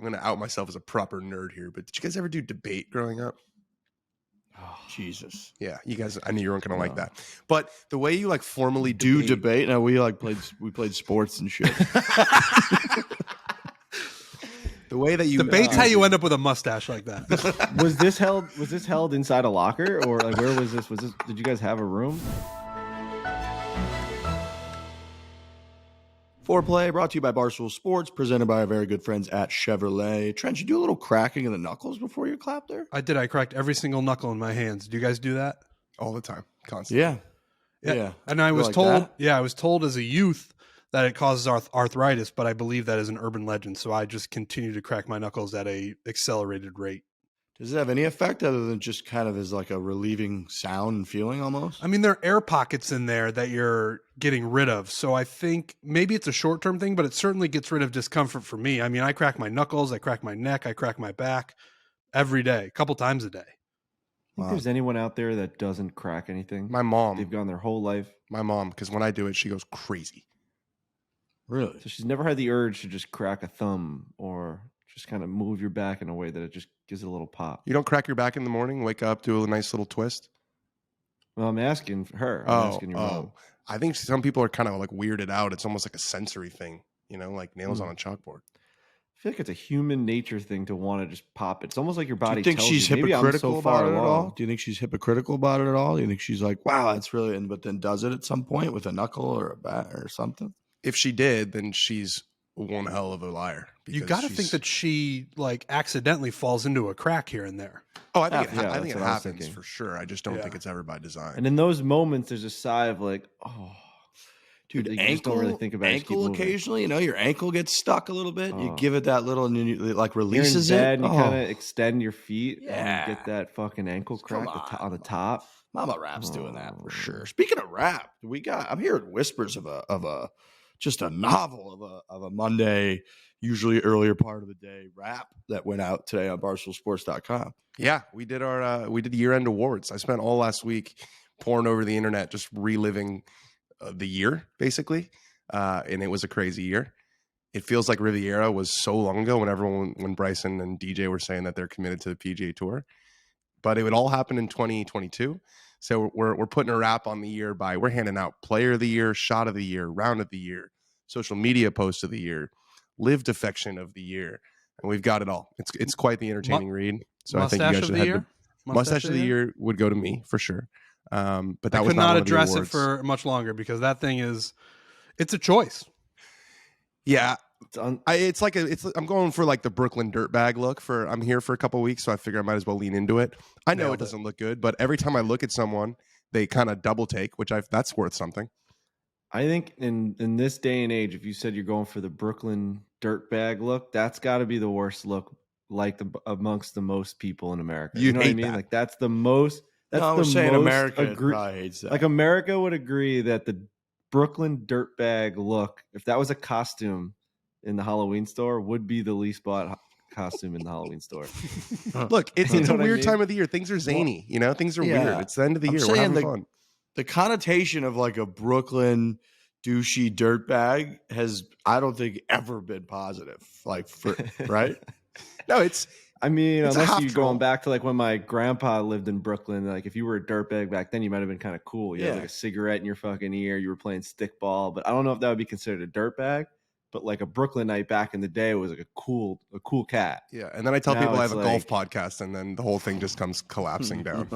I'm going to out myself as a proper nerd here, but did you guys ever do debate growing up? Oh, Jesus. Yeah, you guys, I knew you weren't going to like that. But the way you like formally do debate? No, we played sports and shit. The way that you debate's how you end up with a mustache like that. Was this held inside a locker, or like where was this? Did you guys have a room? Foreplay brought to you by Barstool Sports, presented by our very good friends at Chevrolet. Trent, you do a little cracking in the knuckles before you clap there? I did. I cracked every single knuckle in my hands. Do you guys do that? all the time, constantly. Yeah. And I was like told, that? I was told as a youth that it causes arthritis, but I believe that is an urban legend. So I just continue to crack my knuckles at a accelerated rate. Does it have any effect other than just kind of as like a relieving sound and feeling almost? I mean, there are air pockets in there that you're getting rid of. So I think maybe it's a short-term thing, but it certainly gets rid of discomfort for me. I mean, I crack my knuckles, I crack my neck, I crack my back every day, a couple times a day. I think there's anyone out there that doesn't crack anything. My mom. They've gone their whole life. My mom, because when I do it, she goes crazy. Really? So she's never had the urge to just crack a thumb or just kind of move your back in a way that it just gives it a little pop. You don't crack your back in the morning, wake up, do a nice little twist? Well, I'm asking her. I'm asking your mom. I think some people are kind of like weirded out. It's almost like a sensory thing, you know, like nails on a chalkboard. I feel like it's a human nature thing to want to just pop it. It's almost like your body Do you think tells she's you, maybe I'm hypocritical so far about it at all? along. Do you think she's hypocritical about it at all? Do you think she's like, wow, that's really, but then does it at some point with a knuckle or a bat or something? If she did, then she's one hell of a liar. You got to think that she like accidentally falls into a crack here and there. Oh, I think Yeah, I think that's it what I was happens thinking. for sure. I just don't think it's ever by design. And in those moments, there's a sigh of like, oh, Dude, you just don't really think about it. Just keep ankle moving. occasionally, you know, your ankle gets stuck a little bit. You Oh. give it that little, and then it like You're in releases bed it. and you kind of extend your feet Yeah. and you get that fucking ankle Come crack on. on the top. Mama Rap's doing that for Oh. sure. Speaking of rap, I'm hearing whispers of a just a novel of a Monday, usually earlier part of the day rap that went out today on BarstoolSports.com. Yeah, we did year-end awards. I spent all last week pouring over the internet, just reliving the year, basically. And it was a crazy year. It feels like Riviera was so long ago when Bryson and DJ were saying that they're committed to the PGA Tour. But it would all happen in 2022. So we're putting a wrap on the year we're handing out player of the year, shot of the year, round of the year, social media post of the year, lived affection of the year. And we've got it all. It's quite the entertaining read. So I think you guys should have Mustache of the year would go to me for sure. But that I was could not not one of the address it awards. for much longer because that thing it's a choice. Yeah. It's I'm going for like the Brooklyn dirtbag look I'm here for a couple of weeks, so I figure I might as well lean into it. I know Nailed it doesn't look good, but every time I look at someone, they kind of double take, that's worth something. I think in this day and age, if you said you're going for the Brooklyn dirtbag look, that's got to be the worst look, like amongst the most people in America. You know what I hate mean? that. Like that's the most. That's No, the we're saying most America probably hates that. Like America would agree that the Brooklyn dirtbag look, if that was a costume in the Halloween store, would be the least bought costume in the Halloween store. Look, it's You a know what I weird mean? time of the year. Things are zany, you know. Things are Yeah. weird. It's the end of the I'm year. We're saying having fun. The connotation of like a Brooklyn douchey dirtbag has, I don't think, ever been positive. Like, right? No, it's I mean, It's a unless half you're troll. going back to like when my grandpa lived in Brooklyn, like if you were a dirtbag back then, you might have been kind of cool. You had Yeah. like a cigarette in your fucking ear, you were playing stickball, but I don't know if that would be considered a dirtbag. But like a Brooklynite back in the day was like a cool cat. yeah. And then I tell Now people I it's have a golf podcast, and then the whole thing just comes collapsing down.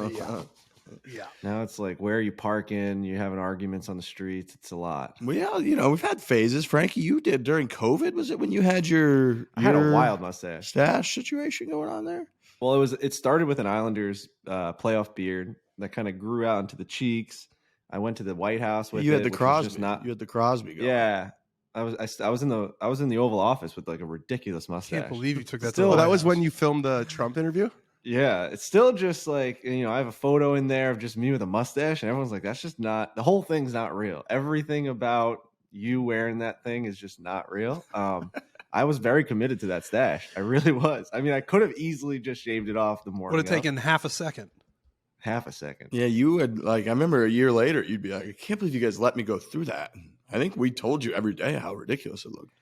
Yeah. Now it's like, where are you parking? You're having arguments on the streets. It's a lot. Well, yeah, you know, we've had phases. Frankie, you did during COVID. Was it when you had I had a wild mustache. stash situation going on there? Well, it started with an Islanders playoff beard that kind of grew out into the cheeks. I went to the White House with You had it, the which was Crosby. just not. You had the Crosby going. Yeah, I was in the Oval Office with like a ridiculous I mustache. can't believe you took that. Still, to the Well, that White was House. when you filmed the Trump interview. Yeah, it's still just like, you know, I have a photo in there of just me with a mustache, and everyone's like, that's just not, the whole thing's not real. Everything about you wearing that thing is just not real. I was very committed to that stash. I really was. I mean, I could have easily just shaved it off the morning. would have of. taken half a second. Half a second. Yeah, you would, like, I remember a year later, you'd be like, I can't believe you guys let me go through that. I think we told you every day how ridiculous it looked.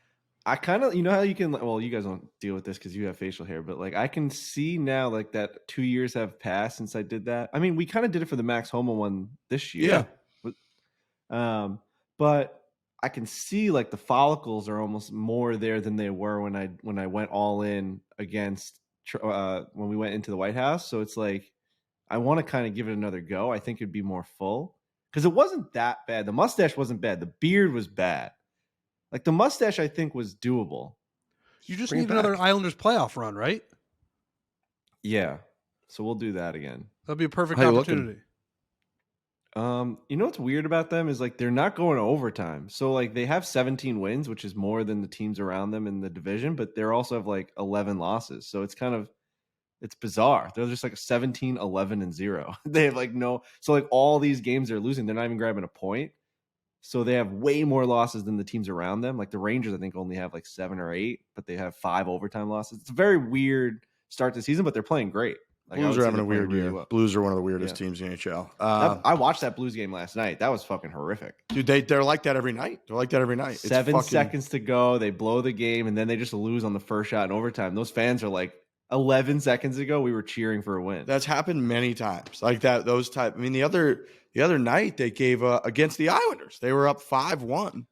I kind of, you know how you can, well, you guys don't deal with this because you have facial hair, but like I can see now like that 2 years have passed since I did that. I mean, we kind of did it for the Max Homa one this year. But I can see like the follicles are almost more there than they were when I went all in against when we went into the White House. So it's like I want to kind of give it another go. I think it'd be more full because it wasn't that bad. The mustache wasn't bad. The beard was bad. Like the mustache, I think was doable. You just Bring it need another back. Islanders playoff run, right? Yeah. So we'll do that again. That'd be a perfect How you looking? opportunity. You know what's weird about them is like they're not going to overtime. So like they have 17 wins, which is more than the teams around them in the division, but they also have like 11 losses. So it's bizarre. They're just like a 17, 11, and 0. They have like so like all these games they're losing, they're not even grabbing a point. So they have way more losses than the teams around them. Like the Rangers, I think, only have like 7 or 8, but they have 5 overtime losses. It's a very weird start to the season, but they're playing great. Like, Blues are having a they're playing weird really year. well. Blues are one of the weirdest Yeah. teams in the NHL. I watched that Blues game last night. That was fucking horrific. Dude, they're like that every night. They're like that every night. It's 7 fucking- seconds to go. They blow the game, and then they just lose on the first shot in overtime. Those fans are like, 11 seconds ago, we were cheering for a win. That's happened many times. Like that, those type. I mean, the other night they gave against the Islanders. They were up 5-1.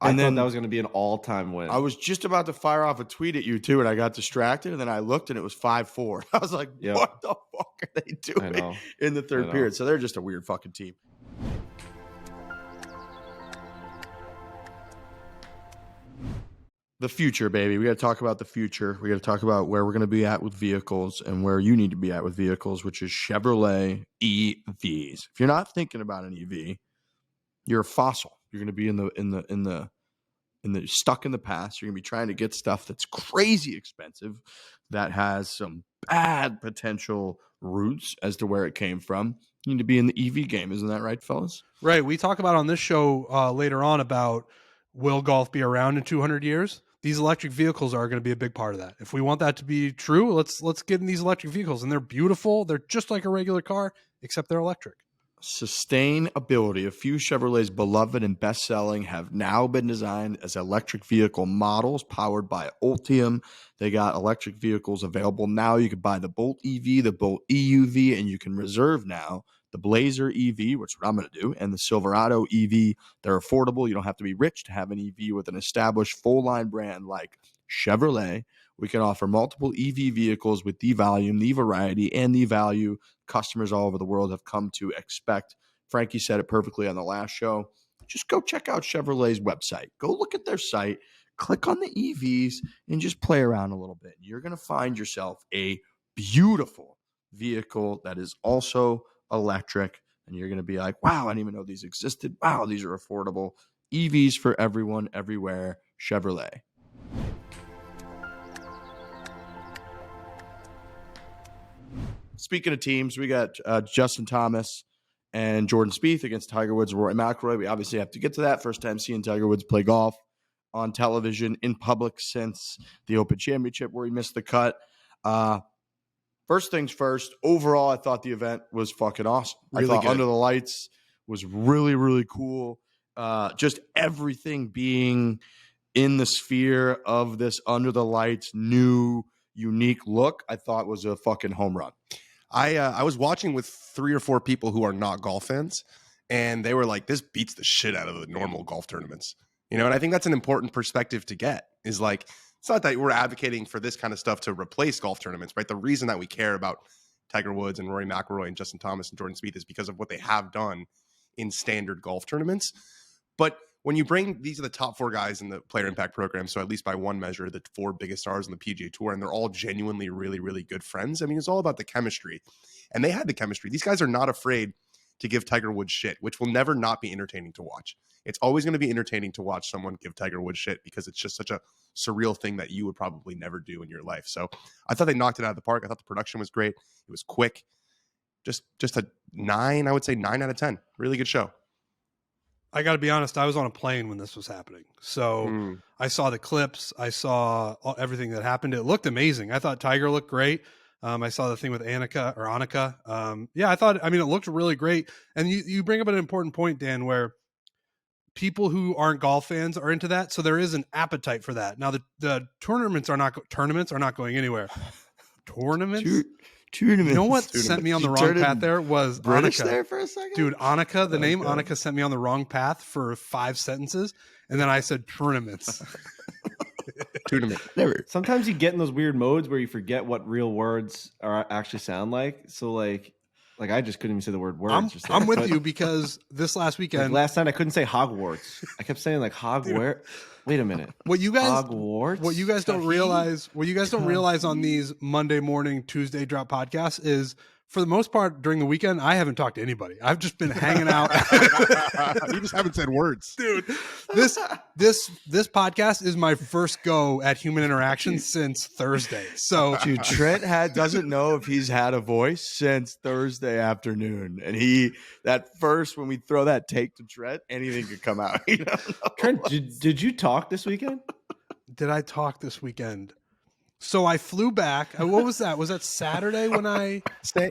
I thought that was going to be an all-time win. I was just about to fire off a tweet at you too, and I got distracted, and then I looked, and it was 5-4. I was like, Yep. "What the fuck are they I doing know. in the I third know. period?" So they're just a weird fucking team. The future, baby. We got to talk about the future. We got to talk about where we're going to be at with vehicles and where you need to be at with vehicles, which is Chevrolet EVs. If you're not thinking about an EV, you're a fossil. You're going to be in the stuck in the past. You're going to be trying to get stuff that's crazy expensive, that has some bad potential roots as to where it came from. You need to be in the EV game. Isn't that right, fellas? Right. We talk about on this show later on about will golf be around in 200 years? These electric vehicles are going to be a big part of that. If we want that to be true, let's get in these electric vehicles. And they're beautiful. They're just like a regular car, except they're electric. Sustainability. A few Chevrolets beloved and best-selling have now been designed as electric vehicle models powered by Ultium. They got electric vehicles available now. You could buy the Bolt EV, the Bolt EUV, and you can reserve now the Blazer EV, which is what I'm going to do, and the Silverado EV. They're affordable. You don't have to be rich to have an EV with an established full-line brand like Chevrolet. We can offer multiple EV vehicles with the volume, the variety, and the value customers all over the world have come to expect. Frankie said it perfectly on the last show. Just go check out Chevrolet's website. Go look at their site, click on the EVs, and just play around a little bit. You're going to find yourself a beautiful vehicle that is also electric, and you're going to be like, wow, I didn't even know these existed. Wow, these are affordable. EVs for everyone, everywhere. Chevrolet. Speaking of teams, we got Justin Thomas and Jordan Spieth against Tiger Woods and Rory McIlroy. We obviously have to get to that. First time seeing Tiger Woods play golf on television in public since the Open Championship where he missed the cut. First things first, overall, I thought the event was fucking awesome. Really I thought good. Under the Lights was really, really cool. Just everything being in the sphere of this Under the Lights new, unique look, I thought was a fucking home run. I was watching with 3 or 4 people who are not golf fans, and they were like, this beats the shit out of the normal golf tournaments. You know, and I think that's an important perspective to get, is like, it's not that we're advocating for this kind of stuff to replace golf tournaments, right? The reason that we care about Tiger Woods and Rory McIlroy and Justin Thomas and Jordan Spieth is because of what they have done in standard golf tournaments. But when you bring, these are the top 4 guys in the player impact program, so at least by one measure, the 4 biggest stars on the PGA Tour, and they're all genuinely really, really good friends. I mean, it's all about the chemistry, and they had the chemistry. These guys are not afraid to give Tiger Woods shit, which will never not be entertaining to watch. It's always going to be entertaining to watch someone give Tiger Woods shit because it's just such a surreal thing that you would probably never do in your life. So I thought they knocked it out of the park. I thought the production was great. It was quick. Just a 9, I would say 9 out of 10. Really good show. I got to be honest, I was on a plane when this was happening. So I saw the clips. I saw everything that happened. It looked amazing. I thought Tiger looked great. I saw the thing with Annika. Yeah, I thought, I mean, it looked really great. And you bring up an important point, Dan, where people who aren't golf fans are into that. So there is an appetite for that. Now the tournaments are not going anywhere. Tournaments? Tournaments. You know what sent me on the wrong path there was British Annika. there for a second? Dude, Annika, the name Okay. Annika sent me on the wrong path for 5 sentences. And then I said tournaments. Tournament. Never. Sometimes you get in those weird modes where you forget what real words are actually sound like. So like I just couldn't even say the word words. I'm with you because this last weekend, last night I couldn't say Hogwarts. I kept saying like Hogwarts. Wait a minute. what you guys Hogwarts. don't realize on these Monday morning, Tuesday drop podcasts is, for the most part during the weekend, I haven't talked to anybody. I've just been hanging out. You just haven't said words, Dude, this podcast is my first go at human interaction since Thursday. So Dude, Trent doesn't know if he's had a voice since Thursday afternoon. And when we throw that take to Trent, anything could come out. You know? Trent, did you talk this weekend? did I talk this weekend? So I flew back. What was that? Was that Saturday when I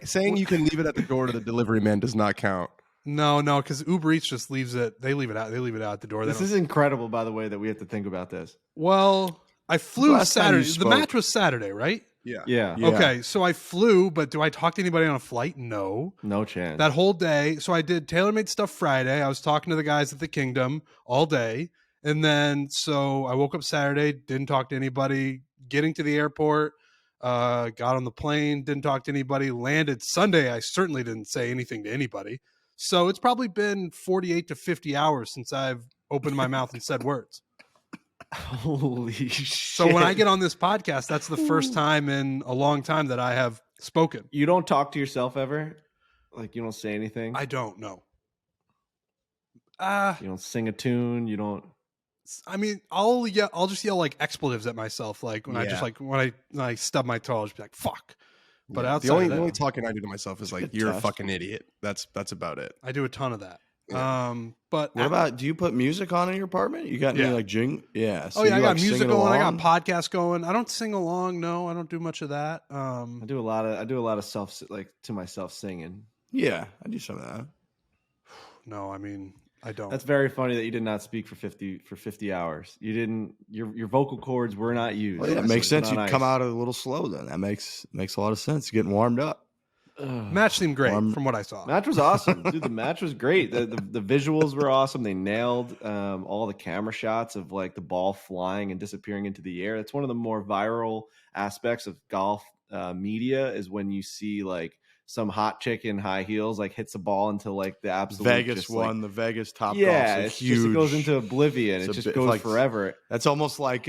saying you can leave it at the door to the delivery man does not count. No, because Uber Eats just leaves it. They leave it out. They leave it out at the door. This is incredible, by the way, that we have to think about this. Well, I flew Last time you Saturday. The spoke. match was Saturday, right? Yeah. Yeah. Okay, so I flew, but do I talk to anybody on a flight? No. No chance. That whole day. So I did TaylorMade stuff Friday. I was talking to the guys at the Kingdom all day. And then so I woke up Saturday, didn't talk to anybody. Getting to the airport, got on the plane, didn't talk to anybody. Landed Sunday, I certainly didn't say anything to anybody. So it's probably been 48 to 50 hours since I've opened my mouth and said words. Holy shit. So when I get on this podcast, that's the first time in a long time that I have spoken. You don't talk to yourself ever? Like you don't say anything? I don't know. You don't sing a tune, you don't I mean, I'll just yell like expletives at myself, like when Yeah. when I stub my toe, I'll just be like "fuck." But Yeah. outside the of that, only talking I do to myself is like, good "You're a test. fucking idiot." That's about it. I do a ton of that. Yeah. But What about, do you put music on in your apartment? You got any Yeah. like jing? Yeah. oh yeah, I you, got like, music singing going. I got along? podcasts going. I don't sing along. No, I don't do much of that. I do a lot of self like to myself singing. Yeah, I do some of that. No, I mean I don't. That's very funny that you did not speak for 50 hours. You didn't your vocal cords were not used. Well, yeah, it So makes put sense. on You'd ice. come out a little slow then. That makes a lot of sense. Getting warmed up. Ugh. Match seemed great Well, from what I saw. Match was awesome, dude. The match was great. The visuals were awesome. They nailed all the camera shots of like the ball flying and disappearing into the air. That's one of the more viral aspects of golf media is when you see like some hot chick in high heels like hits a ball into like the absolute Vegas just, won the Vegas Top yeah, Golf. it's just, it goes into oblivion. it's It a just bit goes like- forever. That's almost like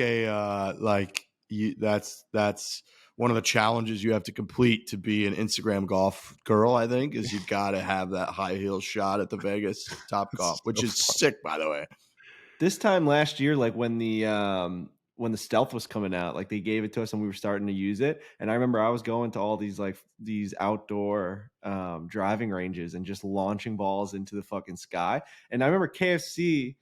that's one of the challenges you have to complete to be an Instagram golf girl. I think is you got to have that high heel shot at the Vegas Top Golf, which so is sick, by the way. This time last year, like when the stealth was coming out, like they gave it to us and we were starting to use it. And I remember I was going to all these outdoor driving ranges and just launching balls into the fucking sky. And I remember KFC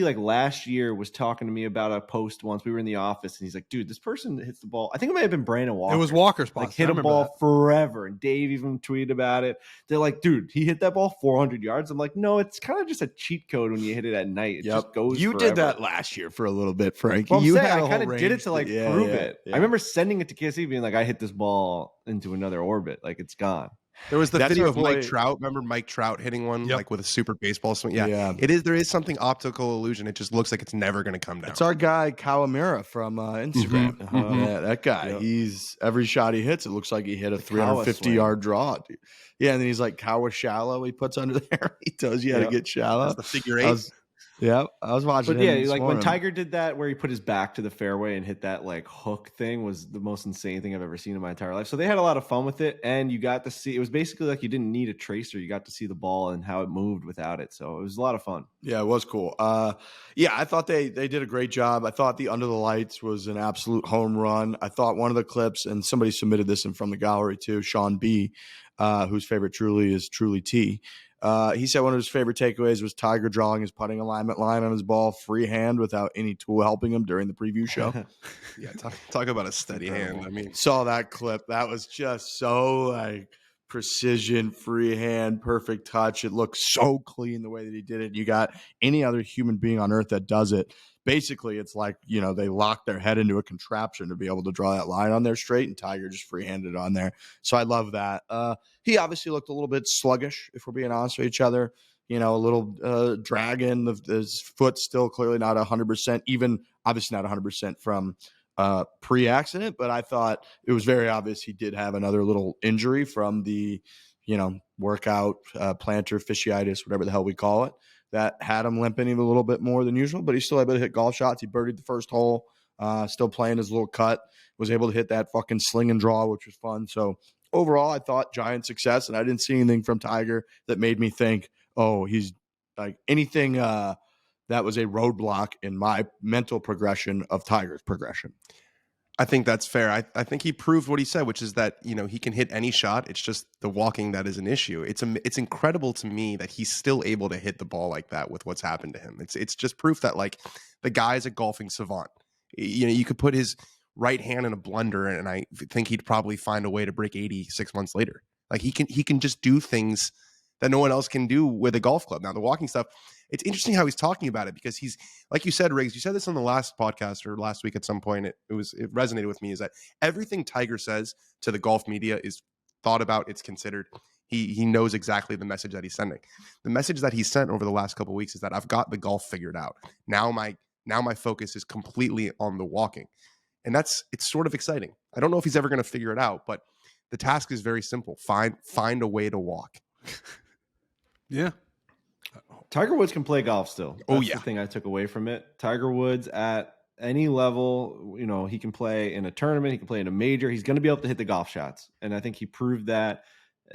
like last year was talking to me about a post once. We were in the office and he's like, dude, this person hits the ball. I think it might have been Brandon Walker. It was Walker's like post. hit I a remember ball that. forever. And Dave even tweeted about it. They're like, dude, he hit that ball 400 yards. I'm like, no, it's kind of just a cheat code when you hit it at night. It just goes You forever. did that last year for a little bit, Frankie. Well, I'm you saying, had a I kind whole of did it range to like yeah, prove yeah, it. yeah. I remember sending it to KC being like, I hit this ball into another orbit. Like it's gone. There was the That's video our of boy- Mike Trout. Remember Mike Trout hitting one Yep. like with a super baseball swing? Yeah. Yeah. It is. There is something optical illusion. It just looks like it's never going to come down. It's our guy Kawamura from Instagram. Mhm. Yeah, that guy. Yep. He's every shot he hits, it looks like he hit a The Kawa 350-yard draw. Dude. Yeah, and then he's like Kawa shallow. He puts under there. He tells you how Yep. to get shallow. That's the figure I eight. was, I was watching. But him yeah, this like when morning. Tiger did that, where he put his back to the fairway and hit that like hook thing, was the most insane thing I've ever seen in my entire life. So they had a lot of fun with it, and you got to see. It was basically like you didn't need a tracer; you got to see the ball and how it moved without it. So it was a lot of fun. Yeah, it was cool. Yeah, I thought they did a great job. I thought the Under the Lights was an absolute home run. I thought one of the clips, and somebody submitted this in from the gallery too, Sean B, whose favorite truly is Truly T. He said one of his favorite takeaways was Tiger drawing his putting alignment line on his ball freehand without any tool helping him during the preview show. Yeah. Talk about a steady hand. I mean, Saw that clip. That was just so like precision, freehand, perfect touch. It looks so clean the way that he did it. You got any other human being on earth that does it. Basically, it's like, they lock their head into a contraption to be able to draw that line on there straight, and Tiger just freehanded on there. So I love that. He obviously looked a little bit sluggish, if we're being honest with each other. A little dragging. His foot's still clearly not 100%, even obviously not 100% from pre-accident, but I thought it was very obvious he did have another little injury from the, workout, plantar fasciitis, whatever the hell we call it, that had him limping even a little bit more than usual, but he's still able to hit golf shots. He birdied the first hole, still playing his little cut, was able to hit that fucking sling and draw, which was fun. So overall, I thought giant success, and I didn't see anything from Tiger that made me think, oh, he's like anything that was a roadblock in my mental progression of Tiger's progression. I think that's fair. I think he proved what he said, which is that, he can hit any shot. It's just the walking that is an issue. It's incredible to me that he's still able to hit the ball like that with what's happened to him. It's just proof that, like, the guy's a golfing savant. You could put his right hand in a blender, and I think he'd probably find a way to break 80 6 months later. Like, he can just do things that no one else can do with a golf club. Now, the walking stuff, it's interesting how he's talking about it, because he's, like you said, Riggs, you said this on the last podcast or last week at some point. It resonated with me, is that everything Tiger says to the golf media is thought about, it's considered. He knows exactly the message that he's sending. The message that he sent over the last couple of weeks is that I've got the golf figured out. Now my focus is completely on the walking. And it's sort of exciting. I don't know if he's ever going to figure it out, but the task is very simple. Find a way to walk. Yeah. Tiger Woods can play golf still. That's the thing I took away from it. Tiger Woods at any level, he can play in a tournament. He can play in a major. He's going to be able to hit the golf shots. And I think he proved that.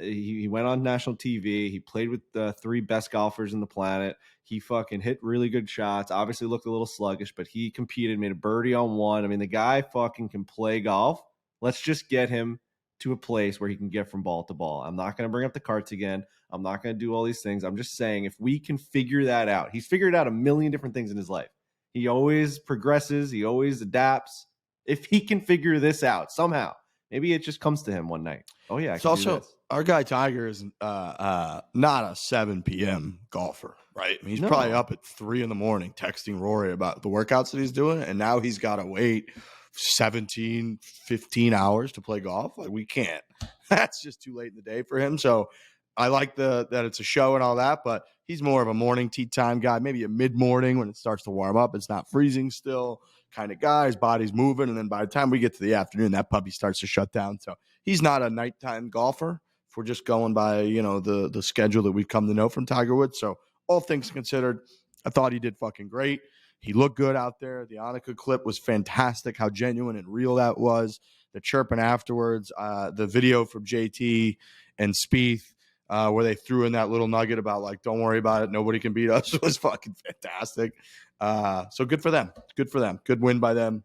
He went on national TV. He played with the 3 best golfers in the planet. He fucking hit really good shots. Obviously looked a little sluggish, but he competed, made a birdie on 1. I mean, the guy fucking can play golf. Let's just get him to a place where he can get from ball to ball. I'm not going to bring up the carts again. I'm not going to do all these things. I'm just saying, if we can figure that out, he's figured out a million different things in his life. He always progresses. He always adapts. If he can figure this out somehow, maybe it just comes to him one night. Oh yeah. It's also, our guy Tiger is not a 7 p.m. golfer, right? I mean, he's probably up at 3 a.m. texting Rory about the workouts that he's doing. And now he's got to wait 17, 15 hours to play golf. Like, we can't. That's just too late in the day for him. So I like that it's a show and all that, but he's more of a morning tea time guy, maybe a mid-morning when it starts to warm up. It's not freezing still kind of guy. His body's moving. And then by the time we get to the afternoon, that puppy starts to shut down. So he's not a nighttime golfer if we're just going by, the schedule that we've come to know from Tiger Woods. So all things considered, I thought he did fucking great. He looked good out there. The Annika clip was fantastic, how genuine and real that was. The chirping afterwards, the video from JT and Spieth, where they threw in that little nugget about, like, don't worry about it, nobody can beat us, was fucking fantastic. So good for them. Good for them. Good win by them.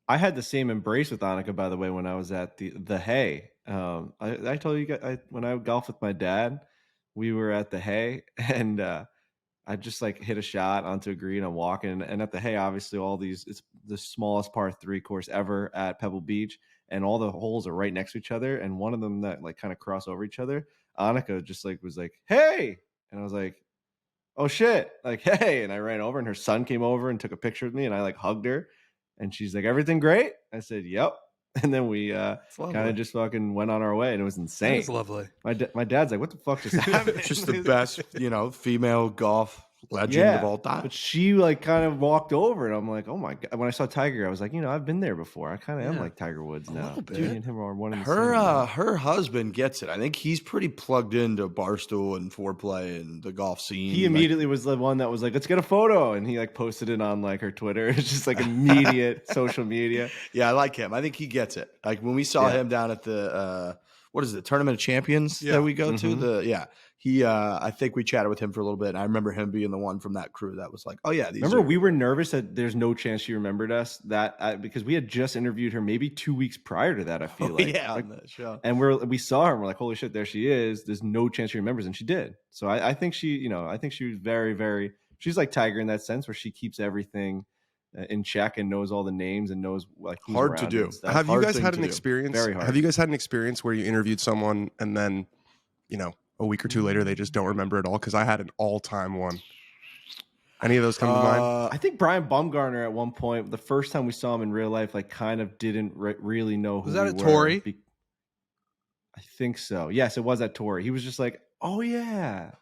I had the same embrace with Annika, by the way, when I was at the Hay. I told you guys, when I golfed with my dad, we were at the Hay, and I just like hit a shot onto a green. I'm walking, and at the Hay, obviously, it's the smallest par 3 course ever at Pebble Beach, and all the holes are right next to each other, and one of them that like kind of cross over each other. Annika just like was like, "Hey," and I was like, "Oh shit!" Like, "Hey," and I ran over, and her son came over and took a picture with me, and I like hugged her, and she's like, "Everything great?" I said, "Yep." And then we kind of just fucking went on our way, and it was insane. That's lovely. My dad's like, "What the fuck just happened?" Just the best, female golf legend of all time. But she like kind of walked over, and I'm like, "Oh my god!" When I saw Tiger, I was like, I've been there before. I kind of am like Tiger Woods now. Dude, me and him are one in the same. Her husband gets it. I think he's pretty plugged into Barstool and Foreplay and the golf scene. He immediately was the one that was like, "Let's get a photo," and he like posted it on like her Twitter. It's just like immediate social media. Yeah, I like him. I think he gets it. Like when we saw him down at the what is it, Tournament of Champions that we go to? He I think we chatted with him for a little bit, and I remember him being the one from that crew that was like, "Oh yeah, we were nervous that there's no chance she remembered us because we had just interviewed her maybe 2 weeks prior to that. I feel on the show, and we saw her and we're like, holy shit, there she is. There's no chance she remembers, and she did. So I think she, I think she was very, very. She's like Tiger in that sense, where she keeps everything in check and knows all the names and knows like who's hard to do. Have you guys had an experience? Very hard. Have you guys had an experience where you interviewed someone and then a week or two later, they just don't remember it all because I had an all-time one. Any of those come to mind? I think Brian Bumgarner at one point, the first time we saw him in real life, like kind of didn't really know who Was that we at were. Tory? I think so. Yes, it was at Tory. He was just like, "Oh yeah."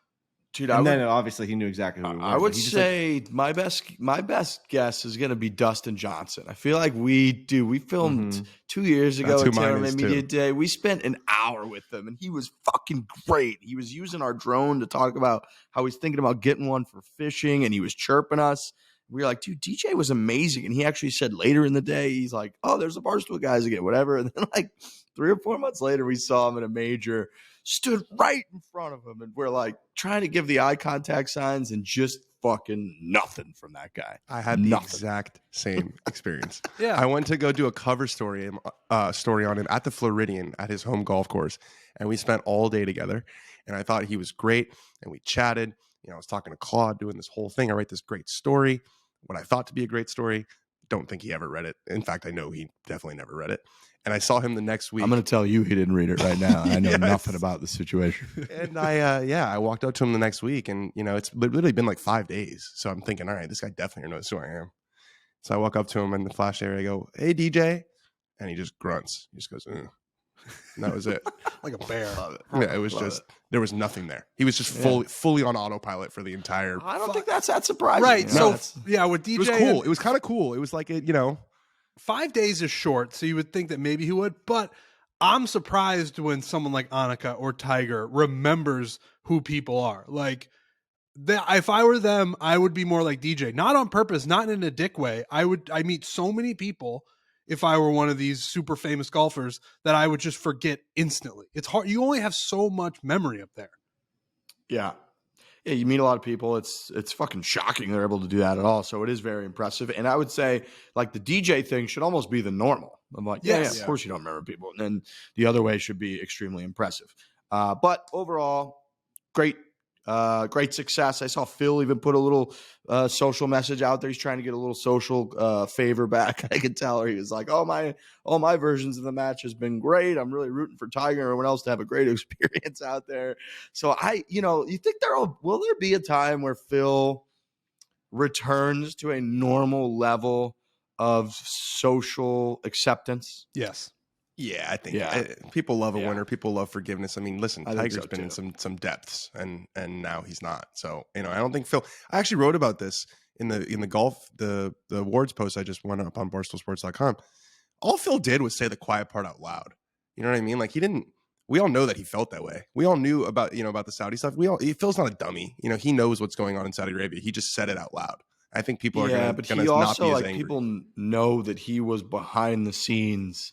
Dude, And then obviously he knew exactly who we were. I would He just, say my best guess is going to be Dustin Johnson. I feel like we filmed 2 years ago That's who at mine TaylorMade is, Media too. Day. We spent an hour with him, and he was fucking great. He was using our drone to talk about how he's thinking about getting one for fishing, and he was chirping us. We were like, dude, DJ was amazing. And he actually said later in the day, he's like, oh, there's the Barstool guys again, whatever. And then like 3 or 4 months later, we saw him in a major, stood right in front of him. And we're like trying to give the eye contact signs and just fucking nothing from that guy. I had the exact same experience. Yeah. I went to go do a cover story on him at the Floridian at his home golf course. And we spent all day together. And I thought he was great. And we chatted. I was talking to Claude, doing this whole thing. I write this great story, what I thought to be a great story. Don't think he ever read it. In fact, I know he definitely never read it. And I saw him the next week. I'm going to tell you he didn't read it right now. I know Yes. nothing about the situation. And I walked up to him the next week, and it's literally been like 5 days. So I'm thinking, all right, this guy definitely knows who I am. So I walk up to him in the flash area. I go, hey, DJ. And he just grunts. He just goes, ugh. And that was it. Like a bear. Yeah, it was there was nothing there. He was just fully on autopilot for the entire. I don't think that's that surprising. Right. You So know? with DJ, It was cool. It was kind of cool. It was like 5 days is short, so you would think that maybe he would, but I'm surprised when someone like Annika or Tiger remembers who people are. Like, if I were them, I would be more like DJ, not on purpose, not in a dick way. I meet so many people if I were one of these super famous golfers that I would just forget instantly. It's hard. You only have so much memory up there. Yeah. Yeah, you meet a lot of people. It's fucking shocking they're able to do that at all. So it is very impressive. And I would say like the DJ thing should almost be the normal. I'm like, Yes. of course you don't remember people. And then the other way should be extremely impressive. But overall, great success. I saw Phil even put a little social message out there. He's trying to get a little social favor back. I could tell her. He was like, all my versions of the match has been great. I'm really rooting for Tiger and everyone else to have a great experience out there. So you think will there be a time where Phil returns to a normal level of social acceptance? Yes. Yeah, I think people love a winner. People love forgiveness. I mean, listen, I think Tiger's so, been in too. some depths, and now he's not. So I don't think Phil. I actually wrote about this in the golf the awards post I just went up on BarstoolSports.com. All Phil did was say the quiet part out loud. You know what I mean? Like he didn't. We all know that he felt that way. We all knew about about the Saudi stuff. Phil's not a dummy. He knows what's going on in Saudi Arabia. He just said it out loud. I think people are gonna he also not be as like angry. people know that he was behind the scenes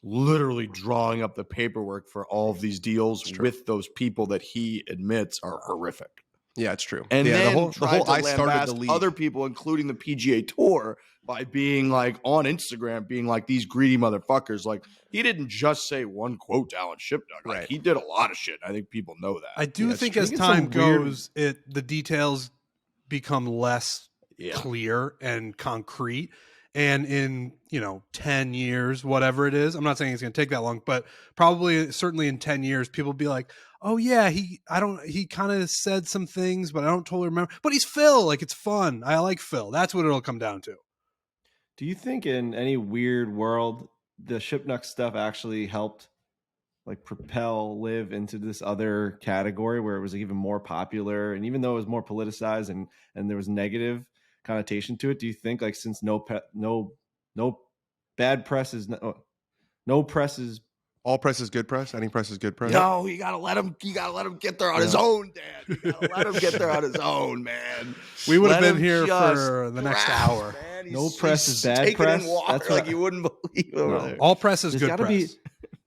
literally drawing up the paperwork for all of these deals with those people that he admits are horrific. Yeah, it's true. And then the whole I started the league. other people, including the PGA Tour, by being like on Instagram, being like these greedy motherfuckers. Like he didn't just say one quote to Alan Shipnuck. Like, Right. He did a lot of shit. I think people know that. I do think true. as It's time some weird- goes, the details become less Yeah. clear and concrete. And in 10 years, whatever it is, I'm not saying it's going to take that long, but certainly in 10 years, people will be like, "Oh yeah, he kind of said some things, but I don't totally remember." But he's Phil, like it's fun. I like Phil. That's what it'll come down to. do you think in any weird world the Shipnuck stuff actually helped like propel Liv into this other category where it was even more popular, and even though it was more politicized and there was negative connotation to it? Do you think like since no bad press is no press is all press is good press. Any press is good press. No, you gotta let him get there on his own, Dad. You gotta let him get there on his own, man. We would have Let been him here just for the next draft, hour. man. No press is bad taking in press? water That's like what- you wouldn't believe over No. there. All press is There's good gotta press.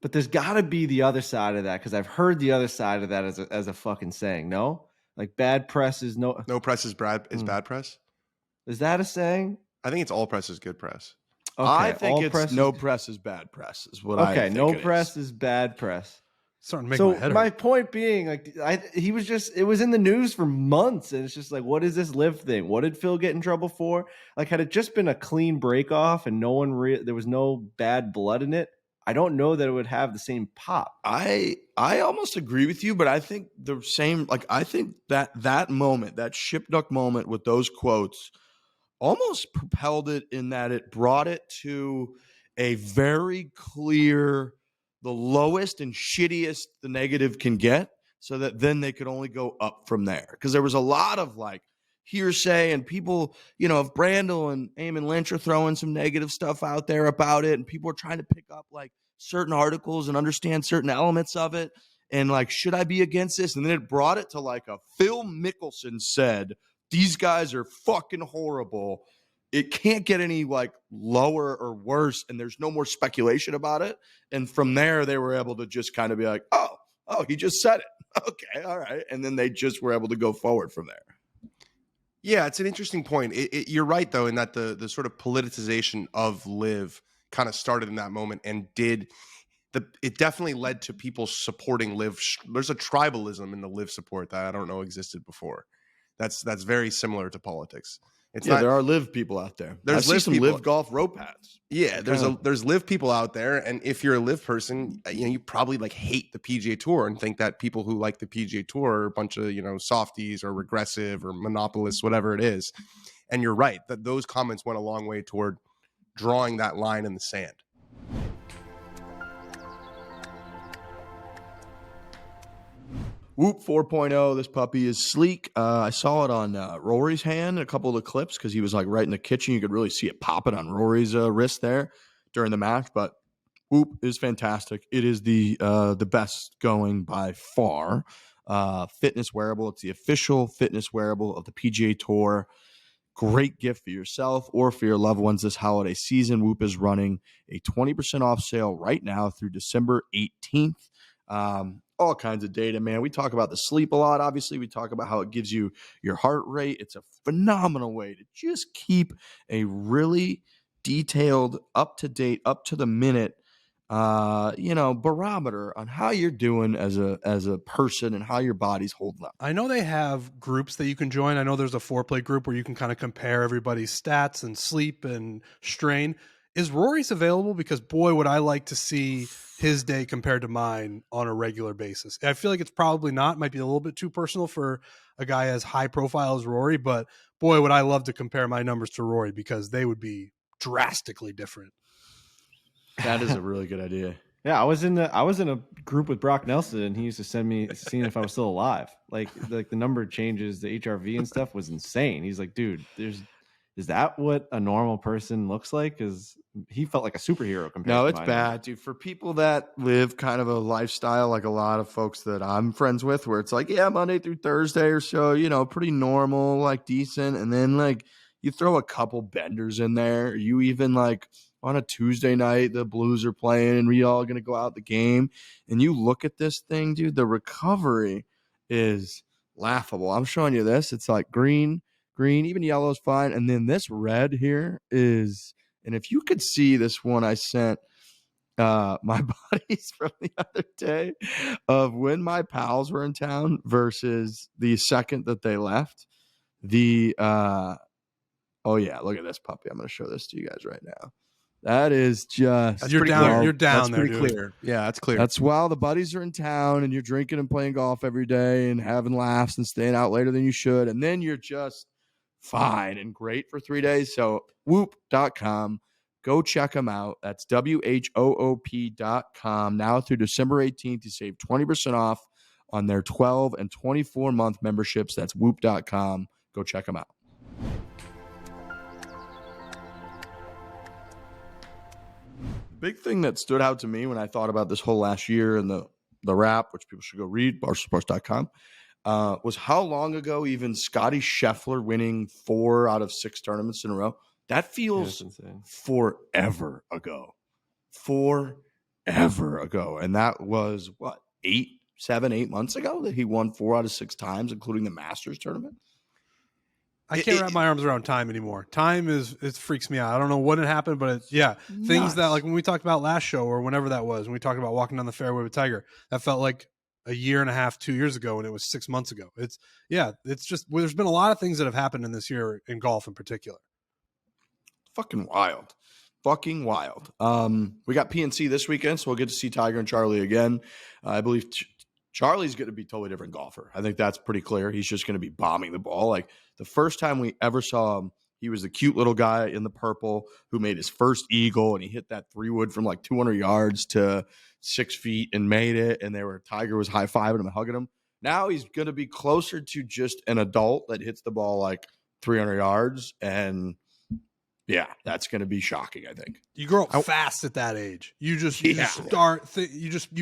but there's got to be the other side of that, because I've heard the other side of that as a fucking saying. No, like bad press is no press is bad press. Is that a saying? I think it's all press is good press. Okay, I think all it's press no is, press is bad press. Is what I okay. think No it press is. is bad press. Starting to make So my head my hurt. point being, like, it was in the news for months, and it's just like, what is this Liv thing? What did Phil get in trouble for? Like, had it just been a clean break off and no one there was no bad blood in it, I don't know that it would have the same pop. I almost agree with you, but I think the same. Like I think that moment, that Shipnuck moment with those quotes, almost propelled it in that it brought it to a very clear, the lowest and shittiest the negative can get, so that then they could only go up from there. Because there was a lot of like hearsay and people, if Brandel and Eamon Lynch are throwing some negative stuff out there about it, and people are trying to pick up like certain articles and understand certain elements of it, and like, should I be against this? And then it brought it to like a Phil Mickelson said, these guys are fucking horrible. It can't get any like lower or worse, and there's no more speculation about it. And from there, they were able to just kind of be like, oh, he just said it. Okay, all right. And then they just were able to go forward from there. Yeah, it's an interesting point. You're right, though, in that the sort of politicization of LIV kind of started in that moment, and it definitely led to people supporting LIV. There's a tribalism in the LIV support that I don't know existed before. That's very similar to politics. There are LIV people out there. There's some LIV golf rope hats. Yeah, there's LIV people out there, and if you're a LIV person, you probably like hate the PGA Tour and think that people who like the PGA Tour are a bunch of softies or regressive or monopolists, whatever it is. And you're right that those comments went a long way toward drawing that line in the sand. Whoop 4.0. This puppy is sleek. I saw it on Rory's hand, a couple of the clips, because he was like right in the kitchen. You could really see it popping on Rory's wrist there during the match. But Whoop is fantastic. It is the best going by far. Fitness wearable. It's the official fitness wearable of the PGA Tour. Great gift for yourself or for your loved ones this holiday season. Whoop is running a 20% off sale right now through December 18th. All kinds of data, man. We talk about the sleep a lot. Obviously, we talk about how it gives you your heart rate. It's a phenomenal way to just keep a really detailed, up-to-date, up-to-the-minute, barometer on how you're doing as a person and how your body's holding up. I know they have groups that you can join. I know there's a foreplay group where you can kind of compare everybody's stats and sleep and strain. Is Rory's available? Because boy, would I like to see his day compared to mine on a regular basis. I feel like it's probably not. It might be a little bit too personal for a guy as high profile as Rory, but boy, would I love to compare my numbers to Rory, because they would be drastically different. That is a really good idea. Yeah, I was in a group with Brock Nelson, and he used to send me seeing if I was still alive. Like the number changes, the HRV and stuff was insane. He's like, dude, is that what a normal person looks like? Because he felt like a superhero compared to mine. It's bad, dude. For people that live kind of a lifestyle like a lot of folks that I'm friends with, where it's like, yeah, Monday through Thursday or so, pretty normal, like decent. And then like you throw a couple benders in there. You even like on a Tuesday night, the Blues are playing and we all going to go out the game. And you look at this thing, dude, the recovery is laughable. I'm showing you this. It's like green, even yellow is fine. And then this red here is, and if you could see this one I sent my buddies from the other day of when my pals were in town versus the second that they left. Oh yeah, look at this puppy. I'm going to show this to you guys right now. That is just you're down that's there, pretty dude. Clear. Yeah, that's clear. That's while the buddies are in town and you're drinking and playing golf every day and having laughs and staying out later than you should. And then you're just fine and great for 3 days. So whoop.com. Go check them out. That's WHOOP.com. Now through December 18th, you save 20% off on their 12 and 24-month memberships. That's whoop.com. Go check them out. Big thing that stood out to me when I thought about this whole last year and the wrap, which people should go read, barstoolsports.com, was how long ago even Scotty Scheffler winning 4 out of 6 tournaments in a row. That feels forever ago. And that was, 8 months ago that he won 4 out of 6 times, including the Masters tournament? I can't wrap my arms around time anymore. Time it freaks me out. I don't know what had happened, but things that, like when we talked about last show or whenever that was, when we talked about walking down the fairway with Tiger, that felt like a year and a half, 2 years ago, and it was 6 months ago. It's just, there's been a lot of things that have happened in this year in golf in particular. Fucking wild. fucking wild. We got PNC this weekend, so we'll get to see Tiger and Charlie again. I believe Charlie's going to be a totally different golfer. I think that's pretty clear. He's just going to be bombing the ball. Like the first time we ever saw him, he was the cute little guy in the purple who made his first eagle, and he hit that 3-wood from like 200 yards to 6 feet and made it. And Tiger was high-fiving him and hugging him. Now he's going to be closer to just an adult that hits the ball like 300 yards. And yeah, that's going to be shocking, I think. You grow up fast at that age. You just you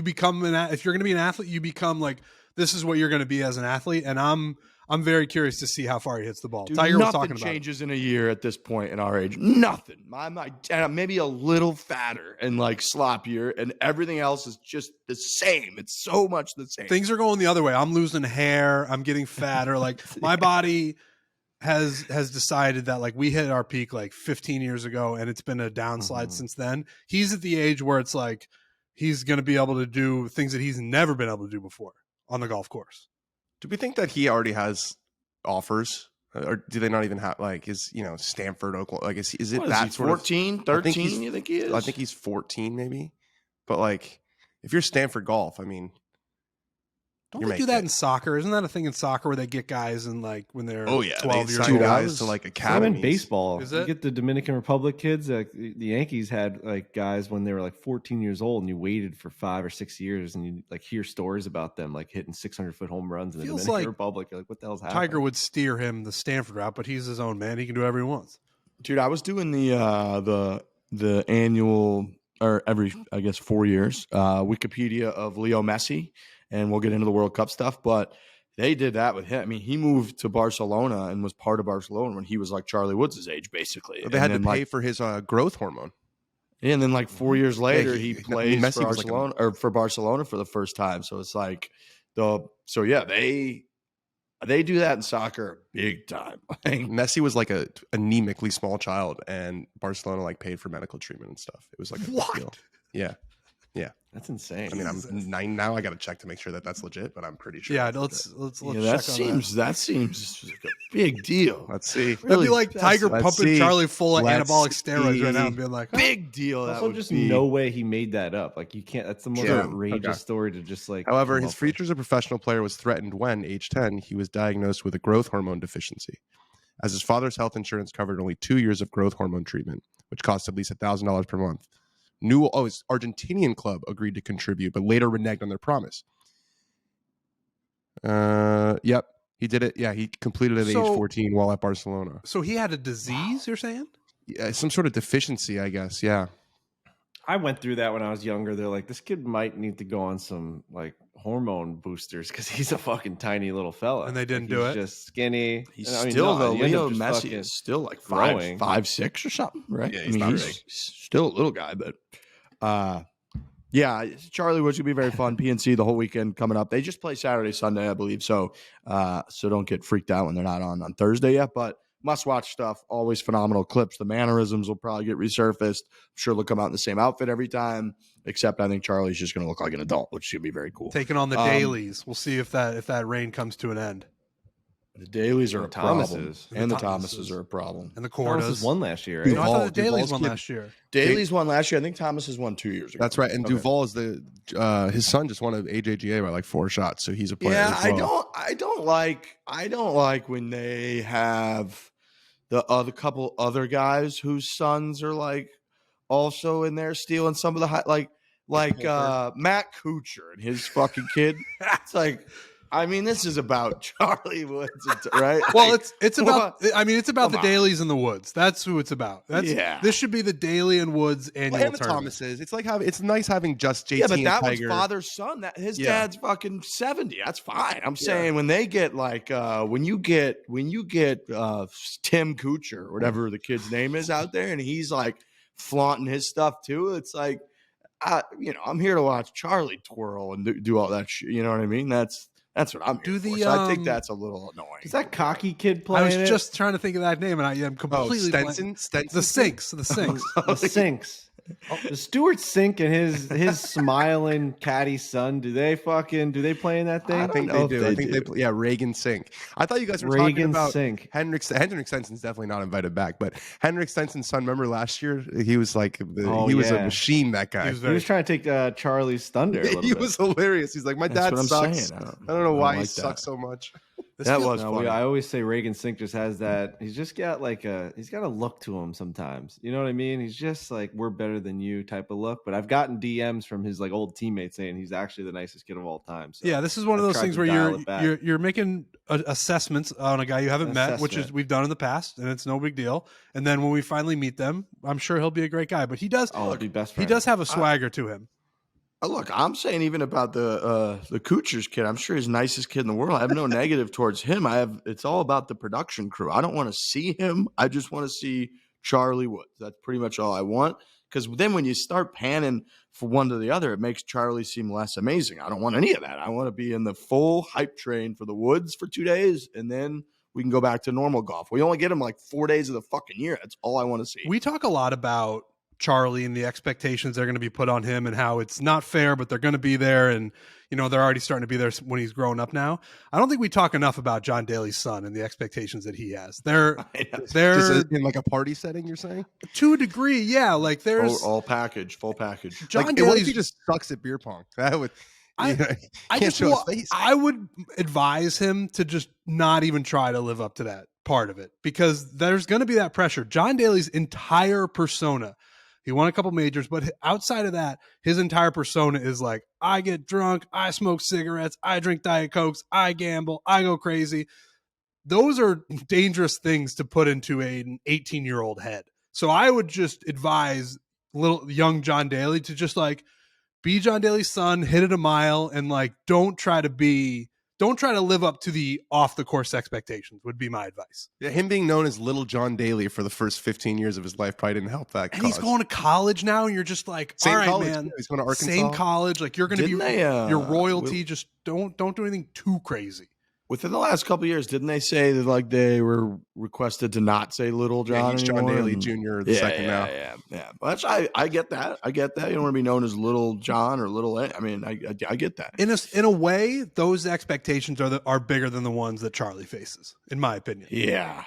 become if you're going to be an athlete, you become like, this is what you're going to be as an athlete. And I'm very curious to see how far he hits the ball. Dude, Tiger was talking nothing about changes in a year at this point in our age. Nothing. I'm maybe a little fatter and like sloppier, and everything else is just the same. It's so much the same. Things are going the other way. I'm losing hair. I'm getting fatter. Like my body has decided that like we hit our peak like 15 years ago, and it's been a downslide since then. He's at the age where it's like he's going to be able to do things that he's never been able to do before on the golf course. Do we think that he already has offers, or do they not even have like Stanford, Oklahoma? Like is it that is he, sort 14, of 13? You think he is? I think he's 14 maybe. But like if you're Stanford golf, I mean, don't they do that in soccer? Isn't that a thing in soccer where they get guys in like when they're 12 years old? Guys to like academies. Same in baseball. Is it? You get the Dominican Republic kids. Like the Yankees had like guys when they were like 14 years old, and you waited for 5 or 6 years, and you like hear stories about them like hitting 600-foot home runs in the Dominican Republic. You're like, what the hell's happening? Tiger would steer him the Stanford route, but he's his own man. He can do whatever he wants. Dude, I was doing the annual, or every, I guess, 4 years, Wikipedia of Leo Messi, and we'll get into the World Cup stuff, but they did that with him. I mean, he moved to Barcelona and was part of Barcelona when he was like Charlie Woods' age, basically. They had to pay for his growth hormone. Yeah, and then like 4 years later, he plays Messi for was Barcelona or for Barcelona for the first time. So it's like they do that in soccer big time. Messi was like a anemically small child, and Barcelona like paid for medical treatment and stuff. It was like a big deal. Yeah. That's insane. I mean, I'm 9 now. I got to check to make sure that that's legit, but I'm pretty sure. Yeah, let's check that seems like a big deal. Let's see. That'd be like Tiger pumping Charlie full of anabolic steroids right now and being like, big deal. Also, just no way he made that up. Like you can't. That's the most outrageous story to just like. However, his future as a professional player was threatened when, age 10, he was diagnosed with a growth hormone deficiency, as his father's health insurance covered only 2 years of growth hormone treatment, which cost at least $1,000 per month. His Argentinian club agreed to contribute, but later reneged on their promise. Yep, he did it. Yeah, he completed at age 14 while at Barcelona. So he had a disease, you're saying? Yeah, some sort of deficiency, I guess. Yeah. I went through that when I was younger. They're like, this kid might need to go on some like hormone boosters because he's a fucking tiny little fella. And they didn't do it. Just skinny. Leo Messi is still like 5'6" or something, right? Yeah, he's not big. He's still a little guy, but yeah, Charlie Woods will be very fun. PNC the whole weekend coming up. They just play Saturday, Sunday, I believe. So don't get freaked out when they're not on Thursday yet. But must-watch stuff, always phenomenal clips. The mannerisms will probably get resurfaced. I'm sure they'll come out in the same outfit every time, except I think Charlie's just going to look like an adult, which should be very cool. Taking on the Dalys. We'll see if that reign comes to an end. The Dalys are a problem. And the Thomases Thomases are a problem. And the Kordas. Thomas won last year, right? No, I thought the Dalys won last year. Dalys won last year. I think Thomases won 2 years ago. That's right. And Duval is his son just won an AJGA by like 4 shots, so he's a player. Yeah, as well. I don't like when they have the couple other guys whose sons are like also in there stealing some of the like Matt Kuchar and his fucking kid. It's like, I mean, this is about Charlie Woods, right? Well, it's about. I mean, it's about the Dalys and the Woods. That's who it's about. This should be the Daly and Woods annual and the tournament. Thomases. It's like it's nice having just JT. Yeah, but that Tiger. was father's son. That his dad's fucking 70. That's fine. I'm saying when they get like when you get Tim Kuchar, whatever the kid's name is out there, and he's like flaunting his stuff too. It's like, I'm here to watch Charlie twirl and do all that shit. You know what I mean? That's what I'm here for. So I think that's a little annoying. Is that cocky kid playing? I was just trying to think of that name, and I am completely Stenson. The Sinks. The Sinks. The Sinks. Does Stuart Sink and his smiling caddy son, do they play in that thing? I think they do. I think they play, yeah, Reagan Sink. I thought you guys were talking Reagan about Sink. Henrik Stenson's definitely not invited back, but Henrik Stenson's son, remember last year? He was like, he was a machine, that guy. He was He was trying to take Charlie's thunder a little He bit. was hilarious. He's like, my dad That's what I'm sucks. saying. I don't know why he like sucks that. so much. That was No, funny. I always say Reagan Sink just has that. He's just got he's got a look to him sometimes. You know what I mean? He's just like, we're better than you type of look. But I've gotten DMs from his like old teammates saying he's actually the nicest kid of all time. So Yeah, this is one of I've those tried things to where dial it back. you're making assessments on a guy you haven't met, which is Assessment. we've done in the past, and it's no big deal. And then when we finally meet them, I'm sure he'll be a great guy. But he does, I'll be best he friends. does have a swagger to him. Look, I'm saying even about the Kuchar's kid. I'm sure he's the nicest kid in the world. I have no negative towards him. It's all about the production crew. I don't want to see him. I just want to see Charlie Woods. That's pretty much all I want. Because then when you start panning for one to the other, it makes Charlie seem less amazing. I don't want any of that. I want to be in the full hype train for the Woods for 2 days, and then we can go back to normal golf. We only get him like 4 days of the fucking year. That's all I want to see. We talk a lot about Charlie and the expectations that are going to be put on him and how it's not fair, but they're going to be there. And, you know, they're already starting to be there when he's grown up now. I don't think we talk enough about John Daly's son and the expectations that he has. They're Just in like a party setting, you're saying? to a degree. Yeah. Like there's all package, full package. John Like, what Daly's if he just sucks at beer pong? That would, I can't show his face. I would advise him to just not even try to live up to that part of it, because there's going to be that pressure. John Daly's entire persona, he won a couple majors, but outside of that, his entire persona is like, I get drunk, I smoke cigarettes, I drink Diet Cokes, I gamble, I go crazy. Those are dangerous things to put into an 18-year-old head. So I would just advise little young John Daly to just like be John Daly's son, hit it a mile, and like don't try to live up to the off the course expectations would be my advice. Yeah, him being known as Little John Daly for the first 15 years of his life probably didn't help that. And he's going to college now, and you're just like, Same all right, college, man. yeah, he's going to Arkansas. Same college. Like you're going to be Didn't they, your royalty. Just don't do anything too crazy. Within the last couple of years, didn't they say that like they were requested to not say Little John? Yeah, he's John anymore? Daly And- Jr. the second now. Yeah. But I get that. I get that. You don't want to be known as Little John or Little. I mean, I get that. In a way, those expectations are bigger than the ones that Charlie faces, in my opinion. Yeah,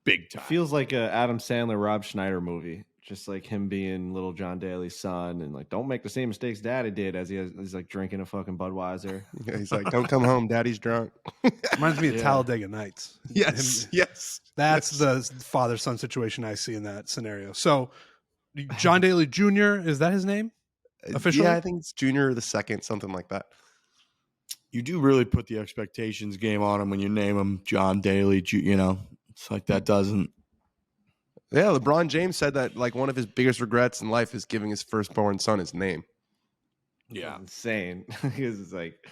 big time. Feels like a Adam Sandler, Rob Schneider movie. Just like him being Little John Daly's son, and like, don't make the same mistakes Daddy did as he's like drinking a fucking Budweiser. Yeah, he's like, don't come home, Daddy's drunk. Reminds me of Yeah. Talladega Nights. Yes, yes. That's the father-son situation I see in that scenario. So, John Daly Jr., is that his name? Officially? Yeah, I think it's Junior or the second, something like that. You do really put the expectations game on him when you name him John Daly. You know, it's like that doesn't. Yeah, LeBron James said that like one of his biggest regrets in life is giving his firstborn son his name. Yeah, Insane. Because it's like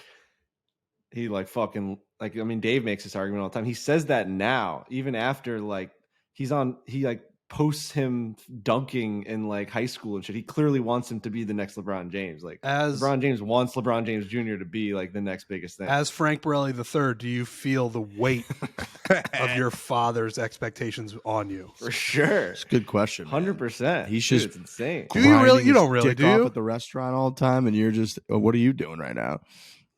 he like fucking like, I mean, Dave makes this argument all the time. He says that now, even after like he like posts him dunking in like high school and shit. He clearly wants him to be the next LeBron James. Like LeBron James wants LeBron James Jr. to be like the next biggest thing. As Frank Borelli III, do you feel the weight of your father's expectations on you? For sure. it's a good question. 100%. He's Dude, just it's insane. Do you really? grinding You his don't really, dick do off you? at the restaurant all the time, and you're just, what are you doing right now?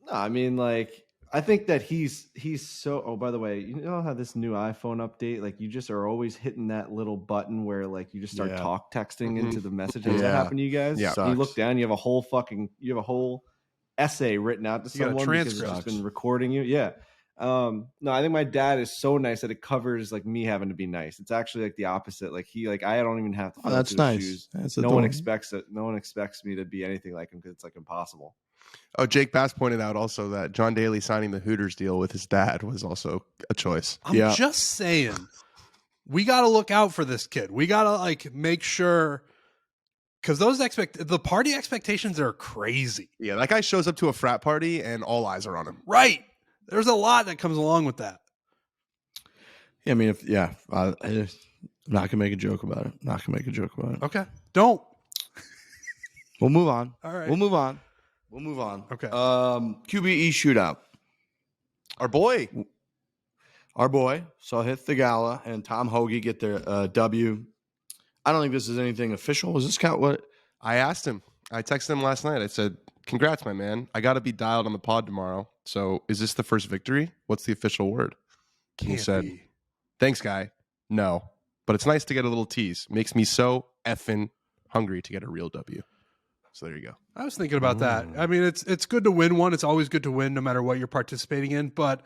No, I mean, like, I think that he's so. Oh, by the way, you know how this new iPhone update, like, you just are always hitting that little button where, like, you just start Yeah. talk texting Mhm. into the message. Has that Yeah. happened to you guys? Yeah. You look Sucks. down, you have a whole essay written out to You got a someone because it's transcript. just been recording you. Yeah. No, I think my dad is so nice that it covers like me having to be nice. It's actually like the opposite. Like I don't even have to. Oh, fill that's into his nice. shoes. That's No one adorable. expects it. No one expects me to be anything like him because it's like impossible. Oh, Jake Bass pointed out also that John Daly signing the Hooters deal with his dad was also a choice. I'm Yeah. just saying, we got to look out for this kid. We got to like make sure, because the party expectations are crazy. Yeah, that guy shows up to a frat party and all eyes are on him. Right. There's a lot that comes along with that. Yeah, I mean, I'm not gonna make a joke about it. Okay. Don't. We'll move on. All right. We'll move on. Okay. QBE Shootout. Our boy. Our boy Sahith Theegala and Tom Hoge get their W. I don't think this is anything official. Is this count what? I asked him. I texted him last night. I said, "Congrats, my man. I got to be dialed on the pod tomorrow. So, is this the first victory? What's the official word?" And he Can't said, be. "Thanks, guy. No, but it's nice to get a little tease. Makes me so effing hungry to get a real W." So there you go. I was thinking about that. I mean, it's good to win one. It's always good to win no matter what you're participating in. But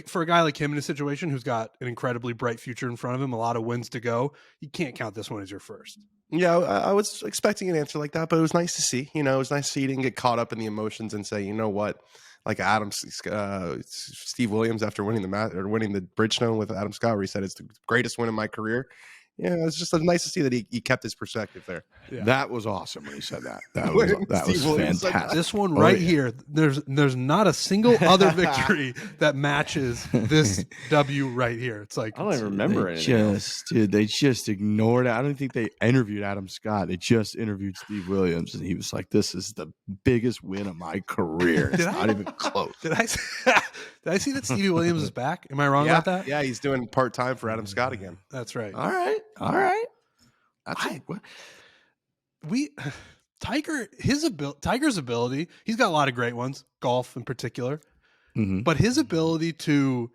for a guy like him in a situation who's got an incredibly bright future in front of him, a lot of wins to go, you can't count this one as your first. Yeah, I was expecting an answer like that, but it was nice to see. You know, it was nice to see he didn't get caught up in the emotions and say, you know what, like Steve Williams after winning the Bridgestone with Adam Scott, where he said it's the greatest win of my career. Yeah, it's just nice to see that he kept his perspective there. Yeah. That was awesome when he said that. That When was Steve Williams said fantastic. This one Oh, right yeah. here, there's not a single other victory that matches this W right here. It's like I don't even remember They anything else. they just ignored it. I don't think they interviewed Adam Scott. They just interviewed Steve Williams, and he was like, "This is the biggest win of my career." It's Did I- not even close. did I see that Stevie Williams is back? Am I wrong Yeah, about that? yeah, he's doing part time for Adam Scott again. That's right. All right. That's Tiger's ability, he's got a lot of great ones, golf in particular, Mhm. but his ability to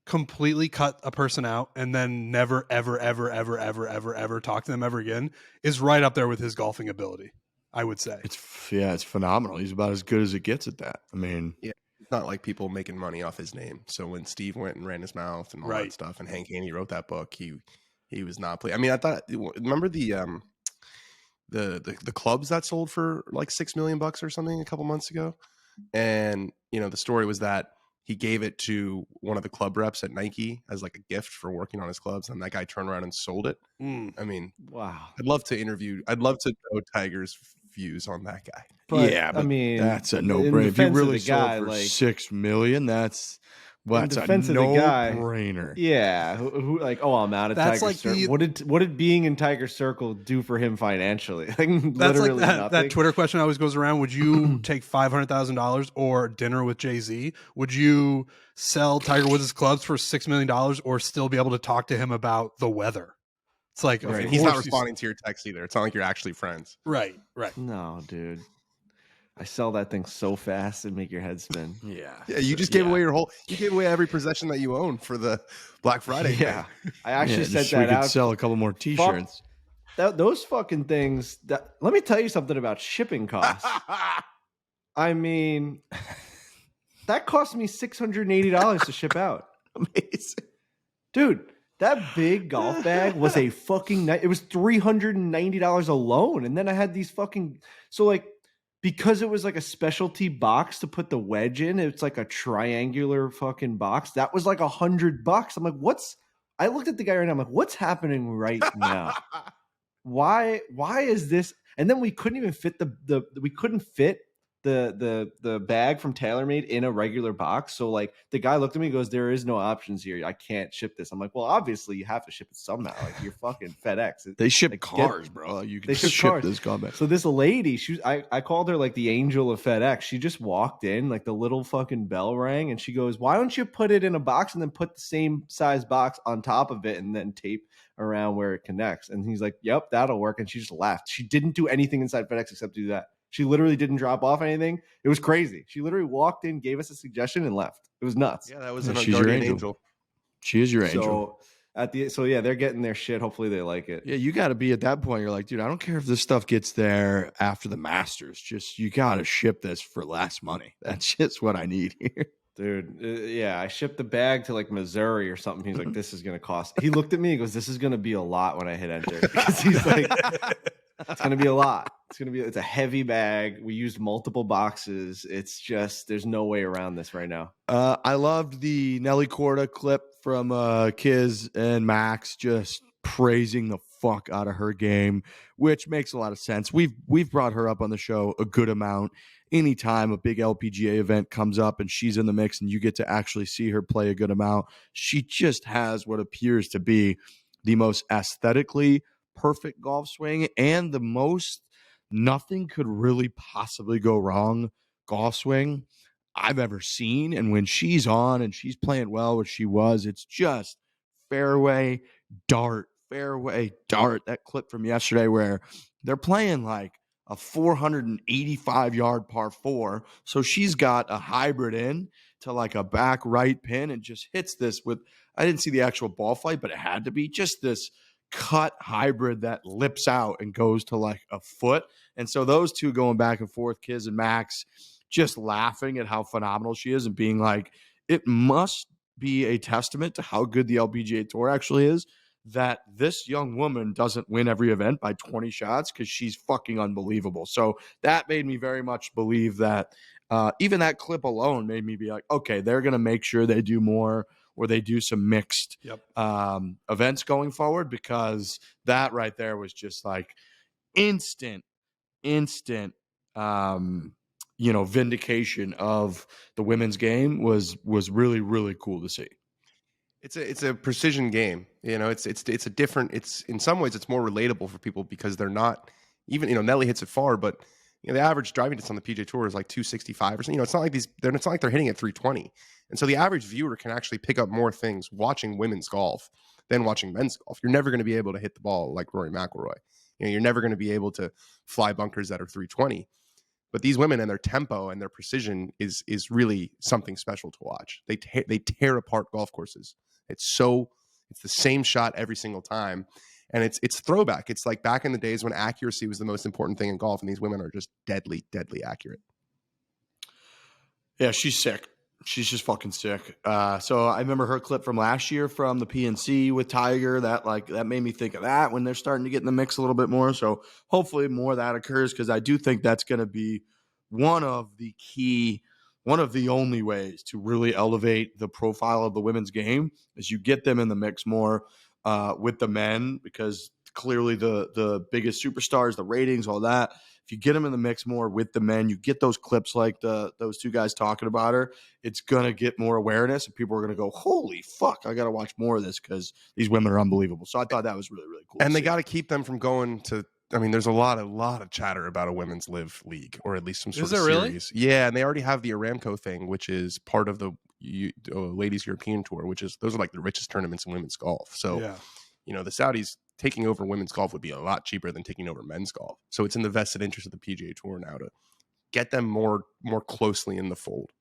completely cut a person out and then never, ever, ever, ever, ever, ever, ever talk to them ever again is right up there with his golfing ability, I would say. It's phenomenal. He's about as good as it gets at that. I mean, It's not like people making money off his name. So when Steve went and ran his mouth and all Right. that stuff, and Hank Haney wrote that book, he was not playing. I mean, I thought, remember the clubs that sold for like $6 million or something a couple months ago, and you know the story was that he gave it to one of the club reps at Nike as like a gift for working on his clubs, and that guy turned around and sold it. I mean, Wow. I'd love to know Tiger's views on that guy. But, yeah, but I mean, that's a in no-brainer. If you defense of really the guy, sold for like, $6 million, that's a defense of the guy, no-brainer. yeah, who like, oh, I'm out of That's Tiger like Circle. What did being in Tiger Circle do for him financially? Like, That's literally like that nothing. Twitter question always goes around. Would you take $500,000 or dinner with Jay-Z? Would you sell Tiger Woods' clubs for $6 million or still be able to talk to him about the weather? It's like, of Right. He's not course responding to your text either. It's not like you're actually friends. Right. No, dude. I sell that thing so fast and make your head spin. Yeah. Yeah, you just gave away you gave away every possession that you own for the Black Friday. Yeah. I actually just said so we that could out. sell a couple more T-shirts. Those fucking things. Let me tell you something about shipping costs. I mean, that cost me $680 to ship out. Amazing. Dude, that big golf bag was a fucking it was $390 alone. And then I had these fucking because it was like a specialty box to put the wedge in, it's like a triangular fucking box. That was like $100. I'm like, I looked at the guy right now. I'm like, what's happening right now? Why is this? And then we couldn't even fit the bag from TaylorMade in a regular box. So like the guy looked at me and goes, there is no options here. I can't ship this. I'm like, well, obviously you have to ship it somehow. Like you're fucking FedEx. They ship Like, cars, bro. You can they ship ship cars. this garbage. So this lady, I called her like the angel of FedEx. She just walked in, like the little fucking bell rang, and she goes, why don't you put it in a box and then put the same size box on top of it and then tape around where it connects? And he's like, yep, that'll work. And she just laughed. She didn't do anything inside FedEx except do that. She literally didn't drop off anything. It was crazy. She literally walked in, gave us a suggestion, and left. It was nuts. Yeah, that was Yeah, an she's your guardian angel. angel. She is your angel. So yeah, they're getting their shit. Hopefully they like it. Yeah, you got to be at that point. You're like, dude, I don't care if this stuff gets there after the Masters. Just you got to ship this for less money. That's just what I need here. Dude, yeah, I shipped the bag to like Missouri or something. He's like, this is going to cost. He looked at me and goes, this is going to be a lot when I hit enter. Because he's like, it's going to be a lot. It's a heavy bag. We used multiple boxes. It's just, there's no way around this right now. I loved the Nelly Korda clip from Kiz and Max just praising the fuck out of her game, which makes a lot of sense. We've brought her up on the show a good amount. Anytime a big LPGA event comes up and she's in the mix and you get to actually see her play a good amount, she just has what appears to be the most aesthetically perfect golf swing and the most nothing could really possibly go wrong golf swing I've ever seen. And when she's on and she's playing well, which she was, it's just fairway, dart, fairway dart, that clip from yesterday where they're playing like a 485-yard par 4. So she's got a hybrid in to like a back right pin and just hits this with, I didn't see the actual ball flight, but it had to be just this cut hybrid that lips out and goes to like a foot. And so those two going back and forth, Kiz and Max, just laughing at how phenomenal she is and being like, it must be a testament to how good the LPGA Tour actually is that this young woman doesn't win every event by 20 shots because she's fucking unbelievable. So that made me very much believe that even that clip alone made me be like, okay, they're going to make sure they do more or they do some mixed events going forward, because that right there was just like instant vindication of the women's game was really, really cool to see. It's a precision game. It's a different, it's in some ways it's more relatable for people because they're not even, Nelly hits it far, but the average driving distance on the PGA Tour is like 265 or something. It's not like it's not like they're hitting at 320. And so the average viewer can actually pick up more things watching women's golf than watching men's golf. You're never going to be able to hit the ball like Rory McIlroy. You're never going to be able to fly bunkers that are 320. But these women and their tempo and their precision is really something special to watch. They tear apart golf courses. It's the same shot every single time. And it's throwback. It's like back in the days when accuracy was the most important thing in golf, and these women are just deadly, deadly accurate. Yeah, she's sick. She's just fucking sick. So I remember her clip from last year from the PNC with Tiger. That made me think of that when they're starting to get in the mix a little bit more. So hopefully more of that occurs, because I do think that's going to be one of the only ways to really elevate the profile of the women's game is you get them in the mix more with the men, because clearly the biggest superstars, the ratings, all that. If you get them in the mix more with the men, you get those clips like those two guys talking about her, it's going to get more awareness and people are going to go, holy fuck, I got to watch more of this because these women are unbelievable. So I thought that was really, really cool. And they got to keep them from going to, there's a lot of chatter about a women's live league, or at least some sort of series. Really? Yeah, and they already have the Aramco thing, which is part of the Ladies European Tour, those are like the richest tournaments in women's golf. So, the Saudis taking over women's golf would be a lot cheaper than taking over men's golf. So it's in the vested interest of the PGA Tour now to get them more closely in the fold.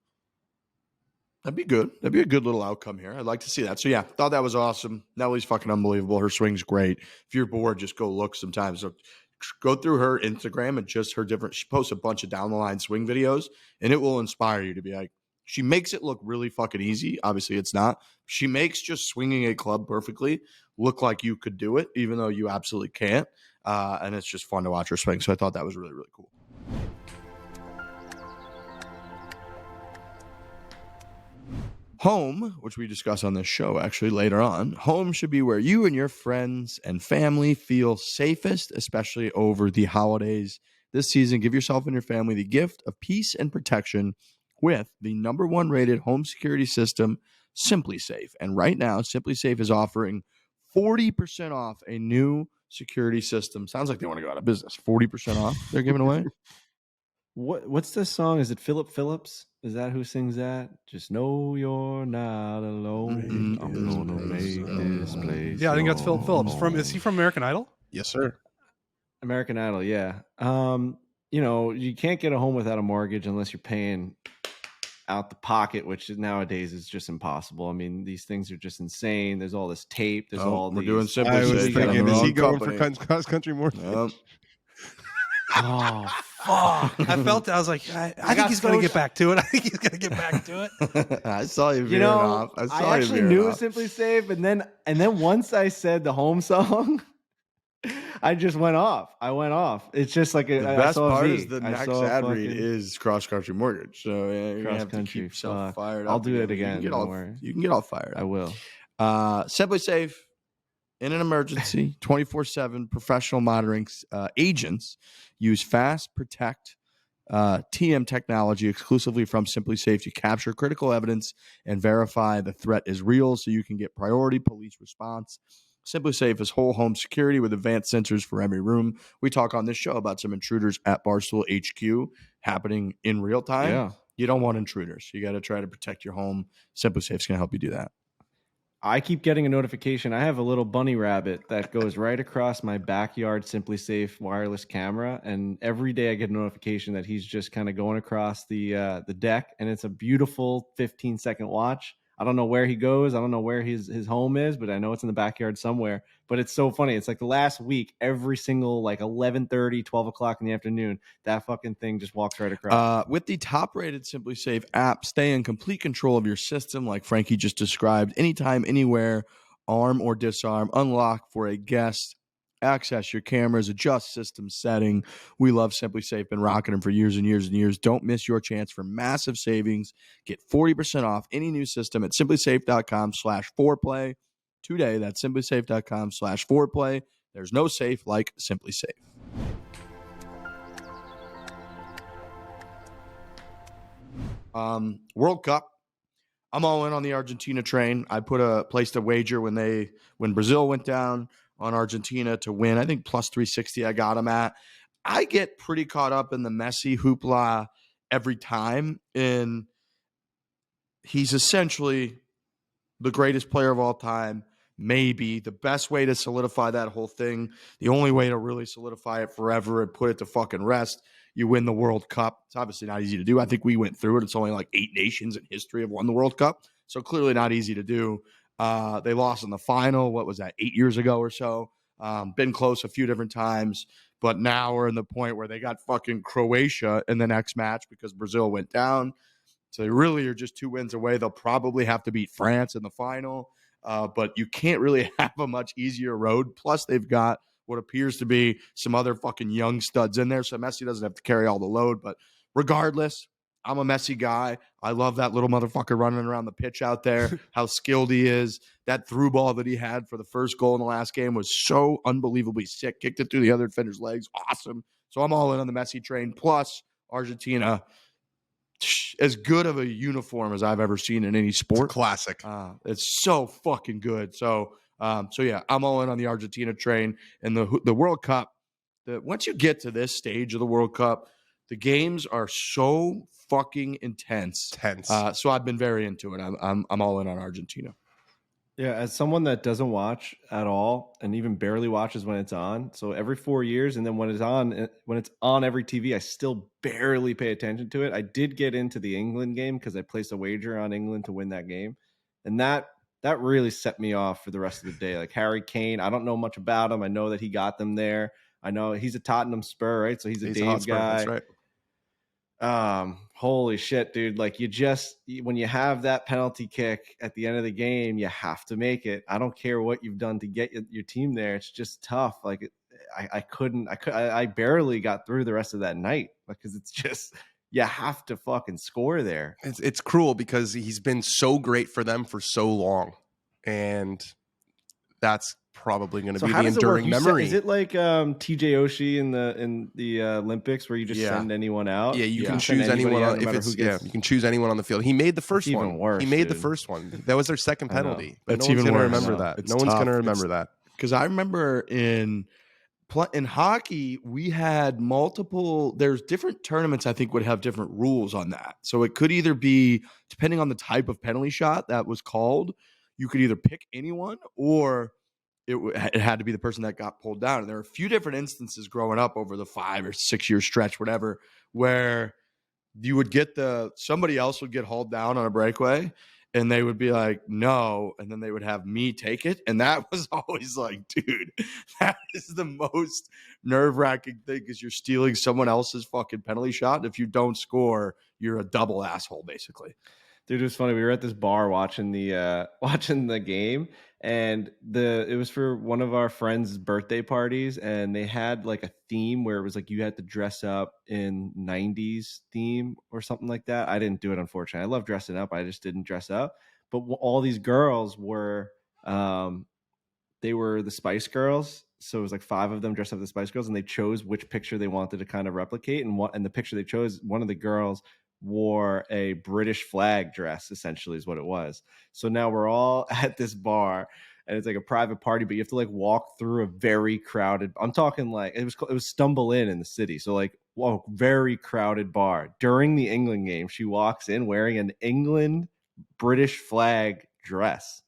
That'd be good. That'd be a good little outcome here. I'd like to see that. So yeah, thought that was awesome. Nelly's fucking unbelievable. Her swing's great. If you're bored, just go look sometimes. So go through her Instagram and just her she posts a bunch of down the line swing videos, and it will inspire you to be like, she makes it look really fucking easy. Obviously it's not. She makes just swinging a club perfectly look like you could do it, even though you absolutely can't. And it's just fun to watch her swing. So I thought that was really, really cool. Home, which we discuss on this show actually later on, home should be where you and your friends and family feel safest, especially over the holidays. This season, give yourself and your family the gift of peace and protection with the #1 rated home security system, SimpliSafe. And right now, SimpliSafe is offering 40% off a new security system. Sounds like they want to go out of business. 40% off they're giving away. What's this song? Is it Philip Phillips? Is that who sings that? Just know you're not alone. I'm gonna make this place. Yeah, I think that's Philip Phillips. Is he from American Idol? Yes, sir. American Idol, yeah. You can't get a home without a mortgage unless you're paying out the pocket, which nowadays is just impossible. These things are just insane. There's all this tape. There's all we're these. doing simple. I was thinking, is he going for CrossCountry Mortgage? Oh, fuck. I felt that. I was like, I think he's going to get back to it. I think he's going to get back to it. I saw you veering off. I actually knew SimpliSafe, and then once I said the home song, I just went off. It's just like the best part is the next ad read is CrossCountry Mortgage. So you're gonna have to keep yourself fired up. I'll do it again. You can get all fired up. I will. SimpliSafe, in an emergency, 24/7 professional monitoring agents use Fast Protect TM technology exclusively from SimpliSafe to capture critical evidence and verify the threat is real, so you can get priority police response. SimpliSafe is whole home security with advanced sensors for every room. We talk on this show about some intruders at Barstool HQ happening in real time. Yeah. You don't want intruders. You got to try to protect your home. SimpliSafe is going to help you do that. I keep getting a notification. I have a little bunny rabbit that goes right across my backyard SimpliSafe wireless camera, and every day I get a notification that he's just kind of going across the deck, and it's a beautiful 15-second watch. I don't know where he goes. I don't know where his home is, but I know it's in the backyard somewhere. But it's so funny. It's like the last week, every single like 11:30, 12 o'clock in the afternoon, that fucking thing just walks right across. With the top-rated SimpliSafe app, stay in complete control of your system, like Frankie just described. Anytime, anywhere, arm or disarm, unlock for a guest, access your cameras, adjust system setting. We love SimpliSafe, been rocking them for years and years and years. Don't miss your chance for massive savings. Get 40% off any new system at simplisafe.com/foreplay today. That's simplisafe.com/foreplay. There's no safe like SimpliSafe. World Cup. I'm all in on the Argentina train. I placed a wager when Brazil went down on Argentina to win. I think plus 360 I got them at. I get pretty caught up in the Messi hoopla every time. And he's essentially the greatest player of all time. Maybe the best way to solidify that whole thing, the only way to really solidify it forever and put it to fucking rest, you win the World Cup. It's obviously not easy to do. I think we went through it. It's only like 8 nations in history have won the World Cup. So clearly not easy to do. They lost in the final. What was that, 8 years ago or so? Been close a few different times. But now we're in the point where they got fucking Croatia in the next match because Brazil went down. So they really are just 2 wins away. They'll probably have to beat France in the final. But you can't really have a much easier road. Plus, they've got what appears to be some other fucking young studs in there. So Messi doesn't have to carry all the load. But regardless, I'm a Messi guy. I love that little motherfucker running around the pitch out there, how skilled he is. That through ball that he had for the first goal in the last game was so unbelievably sick. Kicked it through the other defender's legs. Awesome. So I'm all in on the Messi train. Plus, Argentina, as good of a uniform as I've ever seen in any sport. Classic. It's so fucking good. So yeah, I'm all in on the Argentina train and the World Cup. Once you get to this stage of the World Cup, the games are so fucking intense. So I've been very into it. I'm all in on Argentina. Yeah, as someone that doesn't watch at all and even barely watches when it's on, so every 4 years, and then when it's on every TV, I still barely pay attention to it. I did get into the England game because I placed a wager on England to win that game, and that really set me off for the rest of the day. Like Harry Kane, I don't know much about him. I know that he got them there. I know he's a Tottenham Spur, right? So he's a Dave guy. That's right. Holy shit, dude. Like when you have that penalty kick at the end of the game, you have to make it. I don't care what you've done to get your team there. It's just tough. Like I barely got through the rest of that night because it's just, you have to fucking score there. It's cruel because he's been so great for them for so long. And that's probably going to be the enduring memory. Is it like TJ Oshie in the Olympics where you just send anyone out? Yeah, you can choose anyone on, you can choose anyone on the field. He made the first one. Worse, he made the first one. That was their second penalty. But That's no one's even going to worse. remember that. It's No one's tough. going to remember that. Because I remember in hockey, we had there's different tournaments I think would have different rules on that. So it could either be, depending on the type of penalty shot that was called, you could either pick anyone or it had to be the person that got pulled down. And there are a few different instances growing up over the 5 or 6 year stretch, whatever, where you would get somebody else would get hauled down on a breakaway and they would be like, no. And then they would have me take it. And that was always like, dude, that is the most nerve wracking thing because you're stealing someone else's fucking penalty shot. If you don't score, you're a double asshole, basically. Dude, it was funny. We were at this bar watching the game, and it was for one of our friends' birthday parties, and they had like a theme where it was like you had to dress up in 90s theme or something like that. I didn't do it, unfortunately. I love dressing up. I just didn't dress up. But all these girls were they were the Spice Girls. So it was like 5 of them dressed up as the Spice Girls, and they chose which picture they wanted to kind of replicate. And the picture they chose, one of the girls wore a British flag dress, essentially is what it was. So now we're all at this bar and it's like a private party, but you have to like walk through a very crowded, I'm talking like it was Stumble in the city. So like, whoa, very crowded bar. During the England game, she walks in wearing an England British flag dress.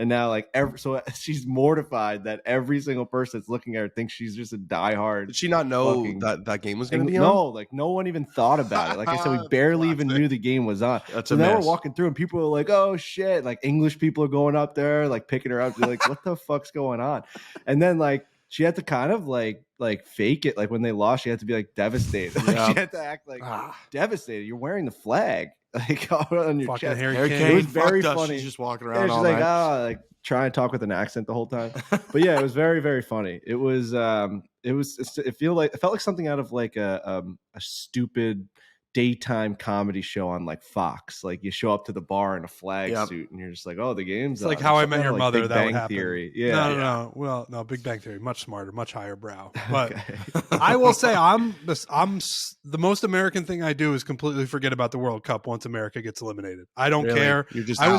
And now like so she's mortified that every single person that's looking at her thinks she's just a diehard. Did she not know fucking- that game was going to be No, on? like no one even thought about it. Like I said, we barely even knew the game was on. That's So a now mess. we're walking through and people are like, oh shit. Like English people are going up there, like picking her up. They're like, what the fuck's going on? And then like she had to kind of like fake it. Like when they lost, she had to be like devastated. Like, Yeah. she had to act like devastated. You're wearing the flag like on your Fucking chest. Harry Harry Kane. Kane, It was very fucked us. funny. She's just walking Yeah, around she's all like, night. like trying to talk with an accent the whole time. But yeah, it was very, very funny. It felt like something out of like a stupid daytime comedy show on like Fox. Like you show up to the bar in a flag suit and you're just like, oh, the game's It's like on. How I Something Met out Your of, like, Mother. Big That Bang would happen. Theory. Yeah. No. Well, no, Big Bang Theory, much smarter, much higher brow. But Okay. I will say the most American thing I do is completely forget about the World Cup once America gets eliminated. I don't Really? care. You're just I out.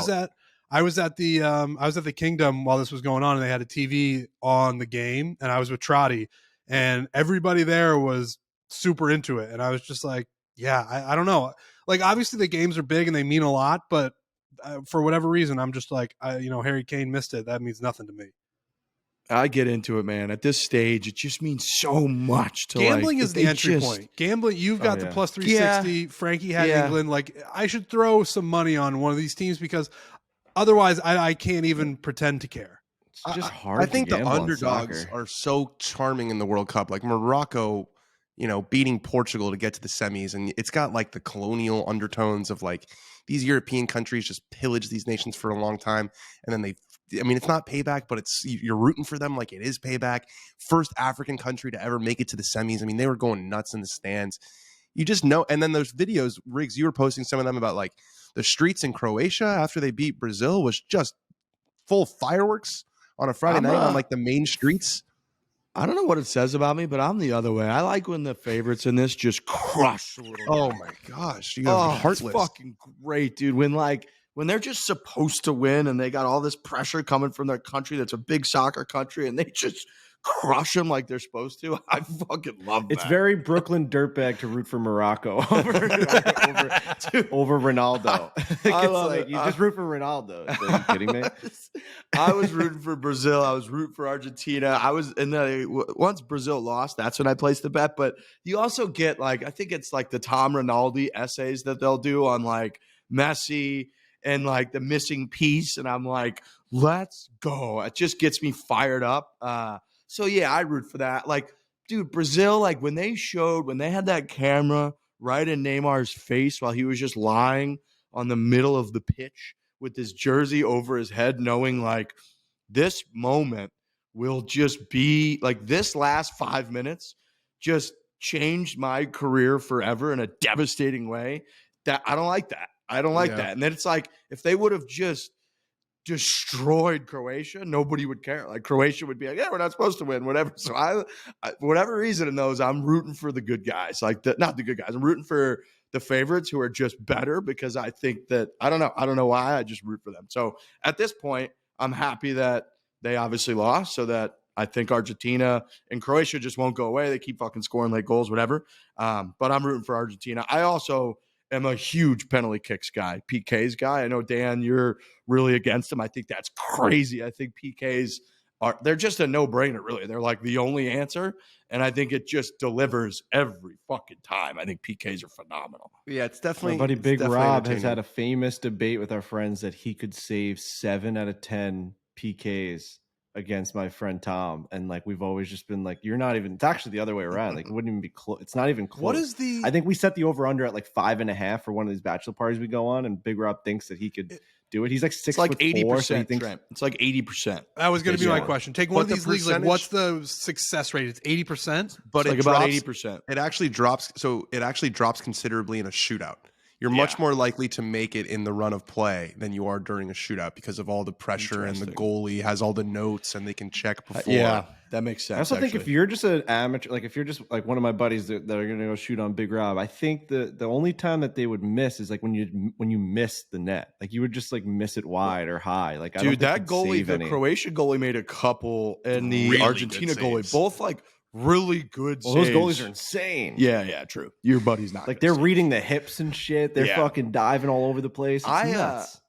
was at the Kingdom while this was going on, and they had a TV on the game, and I was with Trotty, and everybody there was super into it, and I was just like, yeah, I don't know. Like obviously the games are big and they mean a lot, but for whatever reason, I'm just like, Harry Kane missed it. That means nothing to me. I get into it, man. At this stage, it just means so much to Gambling like, is the entry point. Gambling, you've got the plus 360. Frankie had England. Like I should throw some money on one of these teams because otherwise I can't even pretend to care. It's just hard. I think to the gamble on underdogs soccer. are so charming in the World Cup. Like Morocco, beating Portugal to get to the semis, and it's got like the colonial undertones of like these European countries just pillaged these nations for a long time, and then it's not payback, but you're rooting for them like it is payback. First African country to ever make it to the semis. I mean, they were going nuts in the stands. You just know. And then those videos, Riggs, you were posting some of them about like the streets in Croatia after they beat Brazil was just full fireworks on a Friday night on like the main streets. I don't know what it says about me, but I'm the other way. I like when the favorites in this just crush a little. Oh my gosh, you guys are heartless. It's fucking great, dude. When they're just supposed to win and they got all this pressure coming from their country that's a big soccer country and they just crush them like they're supposed to. I fucking love that. It's very Brooklyn dirtbag to root for Morocco over Ronaldo. It's like you just root for Ronaldo. Are you kidding me? I was rooting for Brazil. I was rooting for Argentina. Once Brazil lost, that's when I placed the bet. But you also get like, I think it's like the Tom Rinaldi essays that they'll do on like Messi and like the missing piece. And I'm like, let's go. It just gets me fired up. So yeah, I root for that. Like, dude, Brazil, like when they had that camera right in Neymar's face while he was just lying on the middle of the pitch with his jersey over his head, knowing like this moment will just be like this last 5 minutes just changed my career forever in a devastating way. That I don't like that. I don't like that. And then it's like, if they would have just destroyed Croatia, nobody would care. Like Croatia would be like, yeah, we're not supposed to win, whatever. So I for whatever reason in those, I'm rooting for the good guys. Like not the good guys. I'm rooting for the favorites who are just better because I think that I don't know why. I just root for them. So at this point, I'm happy that they obviously lost, so that I think Argentina and Croatia just won't go away. They keep fucking scoring late goals, whatever. But I'm rooting for Argentina. I also am a huge penalty kicks guy, PKs guy. I know, Dan, you're really against them. I think that's crazy. I think PKs they're just a no-brainer, really. They're like the only answer, and I think it just delivers every fucking time. I think PKs are phenomenal. Yeah, it's definitely. My buddy Big definitely Rob has had a famous debate with our friends that he could save 7 out of 10 PKs against my friend Tom, and like we've always just been like, you're not even. It's actually the other way around. Like it wouldn't even be close. It's not even close. What is the? I think we set the over under at like 5.5 for one of these bachelor parties we go on, and Big Rob thinks that he could do it. He's like 6'4", It's like 80%. So he thinks, Trent. It's like 80%. That was going to be my Yeah. question. Take one of But the these leagues. Like, percentage- what's the success rate? It's 80%. but It's like it about drops, 80%. It actually drops. So it actually drops considerably in a shootout. You're much more likely to make it in the run of play than you are during a shootout because of all the pressure, and the goalie has all the notes and they can check before. Yeah, that makes sense. I also think if you're just an amateur, like if you're just like one of my buddies that are going to go shoot on Big Rob, I think the only time that they would miss is like when you miss the net, like you would just like miss it wide or high. Like I don't dude, think that you'd goalie, save the any. Croatia goalie made a couple, and the Really Argentina good goalie saves. both like really good Well, those saves. goalies are insane. Yeah, true. Your buddy's not Like gonna they're save. reading the hips and shit. They're fucking diving all over the place. It's nuts.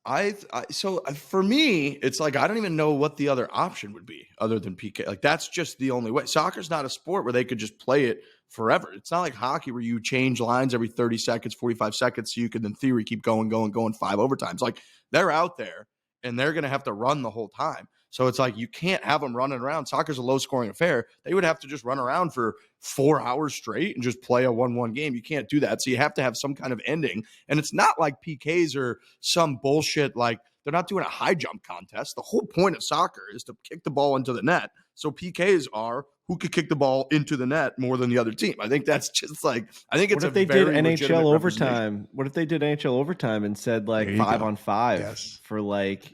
For me, it's like I don't even know what the other option would be other than PK. Like that's just the only way. Soccer's not a sport where they could just play it forever. It's not like hockey where you change lines every 30 seconds, 45 seconds, so you can in theory keep going 5 overtimes. Like they're out there and they're going to have to run the whole time. So it's like you can't have them running around. Soccer's a low-scoring affair. They would have to just run around for 4 hours straight and just play a 1-1 game. You can't do that. So you have to have some kind of ending. And it's not like PKs or some bullshit like they're not doing a high jump contest. The whole point of soccer is to kick the ball into the net. So PKs are who could kick the ball into the net more than the other team. I think that's just like What if they did NHL overtime? What if they did NHL overtime and said like 5-on-5 for like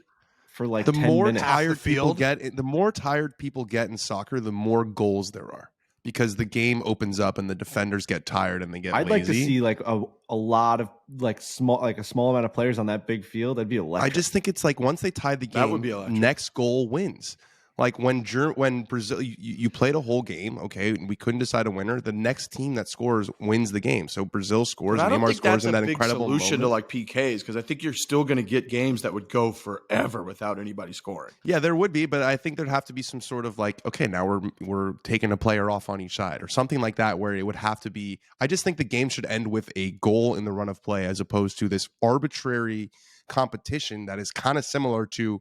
the 10 more minutes? tired people get, the more tired people get in soccer, the more goals there are because the game opens up and the defenders get tired and they get I'd lazy. like to see like a lot of like a small amount of players on that big field. That'd be electric. I just think it's like once they tie the game, That would be electric. Next goal wins. Like when Brazil, you played a whole game, okay, and we couldn't decide a winner. The next team that scores wins the game. So Brazil scores, Neymar scores in that incredible solution moment. to like PKs because I think you're still going to get games that would go forever without anybody scoring. Yeah, there would be, but I think there'd have to be some sort of like, okay, now we're taking a player off on each side or something like that, where it would have to be. I just think the game should end with a goal in the run of play as opposed to this arbitrary competition that is kind of similar to.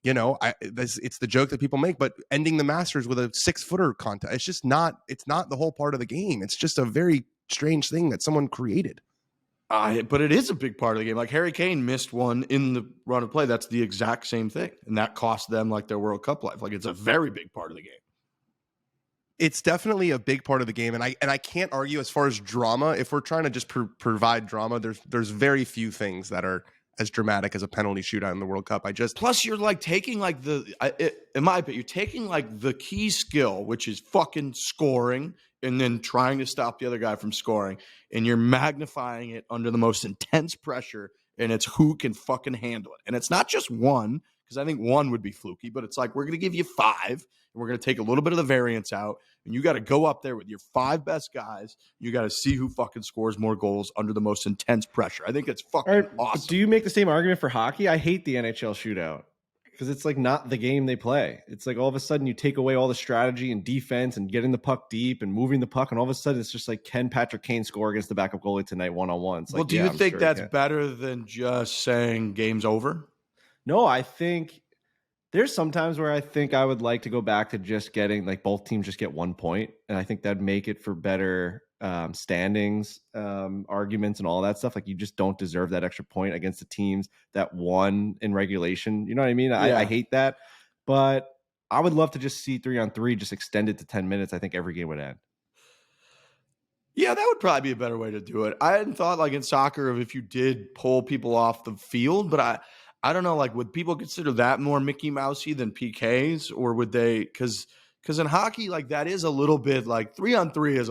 You know, it's the joke that people make, but ending the Masters with a 6-footer contest, it's not the whole part of the game. It's just a very strange thing that someone created. But it is a big part of the game. Like Harry Kane missed one in the run of play. That's the exact same thing. And that cost them like their World Cup life. Like it's a very big part of the game. It's definitely a big part of the game. And I can't argue as far as drama. If we're trying to just provide drama, there's very few things that are as dramatic as a penalty shootout in the World Cup. Plus you're like taking like in my opinion, you're taking like the key skill, which is fucking scoring and then trying to stop the other guy from scoring. And you're magnifying it under the most intense pressure. And it's who can fucking handle it. And it's not just one, because I think one would be fluky, but it's like, we're going to give you 5 and we're going to take a little bit of the variance out. And you got to go up there with your 5 best guys. You got to see who fucking scores more goals under the most intense pressure. I think it's fucking awesome. Do you make the same argument for hockey? I hate the NHL shootout because it's like not the game they play. It's like all of a sudden you take away all the strategy and defense and getting the puck deep and moving the puck. And all of a sudden it's just like, can Patrick Kane score against the backup goalie tonight 1-on-1? Well, do you think that's better than just saying game's over? No, I think there's sometimes where I think I would like to go back to just getting like both teams just get 1 point. And I think that'd make it for better standings, arguments and all that stuff. Like you just don't deserve that extra point against the teams that won in regulation. You know what I mean? I hate that, but I would love to just see 3-on-3 just extend it to 10 minutes. I think every game would end. Yeah, that would probably be a better way to do it. I hadn't thought like in soccer of if you did pull people off the field, but I don't know, like would people consider that more Mickey Mousey than PKs, or would they? Because in hockey, like that is a little bit like 3-on-3 is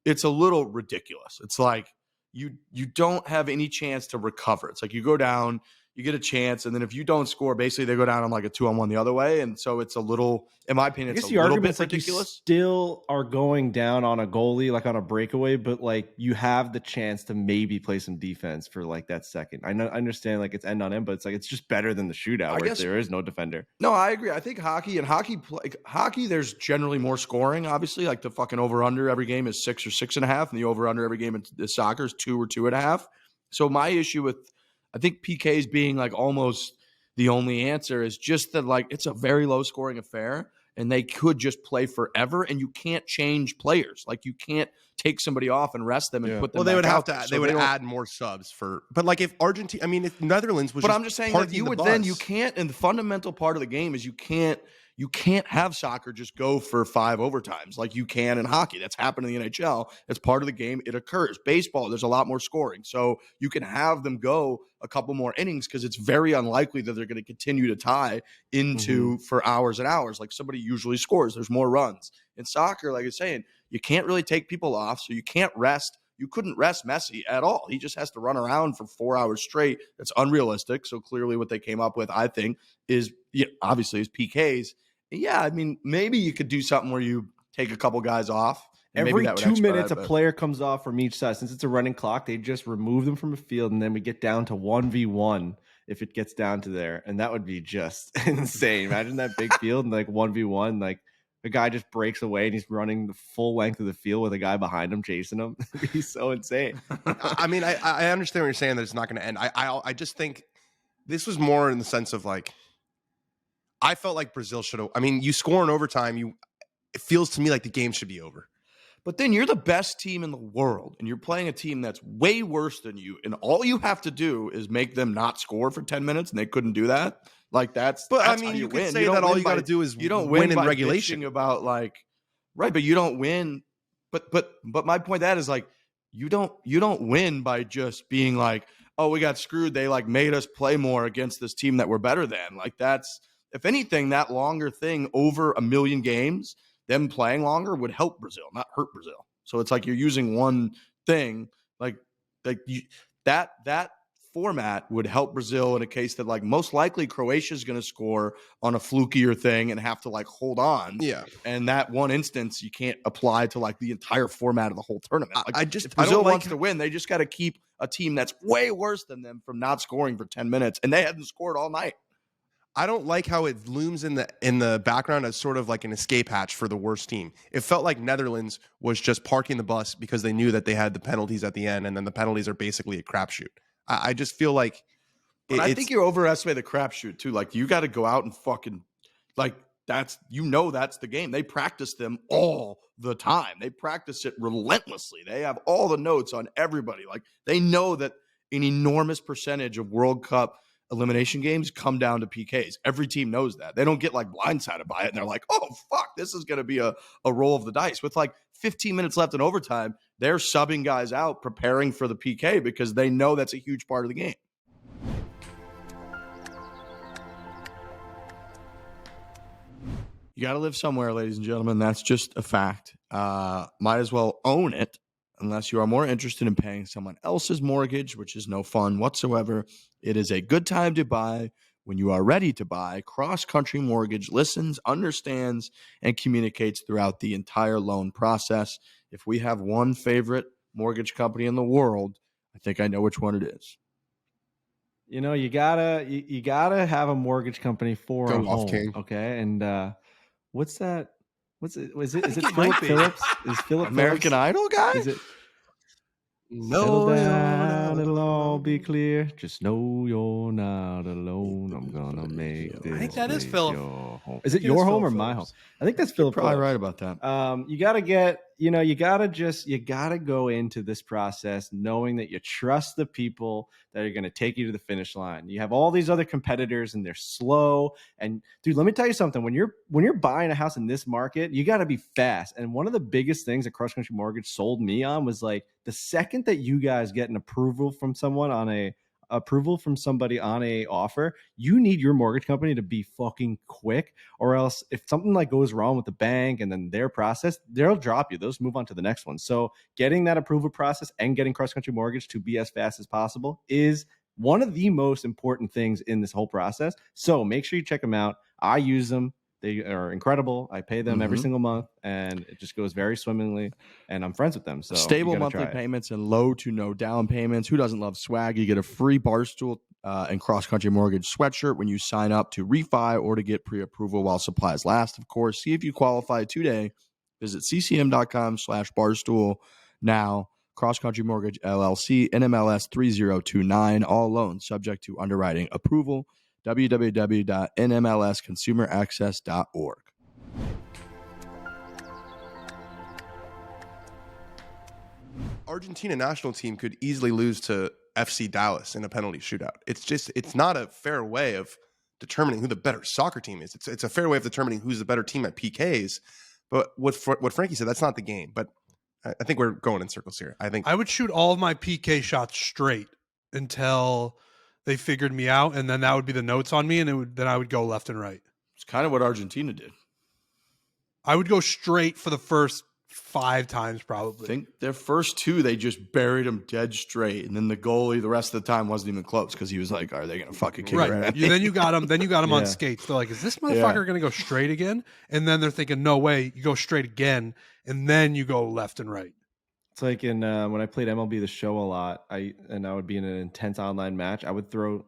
it's a little ridiculous. It's like you don't have any chance to recover. It's like you go down, you get a chance, and then if you don't score, basically they go down on like a 2-on-1 the other way. And so it's a little, in my opinion, it's a little bit ridiculous. You still are going down on a goalie, like on a breakaway, but like you have the chance to maybe play some defense for like that second. I understand like it's end on end, but it's like it's just better than the shootout where there is no defender. No, I agree. I think hockey, there's generally more scoring. Obviously, like the fucking over under every game is 6 or 6.5, and the over under every game in soccer is 2 or 2.5. So my issue with I think PKs being like almost the only answer is just that like it's a very low scoring affair and they could just play forever and you can't change players. Like you can't take somebody off and rest them and put them Well, they would have to so they would add more subs for but like if Argentina, I mean if Netherlands was But I'm just saying that you would then you can't, and the fundamental part of the game is you can't have soccer just go for 5 overtimes like you can in hockey. That's happened in the NHL. It's part of the game. It occurs. Baseball, there's a lot more scoring. So you can have them go a couple more innings because it's very unlikely that they're going to continue to tie into for hours and hours. Like somebody usually scores. There's more runs. In soccer, like I was saying, you can't really take people off, so you can't rest. You couldn't rest Messi at all. He just has to run around for 4 hours straight. That's unrealistic. So clearly what they came up with, I think, is obviously is PKs. Yeah, I mean, maybe you could do something where you take a couple guys off. And Every maybe that would 2 minutes, a but- player comes off from each side. Since it's a running clock, they just remove them from the field, and then we get down to 1v1 if it gets down to there. And that would be just insane. Imagine that big field and like 1v1, like the guy just breaks away and he's running the full length of the field with a guy behind him chasing him. It'd be so insane. I mean, I understand what you're saying, that it's not going to end. I just think this was more in the sense of like, I felt like Brazil should have. I mean, you score in overtime, it feels to me like the game should be over. But then you're the best team in the world, and you're playing a team that's way worse than you, and all you have to do is make them not score for 10 minutes, and they couldn't do that. Like that's. But that's I mean, how you could win. say that all you got to do is you don't win in by regulation. bitching about like, right? But you don't win. But my point that is like, you don't win by just being like, oh, we got screwed. They like made us play more against this team that we're better than. Like that's, if anything, that longer thing over a million games, them playing longer would help Brazil, not hurt Brazil. So it's like you're using one thing, that format would help Brazil in a case that like most likely Croatia is going to score on a flukier thing and have to like hold on. Yeah. And that one instance you can't apply to like the entire format of the whole tournament. Like, if Brazil don't like wants to win, they just got to keep a team that's way worse than them from not scoring for 10 minutes. And they hadn't scored all night. I don't like how it looms in the background as sort of like an escape hatch for the worst team. It felt like Netherlands was just parking the bus because they knew that they had the penalties at the end, and then the penalties are basically a crapshoot. I just feel like I think you overestimate the crapshoot too. Like you got to go out and fucking like that's the game. They practice them all the time. They practice it relentlessly. They have all the notes on everybody. Like they know that an enormous percentage of World Cup elimination games come down to PKs. Every team knows that. They don't get like blindsided by it and they're like, oh fuck, this is going to be a roll of the dice. With like 15 minutes left in overtime, they're subbing guys out, preparing for the PK because they know that's a huge part of the game. You got to live somewhere, ladies and gentlemen. That's just a fact. Might as well own it. Unless you are more interested in paying someone else's mortgage, which is no fun whatsoever. It is a good time to buy when you are ready to buy. CrossCountry Mortgage listens, understands, and communicates throughout the entire loan process. If we have one favorite mortgage company in the world, I think I know which one it is. You know, you gotta have a mortgage company for Go a off, home, King. okay? And what's that? Is it it Philip might be. Phillips? Is Philip American Phillips? Idol guy? Is it? Settle down, it'll all be clear. Just know you're not alone. I'm gonna make this. I think that is place Philip. your home. I Is it think your it's home Philip or my home? Phillips. I think that's Philip. Probably Phillips. right about that. You gotta go into this process knowing that you trust the people that are going to take you to the finish line. You have all these other competitors and they're slow. And dude, let me tell you something. When you're buying a house in this market, you got to be fast. And one of the biggest things that CrossCountry Mortgage sold me on was like the second that you guys get an approval from somebody on a offer, you need your mortgage company to be fucking quick, or else if something like goes wrong with the bank and then their process, they'll drop you. They'll just move on to the next one. So getting that approval process and getting CrossCountry Mortgage to be as fast as possible is one of the most important things in this whole process. So make sure you check them out. I use them. They are incredible. I pay them every single month, and it just goes very swimmingly. And I'm friends with them. So stable monthly payments and low to no down payments. Who doesn't love swag? You get a free Barstool and CrossCountry Mortgage sweatshirt when you sign up to refi or to get pre-approval while supplies last. Of course, see if you qualify today. Visit ccm.com/Barstool now. CrossCountry Mortgage LLC, NMLS 3029. All loans subject to underwriting approval. www.nmlsconsumeraccess.org. Argentina national team could easily lose to FC Dalys in a penalty shootout. It's not a fair way of determining who the better soccer team is. It's a fair way of determining who's the better team at PKs. But what Frankie said, that's not the game. But I think we're going in circles here. I would shoot all of my PK shots straight until they figured me out, and then that would be the notes on me, and then I would go left and right. It's kind of what Argentina did. I would go straight for the first 5 times probably. I think their first 2, they just buried him dead straight, and then the goalie the rest of the time wasn't even close because he was like, "Are they gonna fucking kick it?" Right. Then you got him. Then you got him on Yeah. skates. They're like, "Is this motherfucker going to go straight again?" And then they're thinking, "No way." You go straight again, and then you go left and right. It's like in when I played MLB The Show a lot, I would be in an intense online match. I would throw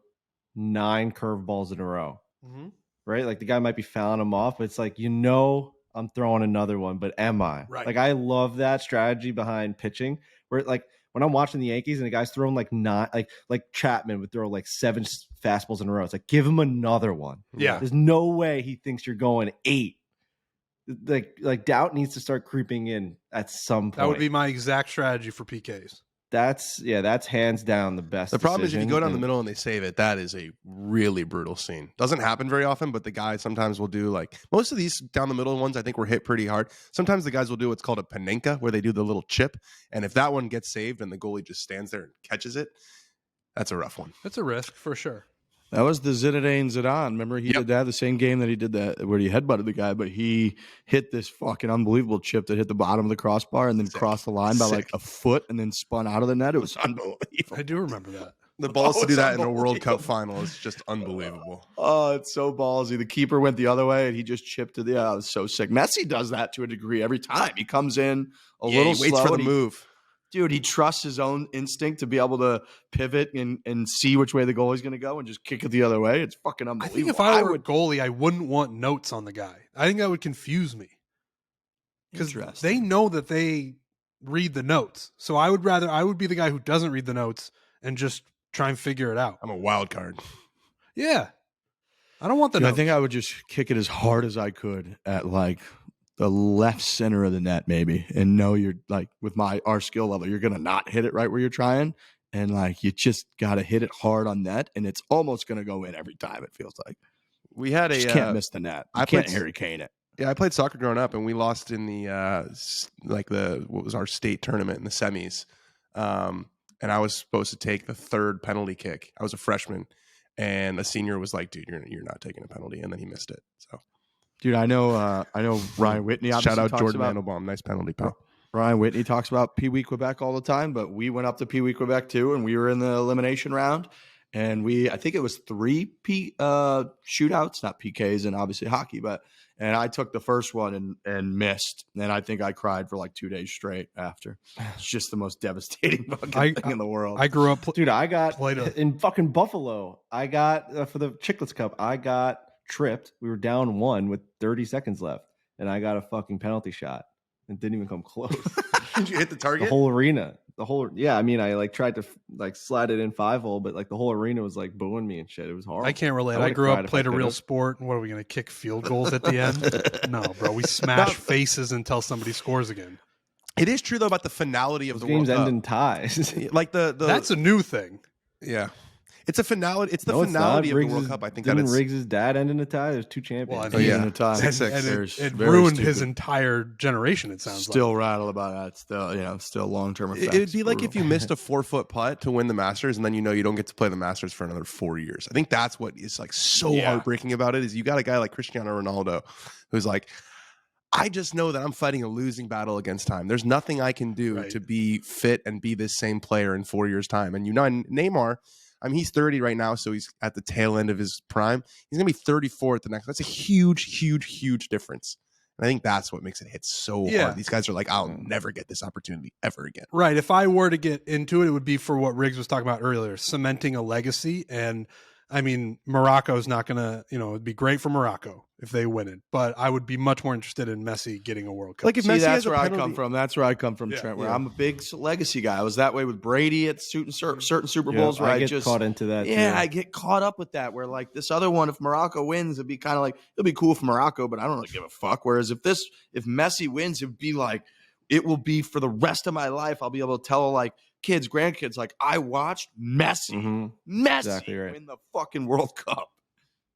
9 curveballs in a row. Mm-hmm. Right? Like the guy might be fouling them off, but it's like, I'm throwing another one, but am I? Right. Like I love that strategy behind pitching where like when I'm watching the Yankees and the guy's throwing like 9, like Chapman would throw like 7 fastballs in a row. It's like, give him another one. Yeah. There's no way he thinks you're going 8. Like doubt needs to start creeping in at some point. That would be my exact strategy for PKs. That's hands down the best. The problem is if you go down the decision. middle and they save it, that is a really brutal scene. Doesn't happen very often, but the guy sometimes will do like most of these down the middle ones I think were hit pretty hard. Sometimes the guys will do what's called a panenka where they do the little chip. And if that one gets saved and the goalie just stands there and catches it, that's a rough one. That's a risk for sure. That was the Zinedine Zidane. Remember, he did that the same game that he did that where he headbutted the guy, but he hit this fucking unbelievable chip that hit the bottom of the crossbar and then crossed the line by like a foot and then spun out of the net. It was unbelievable. I do remember that. The balls to do it's that in a World Cup unbelievable. final is just unbelievable. Oh, it's so ballsy. The keeper went the other way and he just chipped it. Yeah, it was so sick. Messi does that to a degree every time. He comes in a little he waits slow for the and he- move. Dude, he trusts his own instinct to be able to pivot and see which way the goalie's going to go and just kick it the other way. It's fucking I unbelievable. think if I were a goalie, I wouldn't want notes on the guy. I think that would confuse me because Interesting. they know that they read the notes. So I would be the guy who doesn't read the notes and just try and figure it out. I'm a wild card. Yeah, I don't want the Dude, I notes. think I would just kick it as hard as I could at like the left center of the net, maybe, and know you're like with our skill level, you're gonna not hit it right where you're trying, and like you just gotta hit it hard on net, and it's almost gonna go in every time. It feels like We had you a just can't miss the net. You I can't played- Harry Kane it. Yeah, I played soccer growing up, and we lost in the what was our state tournament in the semis. And I was supposed to take the 3rd penalty kick. I was a freshman, and a senior was like, "Dude, you're not taking a penalty," and then he missed it. So Dude, I know Ryan Whitney. shout obviously out talks Jordan about, Mandelbaum, nice penalty, pal. Ryan Whitney talks about Pee Wee Quebec all the time, but we went up to Pee Wee Quebec too, and we were in the elimination round, and I think it was 3 shootouts, not PKs, and obviously hockey, and I took the first one and missed, and I think I cried for like 2 days straight after. It's just the most devastating fucking thing in the world. I grew up. Dude, I got Played a- in fucking Buffalo. I got for the Chicklets Cup. I got tripped. We were down 1 with 30 seconds left, and I got a fucking penalty shot. It didn't even come close. Did you hit the The target? whole arena, I mean, I like tried to like slide it in 5-hole, but like the whole arena was like booing me and shit. It was horrible. I can't relate. I would've grew cried up, if I played a real could've. sport. And what are we going to kick field goals at the end? No, bro. We smash faces until somebody scores again. It is true though about the finality of Those the World games end Cup. in ties. Like the That's a new thing. yeah, it's a finality. It's the No, it's not. finality of the Riggs' World Cup. I think that didn't it's Riggs' dad end in a tie? There's 2 champions. Well, Oh, yeah. In a time. Six. And There's it very ruined his stupid. entire generation, it sounds Still rattled about that. Still long-term effects. It'd be like if Brutal. you missed a 4-foot putt to win the Masters, and then you don't get to play the Masters for another 4 years. I think that's what is like so heartbreaking about it. Is you got a guy like Cristiano Ronaldo, who's like, I just know that I'm fighting a losing battle against time. There's nothing I can do to be fit and be this same player in 4 years' time. And Neymar, I mean, he's 30 right now, so he's at the tail end of his prime. He's gonna be 34 at the next. That's a huge difference. And I think that's what makes it hit so hard. These guys are like, I'll never get this opportunity ever again. Right. If I were to get into it, it would be for what Riggs was talking about earlier, cementing a legacy. And I mean, Morocco's not going to, it'd be great for Morocco if they win it. But I would be much more interested in Messi getting a World Cup. Like if See, Messi that's has a where I penalty, come from. That's where I come from, Yeah, Trent. Where yeah. I'm a big legacy guy. I was that way with Brady at certain Super Yeah, Bowls. Where I I get just caught into that. Yeah, too. I get caught up with that. Where like this other one, if Morocco wins, it'd be kind of like it'll be cool for Morocco, but I don't really give a fuck. Whereas if Messi wins, it'd be like it will be for the rest of my life. I'll be able to tell like kids, grandkids, like I watched Messi Exactly right. win the fucking World Cup.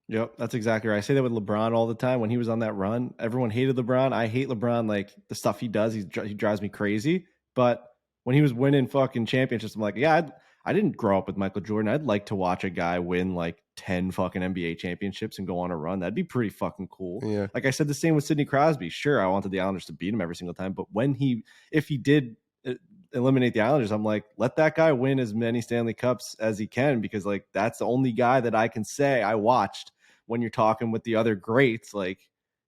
Yep, that's exactly right. I say that with LeBron all the time. When he was on that run, everyone hated LeBron. I hate LeBron, like the stuff he does. He drives me crazy. But when he was winning fucking championships, I'm like, yeah, I didn't grow up with Michael Jordan. I'd like to watch a guy win like 10 fucking NBA championships and go on a run. That'd be pretty fucking cool. Yeah. Like I said, the same with Sidney Crosby. Sure, I wanted the Islanders to beat him every single time, but if he did eliminate the Islanders, I'm like, let that guy win as many Stanley Cups as he can, because like that's the only guy that I can say I watched. When you're talking with the other greats, like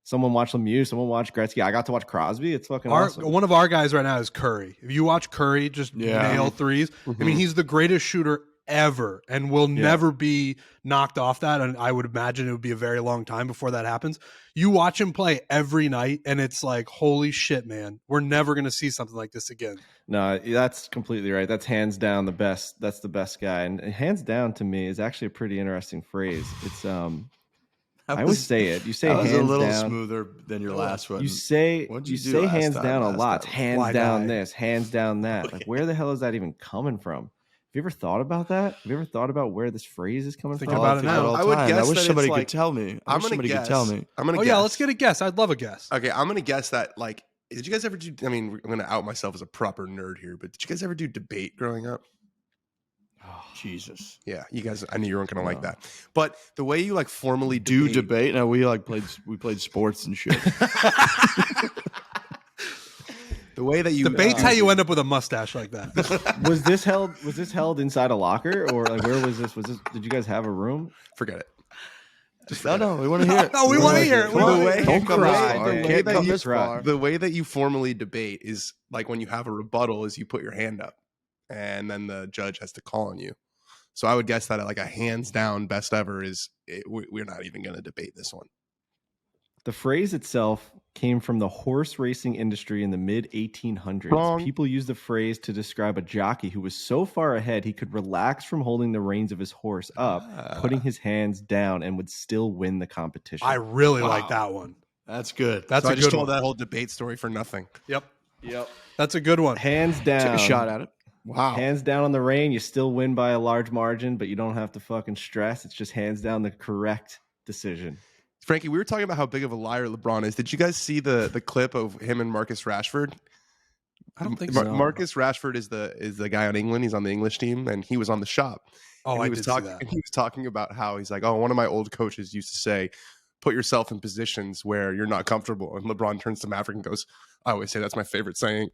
someone watched Lemieux, someone watched Gretzky. I got to watch Crosby. It's fucking awesome. One of our guys right now is Curry. If you watch Curry just nail threes, I mean, he's the greatest shooter ever and will never be knocked off that. And I would imagine it would be a very long time before that happens. You watch him play every night and it's like, holy shit, man, we're never going to see something like this again. No, that's completely right. That's hands down the best. That's the best guy. And hands down to me is actually a pretty interesting phrase. It's, I always say it. You say that was hands a little down. Smoother than your last one. You say hands down a lot. Time? Hands down this, hands down that. Like, where the hell is that even coming from? Have you ever thought about that? Have you ever thought about where this phrase is coming Think from? about it now. I would guess I wish that somebody it's could like, tell me. I'm gonna guess. I'm gonna Oh guess. yeah, let's get a guess. I'd love a guess. Okay, I'm gonna guess that like, did you guys ever do? I mean, I'm gonna out myself as a proper nerd here, but did you guys ever do debate growing up? Oh, Jesus. Yeah, you guys. I knew you weren't gonna like that, but the way you like formally Do debate? No, we played sports and shit. the way that you Debate's how you end up with a mustache like that. Was this held inside a locker, or like where was this? Did you guys have a room? forget it. No, we want to hear it. No, we want to hear it. We wanna hear it. Don't cry. The way Can't that come you this far. The way that you formally debate is like when you have a rebuttal is you put your hand up and then the judge has to call on you. So I would guess that like a hands down best ever we're not even going to debate this one. The phrase itself came from the horse racing industry in the mid 1800s. Wrong. People used the phrase to describe a jockey who was so far ahead he could relax from holding the reins of his horse up, putting his hands down, and would still win the competition. I really like that one. That's good. That's So a I just good told one. that whole debate story for nothing. Yep. Yep. That's a good one. Hands down. Take a shot at it. Wow. Hands down on the rein. You still win by a large margin, but you don't have to fucking stress. It's just hands down the correct decision. Frankie, we were talking about how big of a liar LeBron is. Did you guys see the clip of him and Marcus Rashford? I don't think so. Marcus Rashford is the guy on England. He's on the English team, and he was on the shop. Oh, and I he was did talking. see that. And he was talking about how he's like, oh, one of my old coaches used to say, put yourself in positions where you're not comfortable. And LeBron turns to Maverick and goes, I always say that's my favorite saying.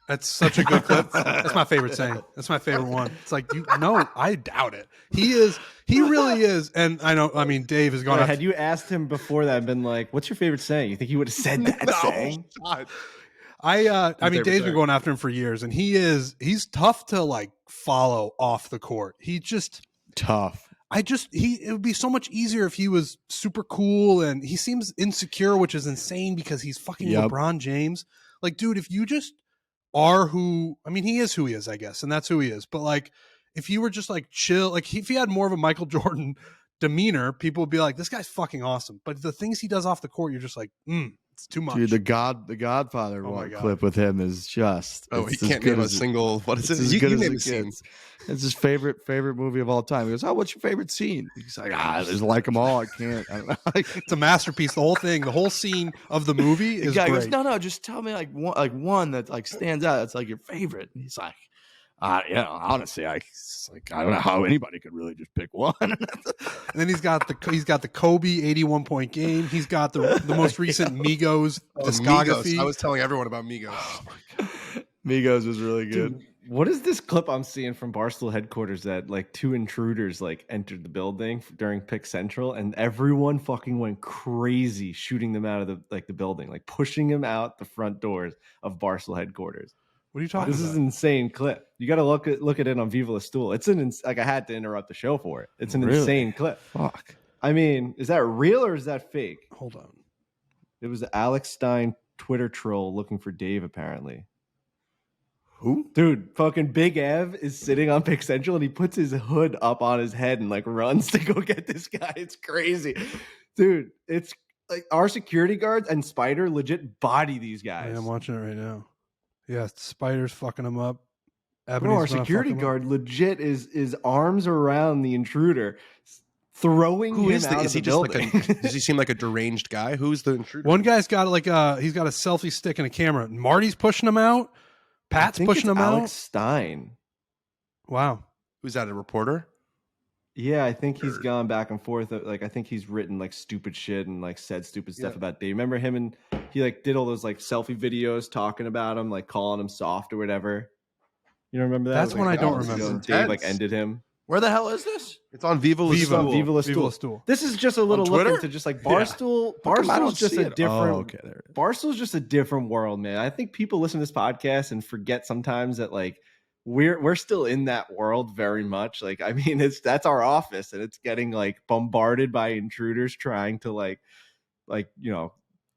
That's such a good clip. That's my favorite saying. That's my favorite one. It's like, no, I doubt it. He really is. And I mean, Dave has gone. Had you asked him before that and been like, what's your favorite saying? You think he would have said that saying? God. I mean, Dave's been saying. going after him for years, and he's tough to like follow off the court. He just Tough. it would be so much easier if he was super cool, and he seems insecure, which is insane because he's fucking LeBron James. Like, dude, if you just are he is who he is, I guess, and that's who he is. But like, if you were just like chill, like if he had more of a Michael Jordan demeanor, people would be like, this guy's fucking awesome. But the things he does off the court, you're just like, it's too much. Dude, the Godfather clip with him is just. Oh, he can't name a single. What is it? As You good as name it a scene. gets. It's his favorite movie of all time. He goes, "Oh, what's your favorite scene?" He's like, "I just like them all. I can't." I don't know. It's a masterpiece. The whole thing, the whole scene of the movie is The guy great. goes, no, just tell me like one that like stands out. That's like your favorite. And he's like, honestly, I don't know how anybody could really just pick one. And then he's got the Kobe 81-point game. He's got the most recent Migos discography. Migos. I was telling everyone about Migos. Oh my God. Migos was really good. Dude, what is this clip I'm seeing from Barstool headquarters that like two intruders like entered the building during Pick Central and everyone fucking went crazy shooting them out of the building, like pushing them out the front doors of Barstool headquarters. What are you talking This about? is an insane clip. You got to look at it on Viva La Stool. It's I had to interrupt the show for it. It's an insane clip. Fuck. I mean, is that real or is that fake? Hold on. It was the Alex Stein Twitter troll looking for Dave, apparently. Who? Dude, fucking Big Ev is sitting on Pick Central and he puts his hood up on his head and like runs to go get this guy. It's crazy. Dude, it's like our security guards and Spider legit body these guys. Yeah, I'm watching it right now. Yeah, Spider's fucking him up. Bro, our security guard legit is arms around the intruder, throwing Who him is out the? of Is he the just building. like does he seem like a deranged guy? Who's the intruder? One guy's got he's got a selfie stick and a camera. Marty's pushing him out. Pat's pushing him Alex out. Stein. Wow. Who's that? A reporter? Yeah, I think he's gone back and forth. Like, I think he's written like stupid shit and like said stupid stuff about Dave. Remember him, and he like did all those like selfie videos talking about him, like calling him soft or whatever. You don't remember that? That's one I don't remember. And Dave like ended him. Where the hell is this? It's on Viva La Viva. Stool. Viva La Viva Stool. La Stool. This is just a little On look Twitter? into just like Barstool. I don't Barstool's just see a it. different. Oh, okay, there it is. Barstool's just a different world, man. I think people listen to this podcast and forget sometimes that like we're still in that world very much. Like, I mean, that's our office, and it's getting like bombarded by intruders trying to like you know,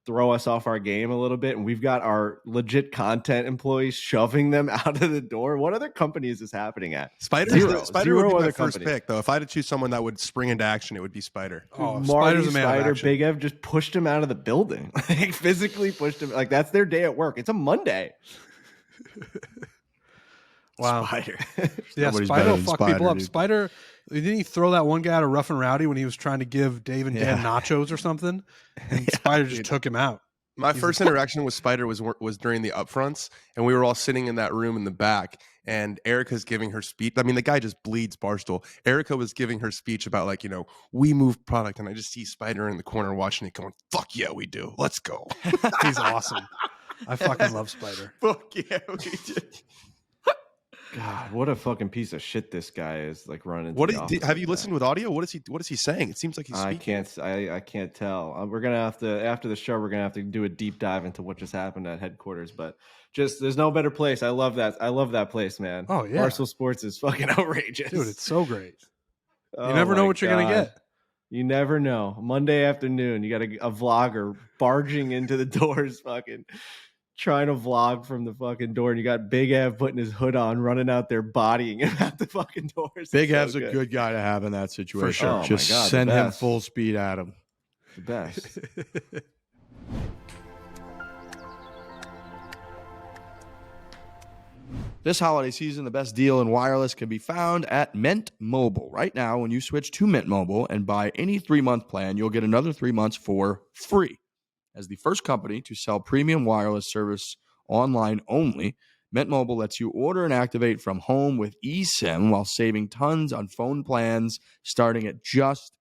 throw us off our game a little bit, and we've got our legit content employees shoving them out of the door. What other company is this happening at? Spider Zero would be other my first company. pick, though. If I had to choose someone that would spring into action, it would be Spider. Oh, Marty, Spider's a man of Spider, action. Big Ev just pushed him out of the building. Like, physically pushed him. Like, that's their day at work. It's a Monday. Wow. Spider. Yeah, Nobody's Spider better will than fuck Spider, people up. dude. Spider, didn't he throw that one guy out of Rough and Rowdy when he was trying to give Dave and Dan nachos or something? And Spider just took him out. My first interaction with Spider was during the upfronts, and we were all sitting in that room in the back, and Erica's giving her speech. I mean, the guy just bleeds Barstool. Erica was giving her speech about, like, you know, we move product, and I just see Spider in the corner watching it going, fuck yeah, we do. Let's go. He's awesome. I fucking love Spider. Fuck yeah, we did. God, what a fucking piece of shit this guy is, like, running. Have you listened with audio? What is he saying? It seems like he's speaking. I can't tell. We're gonna have to, after the show, we're gonna have to do a deep dive into what just happened at headquarters. But just, there's no better place. I love that place, man. Oh, yeah. Barstool Sports is fucking outrageous, Dude, it's so great. Oh You never know my what you're going to God. get. You never know. Monday afternoon, you got a vlogger barging into the doors, fucking trying to vlog from the fucking door, and you got Big Ev putting his hood on, running out there, bodying him at the fucking doors. Big It's so Ev's a good guy to have in that situation. For sure. Oh my Just God, the send him best. full speed at him. The best. This holiday season, the best deal in wireless can be found at Mint Mobile. Right now, when you switch to Mint Mobile and buy any 3-month plan, you'll get another 3 months for free. As the first company to sell premium wireless service online only, Mint Mobile lets you order and activate from home with eSIM while saving tons on phone plans starting at just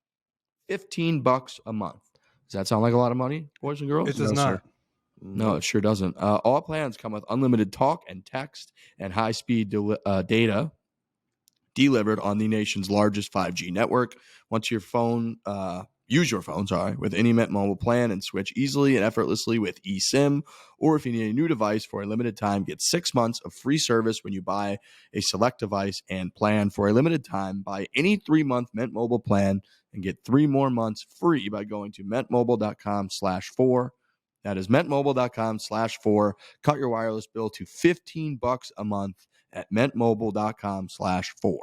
$15 a month. Does that sound like a lot of money, boys and girls? It does No, not. sir. No, it sure doesn't. All plans come with unlimited talk and text and high-speed data delivered on the nation's largest 5G network. Once your phone, use your phone, with any Mint Mobile plan and switch easily and effortlessly with eSIM. Or if you need a new device for a limited time, get 6 months of free service when you buy a select device and plan. For a limited time, buy any 3-month Mint Mobile plan and get 3 more months free by going to mentmobile.com/4. That is mentmobile.com/4. Cut your wireless bill to $15 a month at mentmobile.com/4.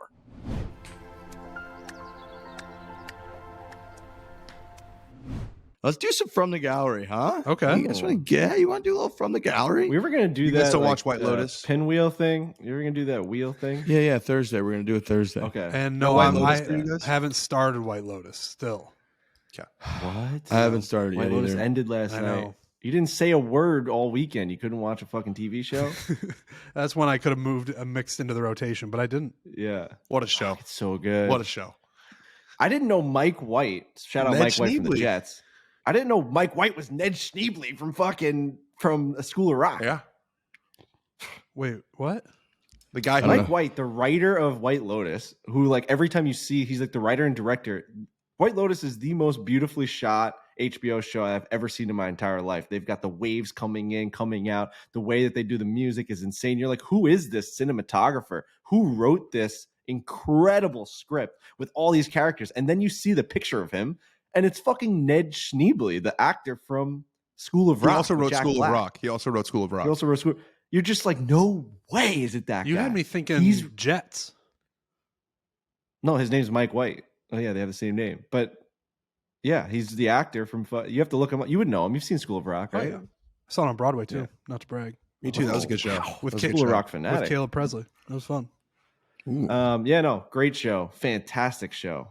Let's do some from the gallery, huh? Okay. You guys want to You want to do a little from the gallery? We were gonna do You that. guys still watch White Lotus? Pinwheel thing. You were gonna do that wheel thing. Yeah. Thursday. We're going to do it Thursday. Okay. And No no, White I Lotus for you guys? haven't started White Lotus still. What? I haven't started White yet Lotus either. ended last I night. know. You didn't say a word all weekend. You couldn't watch a fucking TV show. That's when I could have moved mixed into the rotation, but I didn't. Yeah. What a show. It's so good. What a show. I didn't know Mike White. Shout out Ned Mike White from the Schneebly. Jets. I didn't know Mike White was Ned Schneebly from A School of Rock. Yeah. Wait, what? The guy who Mike White, the writer of White Lotus, who like every time you see, he's like the writer and director. White Lotus is the most beautifully shot HBO show I've ever seen in my entire life. They've got the waves coming in, coming out. The way that they do the music is insane. You're like, who is this cinematographer? Who wrote this incredible script with all these characters? And then you see the picture of him, and it's fucking Ned Schneebly, the actor from School of he Rock. also with wrote Jack School Black. of Rock. He also wrote School of Rock. He also wrote School. You're just like, no way is it that You guy. had me thinking He's- Jets. No, his name's Mike White. Oh yeah, they have the same name. But yeah, he's the actor from. You have to look him up. You would know him. You've seen School of Rock, right? Oh, yeah. I saw it on Broadway too. Yeah. Not to brag. Me too. That was a good show. With That was a good School of show. Rock With fanatic. Caleb Presley. That was fun. Ooh. Yeah, no, great show, fantastic show.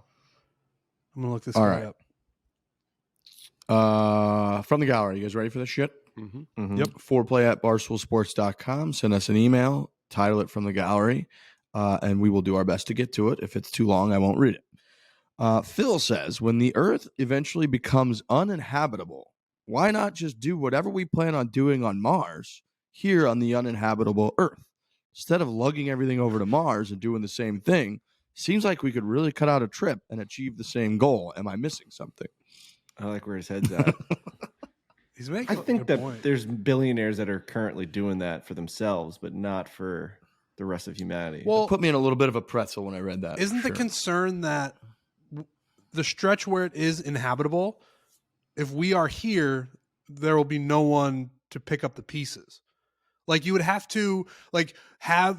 I'm gonna look this All guy right. up. From the gallery. You guys ready for this shit? Mhm. Mhm. Yep. Foreplay at barstoolsports.com. Send us an email. Title it from the gallery. and we will do our best to get to it. If it's too long, I won't read it. Phil says, when the Earth eventually becomes uninhabitable, why not just do whatever we plan on doing on Mars here on the uninhabitable Earth? Instead of lugging everything over to Mars and doing the same thing, seems like we could really cut out a trip and achieve the same goal. Am I missing something? I like where his head's at. He's making I a think good that point. there's billionaires that are currently doing that for themselves, but not for the rest of humanity. Well, Put me in a little bit of a pretzel when I read that. isn't the Sure. concern that the stretch where it is inhabitable, if we are here, there will be no one to pick up the pieces. Like you would have to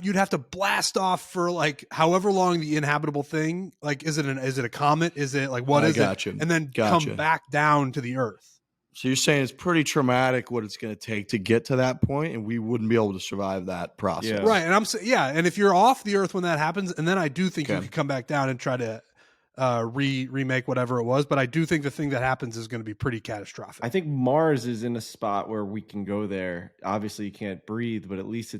you'd have to blast off for like however long the inhabitable thing, like is it a comet? Is it like what I is gotcha. it? And then Gotcha. come back down to the Earth. So you're saying it's pretty traumatic what it's going to take to get to that point, and we wouldn't be able to survive that process. Yeah. Right. And I'm saying, and if you're off the Earth when that happens, and then I do think you Okay. could come back down and try to remake whatever it was, but I do think the thing that happens is going to be pretty catastrophic. I think Mars is in a spot where we can go there. Obviously, you can't breathe, but at least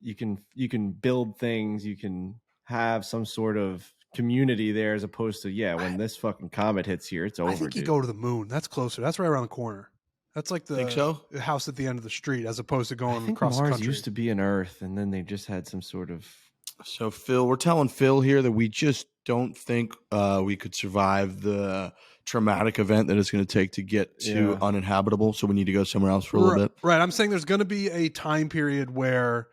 you can build things. You can have some sort of community there, as opposed to when this fucking comet hits here, it's over. I think you dude. go to the moon. That's closer. That's right around the corner. That's like Think so? the house at the end of the street, as opposed to I going think across the Mars country. used to be an Earth, and then they just had some sort of. So Phil, we're telling Phil here that we just don't think we could survive the traumatic event that it's going to take to get to Yeah. uninhabitable. So we need to go somewhere else for a little bit. Right. I'm saying there's going to be a time period where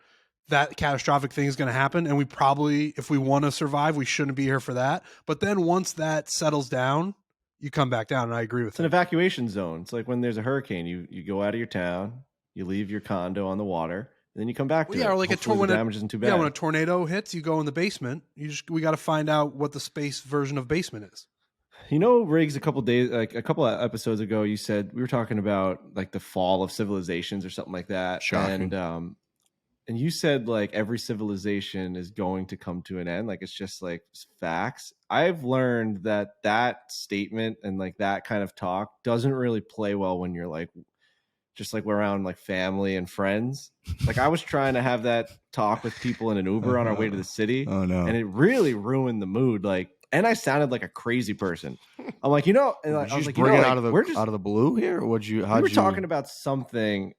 that catastrophic thing is going to happen. And we probably, if we want to survive, we shouldn't be here for that. But then once that settles down, you come back down. And I agree with It's an that. evacuation zone. It's like when there's a hurricane, you go out of your town, you leave your condo on the water, and then you come back to it. Or like Hopefully the damage isn't too bad. Yeah, when a tornado hits, you go in the basement. We got to find out what the space version of basement is. You know, Riggs, a couple of episodes ago, you said we were talking about like the fall of civilizations or something like that. Shocking. And you said like every civilization is going to come to an end. Like it's just like facts. I've learned that statement and like that kind of talk doesn't really play well when you're like just like we're around like family and friends. Like I was trying to have that talk with people in an Uber on our way to the city. Oh no. And it really ruined the mood. Like, and I sounded like a crazy person. I'm like, and like, Did I you was just like, bring it like, out of we're just the blue here? Or we were talking about something.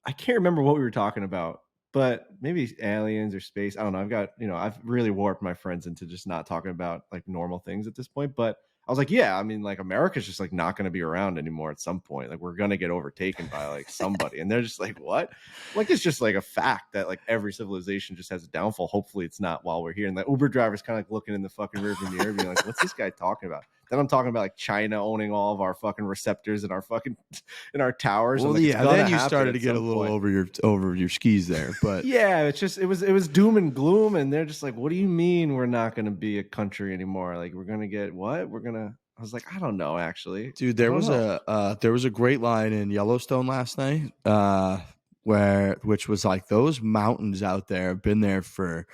I can't remember what we were talking about, but maybe aliens or space. I don't know. I've really warped my friends into just not talking about like normal things at this point. But I was like, I mean, like America's just like not going to be around anymore at some point. Like we're going to get overtaken by like somebody. And they're just like, what? Like, it's just like a fact that like every civilization just has a downfall. Hopefully it's not while we're here. And the Uber driver's kind of like looking in the fucking rearview mirror being like, what's this guy talking about? Then I'm talking about like China owning all of our fucking receptors and our fucking in our towers. Well, like, it's gonna then you happen started at to get a some little point. over your skis there. But It's just it was doom and gloom, and they're just like, what do you mean we're not going to be a country anymore? Like we're going to get what? I was like, I don't know, actually, dude, there was a great line in Yellowstone last night, which was like those mountains out there have been there for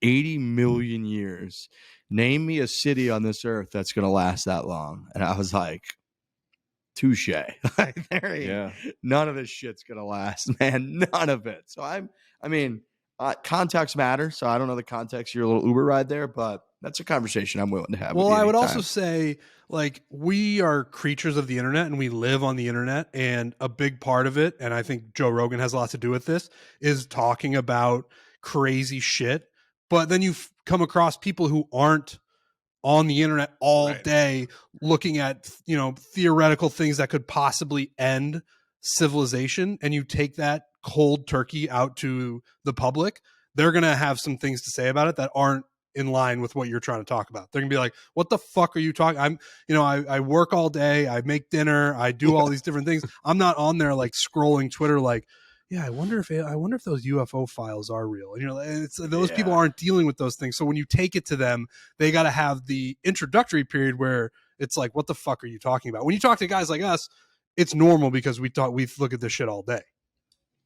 80 million years. Name me a city on this earth that's going to last that long. And I was like, touche. Like, none of this shit's going to last, man. None of it. So context matter. So I don't know the context of your little Uber ride there, but that's a conversation I'm willing to have. Well, I would also say like we are creatures of the internet and we live on the internet, and a big part of it, and I think Joe Rogan has a lot to do with this, is talking about crazy shit. But then you come across people who aren't on the internet all day looking at, theoretical things that could possibly end civilization, and you take that cold turkey out to the public, they're going to have some things to say about it that aren't in line with what you're trying to talk about. They're gonna be like, what the fuck are you talking? I work all day, I make dinner, I do all these different things. I'm not on there like scrolling Twitter like, I wonder if those UFO files are real. And those people aren't dealing with those things. So when you take it to them, they got to have the introductory period where it's like, what the fuck are you talking about? When you talk to guys like us, it's normal because we look at this shit all day.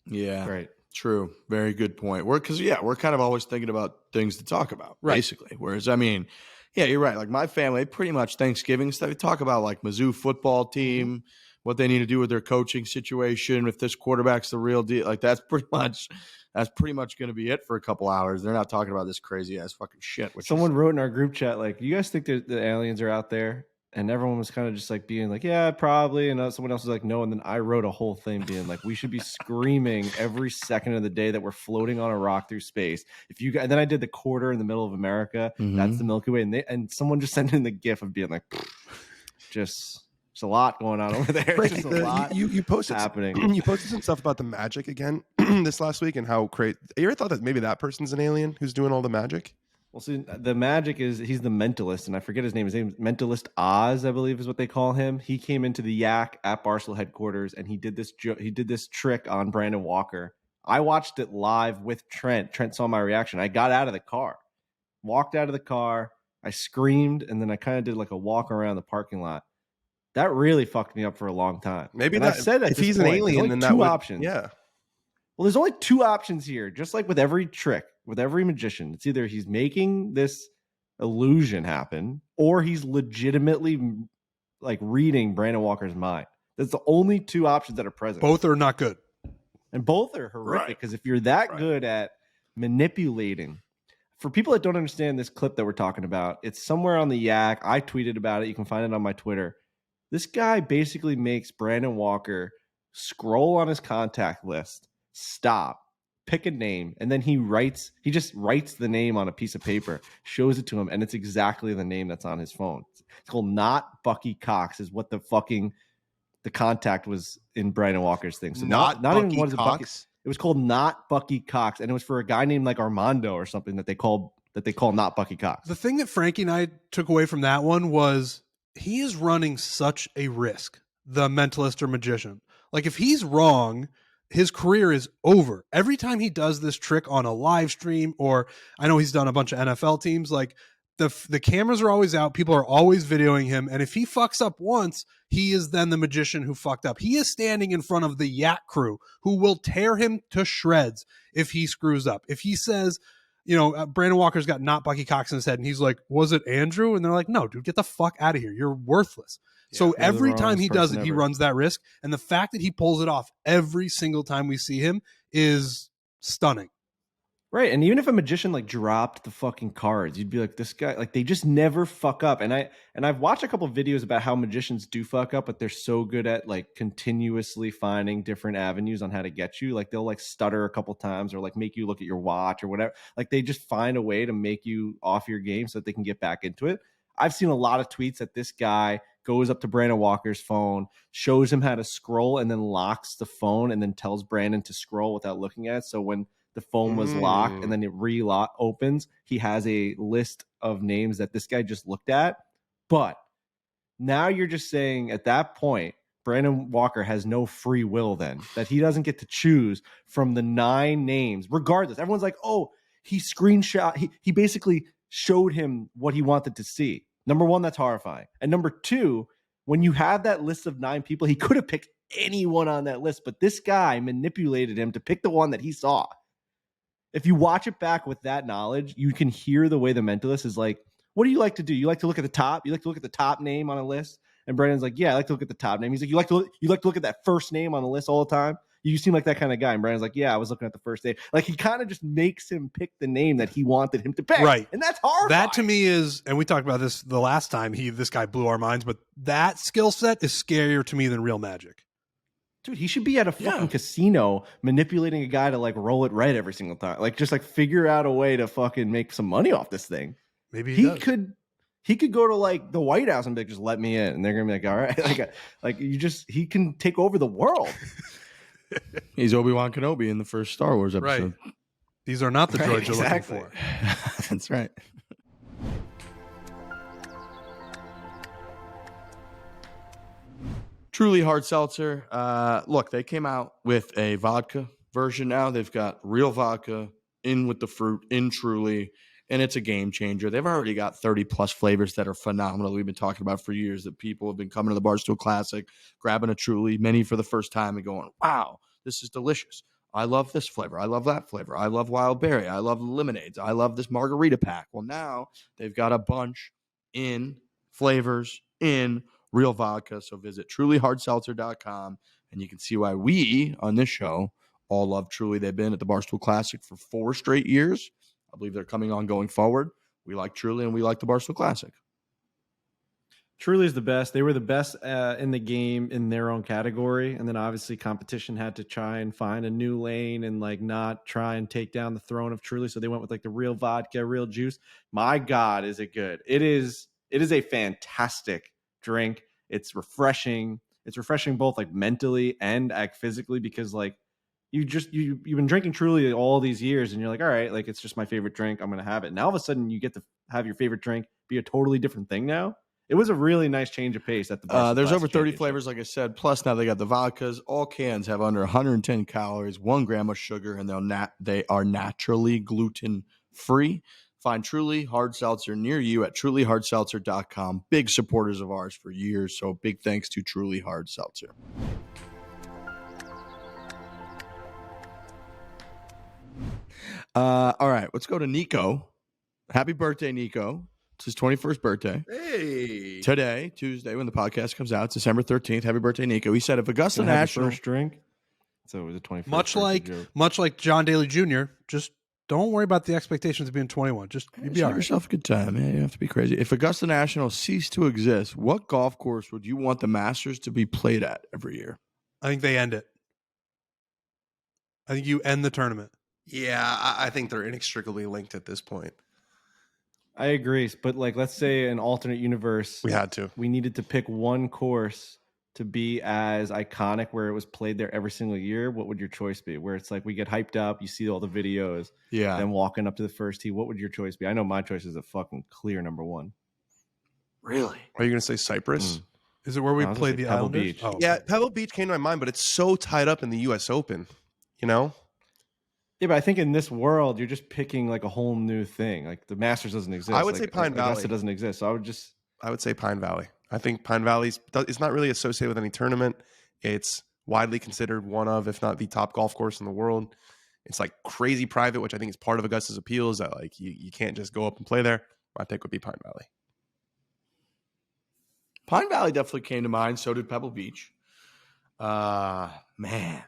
Yeah. Right. True. Very good point. We're kind of always thinking about things to talk about, basically. Whereas, I mean, you're right. Like my family, pretty much Thanksgiving stuff. We talk about like Mizzou football team, what they need to do with their coaching situation, if this quarterback's the real deal. Like that's pretty much that's pretty much going to be it for a couple hours. They're not talking about this crazy ass fucking shit. Which Someone wrote in our group chat, like, you guys think that the aliens are out there? And everyone was kind of just like being like, yeah, probably. And someone else was like, no. And then I wrote a whole thing being like, we should be screaming every second of the day that we're floating on a rock through space. And then I did the quarter in the middle of America. That's the Milky Way. And someone just sent in the gif of being like, just a lot going on over there. Frankie, Just a lot you posted happening. You posted some stuff about the magic again this last week and how crazy. You ever thought that maybe that person's an alien who's doing all the magic? Well, see, the magic is he's the mentalist, and I forget his name. His name is Mentalist Oz, I believe, is what they call him. He came into the Yak at Barstool headquarters, and he did this trick on Brandon Walker. I watched it live with Trent. Trent saw my reaction. I got out of the car, walked out of the car. I screamed, and then I kind of did like a walk around the parking lot. That really fucked me up for a long time. Maybe and that, I said if he's an alien, then that two would, options. Yeah. Well, there's only two options here, just like with every trick, with every magician. It's either he's making this illusion happen or he's legitimately like reading Brandon Walker's mind. That's the only two options that are present. Both are not good. And both are horrific because if you're that good at manipulating, for people that don't understand this clip that we're talking about, it's somewhere on the Yak. I tweeted about it. You can find it on my Twitter. This guy basically makes Brandon Walker scroll on his contact list, stop, pick a name, and then he just writes the name on a piece of paper, shows it to him, and it's exactly the name that's on his phone. It's called Not Bucky Cox is what the contact was in Brandon Walker's thing. So not even what is it, Bucky? It was called Not Bucky Cox, and it was for a guy named like Armando or something that they call Not Bucky Cox. The thing that Frankie and I took away from that one was he is running such a risk, the mentalist or magician. Like if he's wrong, his career is over. Every time he does this trick on a live stream, or I know he's done a bunch of NFL teams, like the cameras are always out. People are always videoing him. And if he fucks up once, he is then the magician who fucked up. He is standing in front of the Yak crew who will tear him to shreds if he screws up. If he says, Brandon Walker's got Not Bucky Cox in his head and he's like, was it Andrew? And they're like, no, dude, get the fuck out of here. You're worthless. Yeah, so every time he does it, he runs that risk. And the fact that he pulls it off every single time we see him is stunning. Right. And even if a magician like dropped the fucking cards, you'd be like, this guy, like they just never fuck up. And I've watched a couple of videos about how magicians do fuck up, but they're so good at like continuously finding different avenues on how to get you. Like they'll like stutter a couple times or like make you look at your watch or whatever. Like they just find a way to make you off your game so that they can get back into it. I've seen a lot of tweets that this guy goes up to Brandon Walker's phone, shows him how to scroll, and then locks the phone and then tells Brandon to scroll without looking at it. So when the phone was locked and then it opens, he has a list of names that this guy just looked at. But now you're just saying at that point, Brandon Walker has no free will then, that he doesn't get to choose from the 9 names, regardless. Everyone's like, oh, he screenshot. He basically showed him what he wanted to see. Number one, that's horrifying. And number two, when you have that list of 9 people, he could have picked anyone on that list, but this guy manipulated him to pick the one that he saw. If you watch it back with that knowledge, you can hear the way the mentalist is like, what do you like to do? You like to look at the top? You like to look at the top name on a list? And Brandon's like, yeah, I like to look at the top name. He's like, you like to look at that first name on the list all the time? You seem like that kind of guy. And Brandon's like, yeah, I was looking at the first name. Like he kind of just makes him pick the name that he wanted him to pick. Right. And that's hard. That to me is, and we talked about this the last time this guy blew our minds, but that skill set is scarier to me than real magic. Dude, he should be at a fucking casino manipulating a guy to like roll it right every single time. Like just like figure out a way to fucking make some money off this thing. Maybe he could go to like the White House and be like, just let me in. And they're gonna be like, all right, he can take over the world. He's Obi-Wan Kenobi in the first Star Wars episode. Right. These are not the droids you're looking for. That's right. Truly Hard Seltzer. Look, they came out with a vodka version now. They've got real vodka in with the fruit in Truly, and it's a game changer. They've already got 30-plus flavors that are phenomenal. We've been talking about for years that people have been coming to the Barstool Classic, grabbing a Truly, many for the first time, and going, wow, this is delicious. I love this flavor. I love that flavor. I love wild berry. I love lemonades. I love this margarita pack. Well, now they've got a bunch in flavors in real vodka. So visit trulyhardseltzer.com and you can see why we on this show all love Truly. They've been at the Barstool Classic for 4 straight years. I believe they're coming on going forward. We like Truly, and we like the Barstool Classic. Truly is the best. They were the best in the game in their own category. And then obviously competition had to try and find a new lane and like not try and take down the throne of Truly. So they went with like the real vodka, real juice. My God, is it good. It is a fantastic drink. It's refreshing. It's refreshing both like mentally and physically, because like you've been drinking Truly all these years and you're like, all right, like it's just my favorite drink. I'm going to have it. Now all of a sudden you get to have your favorite drink be a totally different thing now. It was a really nice change of pace at the Barstool there's over 30 Championship. flavors, like I said. Plus, now they got the vodkas. All cans have under 110 calories, 1 gram of sugar, and they are naturally gluten-free. Find Truly Hard Seltzer near you at trulyhardseltzer.com. Big supporters of ours for years, so big thanks to Truly Hard Seltzer. All right, let's go to Nico. Happy birthday, Nico. It's his 21st birthday. Hey. Today, Tuesday, when the podcast comes out, December 13th. Happy birthday, Nico. He said if Augusta Gonna have National... first drink. So it was a 21st. Much like John Daly Jr., just don't worry about the expectations of being 21. Just you be all have right. yourself a good time, man. You don't have to be crazy. If Augusta National ceased to exist, what golf course would you want the Masters to be played at every year? I think they end it. I think you end the tournament. Yeah, I think they're inextricably linked at this point. I agree, but like, let's say an alternate universe, we needed to pick one course to be as iconic where it was played there every single year. What would your choice be? Where it's like we get hyped up, you see all the videos, then walking up to the first tee. What would your choice be? I know my choice is a fucking clear number one. Really? Are you going to say Cypress? Is it where we played the Pebble Islanders? Beach? Oh, Yeah, Pebble Beach came to my mind, but it's so tied up in the U.S. Open, you know? Yeah, but I think in this world, you're just picking like a whole new thing. Like the Masters doesn't exist. I would say Pine Valley. Augusta doesn't exist. So I would say Pine Valley. I think Pine Valley's it's not really associated with any tournament. It's widely considered one of, if not the top golf course in the world. It's like crazy private, which I think is part of Augusta's appeal, is that like you can't just go up and play there. My pick would be Pine Valley. Pine Valley definitely came to mind. So did Pebble Beach. Man.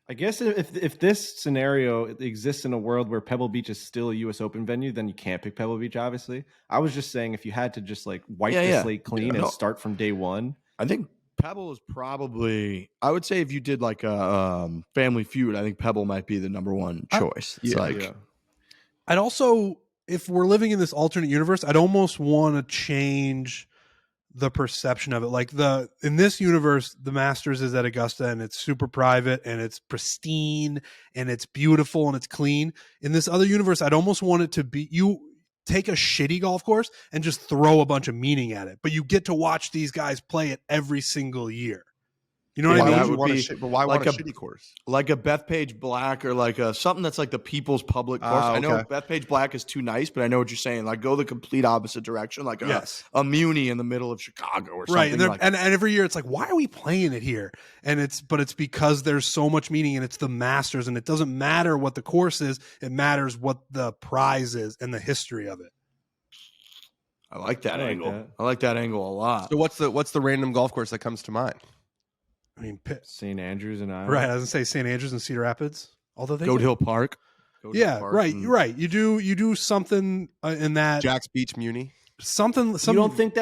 I guess if this scenario exists in a world where Pebble Beach is still a U.S. Open venue, then you can't pick Pebble Beach, obviously. I was just saying if you had to just like wipe the slate clean and start from day one. I think Pebble is probably, I would say if you did like a Family Feud, I think Pebble might be the number one choice. I'd also, if we're living in this alternate universe, I'd almost want to change the perception of it. Like in this universe, the Masters is at Augusta and it's super private and it's pristine and it's beautiful and it's clean. In this other universe, I'd almost want it to be, you take a shitty golf course and just throw a bunch of meaning at it, but you get to watch these guys play it every single year. You know what I mean? But why want a shitty course? Like a Bethpage Black or like something that's like the people's public course. I know Bethpage Black is too nice, but I know what you're saying. Like go the complete opposite direction, like a Muni in the middle of Chicago or something. Right, and every year it's like, why are we playing it here? And it's because there's so much meaning, and it's the Masters, and it doesn't matter what the course is. It matters what the prize is and the history of it. I like that angle. I like that angle a lot. So what's the random golf course that comes to mind? I mean, St. Andrews and Iowa. Right. I was gonna say St. Andrews and Cedar Rapids. Although they Goat Hill Park. Right. You do something in that Jack's Beach Muni. Something. You don't think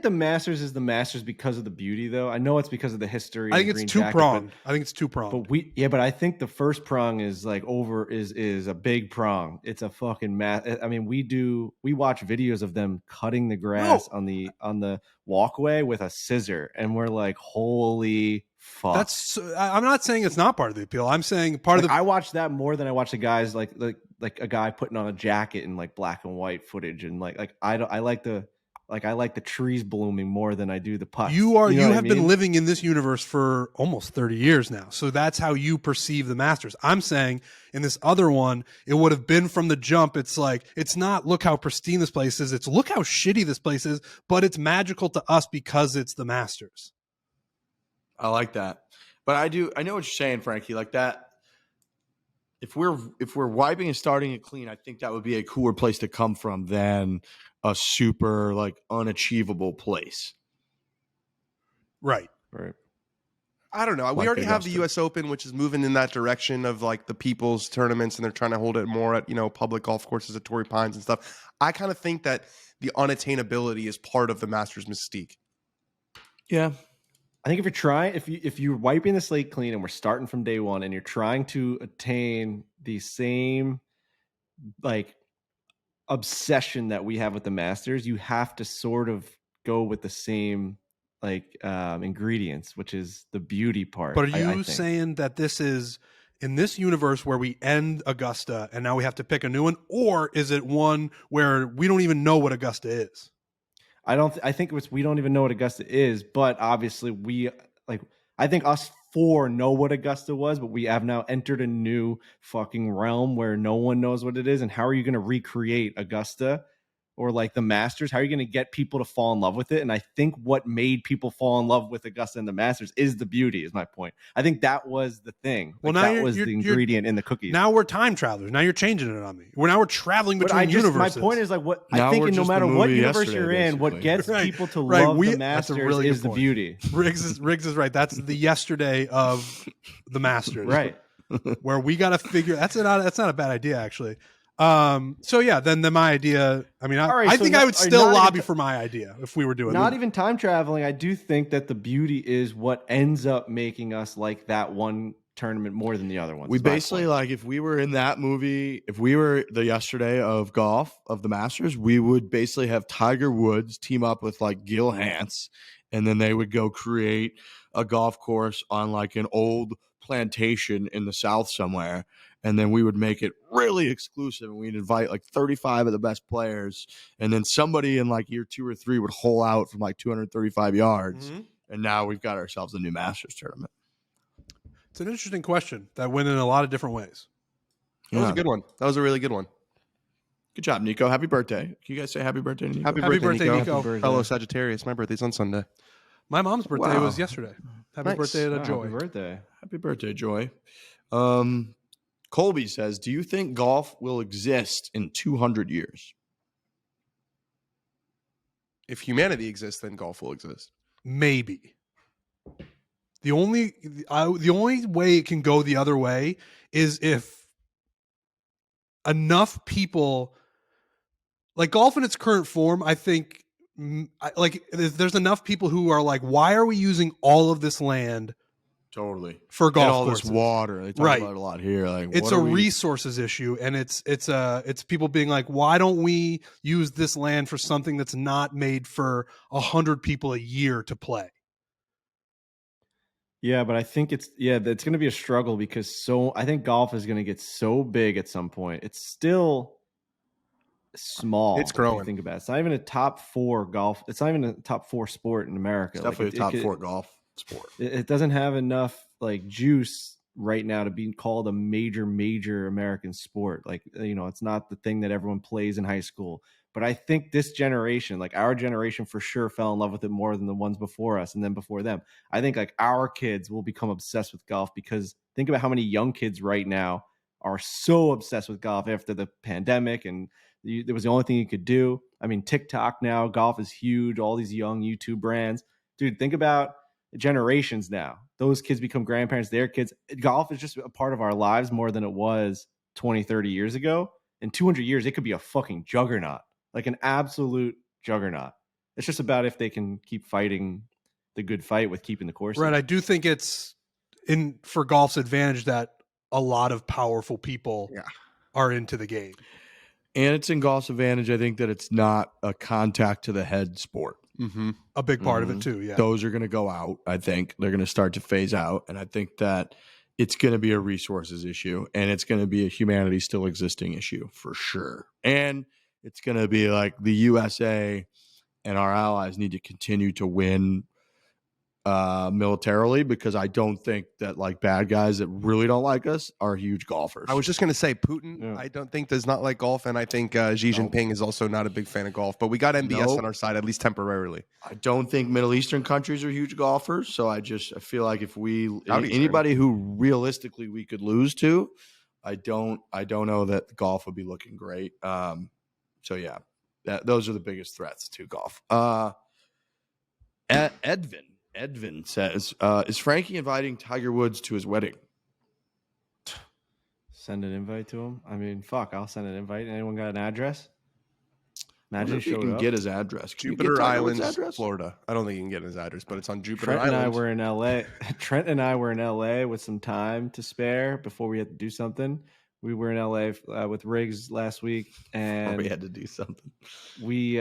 the Masters is the Masters because of the beauty, though? I know it's because of the history. I think it's two-pronged. But I think the first prong is like is a big prong. It's a fucking I mean, we watch videos of them cutting the grass on the walkway with a scissor, and we're like, holy fuck. I'm not saying it's not part of the appeal. I'm saying I watch that more than I watch the guys like a guy putting on a jacket in like black and white footage, and I like the trees blooming more than I do the putts. You have been living in this universe for almost 30 years now, so that's how you perceive the Masters. I'm saying in this other one, it would have been from the jump. It's like, it's not look how pristine this place is. It's look how shitty this place is, but it's magical to us because it's the Masters. I like that, but I know what you're saying, Frankie. Like that. If we're wiping and starting it clean, I think that would be a cooler place to come from than a super like unachievable place. Right. I don't know. We Like already have the Augusta. U.S. Open, which is moving in that direction of like the people's tournaments, and they're trying to hold it more at public golf courses at Torrey Pines and stuff. I kind of think that the unattainability is part of the Masters mystique. Yeah. I think if you're wiping the slate clean and we're starting from day one and you're trying to attain the same like obsession that we have with the Masters, you have to sort of go with the same ingredients, which is the beauty part. But are I you think. saying that this is in this universe where we end Augusta and now we have to pick a new one, or is it one where we don't even know what Augusta is? I think we don't even know what Augusta is, but obviously I think us four know what Augusta was, but we have now entered a new fucking realm where no one knows what it is. And how are you going to recreate Augusta or like the Masters? How are you going to get people to fall in love with it? And I think what made people fall in love with Augusta and the Masters is the beauty, is my point. I think that was the thing. Well, Like, now that was the ingredient in the cookies. Now we're time travelers. Now you're changing it on me. We're traveling between universes. My point is like what Now I think we're no just matter the what movie universe yesterday, you're in, what basically. gets Right. people to Right. love the That's a Masters really good is the point. beauty. Riggs is right. That's the yesterday of the Masters. Right. Where we got to figure that's not a bad idea actually. So yeah, then my idea. I mean, All right, I so think not- I would all right, still not even lobby t- for my idea if we were doing Not that. even time traveling. I do think that the beauty is what ends up making us like that one tournament more than the other ones. We is my basically point. like if we were in that movie, if we were the yesterday of golf of the Masters, we would basically have Tiger Woods team up with like Gil Hanse, and then they would go create a golf course on like an old plantation in the South somewhere. And then we would make it really exclusive, and we'd invite like 35 of the best players. And then somebody in like year 2 or 3 would hole out from like 235 yards. Mhm. And now we've got ourselves a new Masters tournament. It's an interesting question that went in a lot of different ways. That was a good one. That was a really good one. Good job, Nico. Happy birthday. Can you guys say happy birthday to Nico? Happy birthday, Nico. Happy birthday. Fellow Sagittarius. My birthday's on Sunday. My mom's birthday Wow. was yesterday. Happy Nice. birthday to Oh, Joy. Happy birthday. Happy birthday, Joy. Colby says, do you think golf will exist in 200 years? If humanity exists, then golf will exist. Maybe. The only way it can go the other way is if enough people like golf in its current form. I think there's enough people who are like, why are we using all of this land Totally. for golf And all courses? this water. They talk Right. about it a lot here. Like, It's what a are we- resources issue, and it's people being like, why don't we use this land for something that's not made for 100 people a year to play? Yeah, but I think it's going to be a struggle because I think golf is going to get so big at some point. It's still small. It's if you growing. think about it. It's not even a top 4 golf. It's not even a top 4 sport in America. It's Like, definitely a top 4 golf sport. It doesn't have enough like juice right now to be called a major American sport. Like, it's not the thing that everyone plays in high school. But I think this generation, like our generation for sure, fell in love with it more than the ones before us and then before them. I think like our kids will become obsessed with golf because think about how many young kids right now are so obsessed with golf after the pandemic and it was the only thing you could do. I mean, TikTok now, golf is huge. All these young YouTube brands. Dude, think about generations now. Those kids become grandparents, their kids. Golf is just a part of our lives more than it was 20, 30 years ago. In 200 years, it could be a fucking juggernaut. Like an absolute juggernaut. It's just about if they can keep fighting the good fight with keeping the course. Right. I do think it's for golf's advantage that a lot of powerful people are into the game. And it's in golf's advantage, I think, that it's not a contact to the head sport. Mm-hmm. A big part of it too. Yeah. Those are going to go out. I think they're going to start to phase out. And I think that it's going to be a resources issue and it's going to be a humanity still existing issue for sure. And it's going to be like the USA and our allies need to continue to win militarily because I don't think that like bad guys that really don't like us are huge golfers. I was just going to say Putin, Yeah. I don't think does not like golf. And I think Xi Jinping is also not a big fan of golf. But we got MBS on our side, at least temporarily. I don't think Middle Eastern countries are huge golfers. So I feel like if Saudi anybody who realistically we could lose to, I don't know that golf would be looking great. So yeah, those are the biggest threats to golf. Edvin Edvin says, is Frankie inviting Tiger Woods to his wedding? Send an invite to him. I mean, fuck, I'll send an invite. Anyone got an address? Imagine If he you showed can up. get his address. Can you get Jupiter Tiger Woods' Islands, address? Florida. I don't think you can get his address, but it's on Jupiter Trent and I Islands. were in LA. Trent and I were in LA with some time to spare before we had to do something. We were in LA with Riggs last week, and we had to do something. we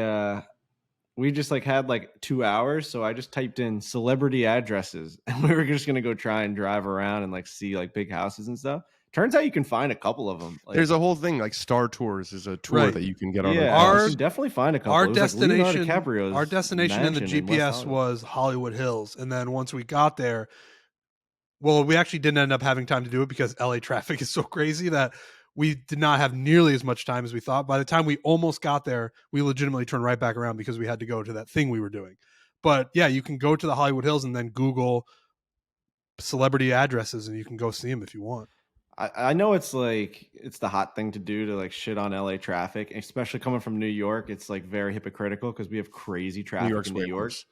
just like had like 2 hours. So I just typed in celebrity addresses, and we were just gonna go try and drive around and like see like big houses and stuff. Turns out you can find a couple of them. Like, There's a whole thing like Star Tours is a tour Right. that you can get on. yeah, Our- you can definitely find a couple. Our It was like Leonardo destination, DiCaprio's our destination in the mansion West GPS Hollywood. was Hollywood Hills, and then once we got there, well, we actually didn't end up having time to do it because LA traffic is so crazy that we did not have nearly as much time as we thought. By the time we almost got there, we legitimately turned right back around because we had to go to that thing we were doing. But yeah, you can go to the Hollywood Hills and then Google celebrity addresses, and you can go see them if you want. I know it's like it's the hot thing to do to like shit on LA traffic, especially coming from New York. It's like very hypocritical because we have crazy traffic New York's in way New York. worse.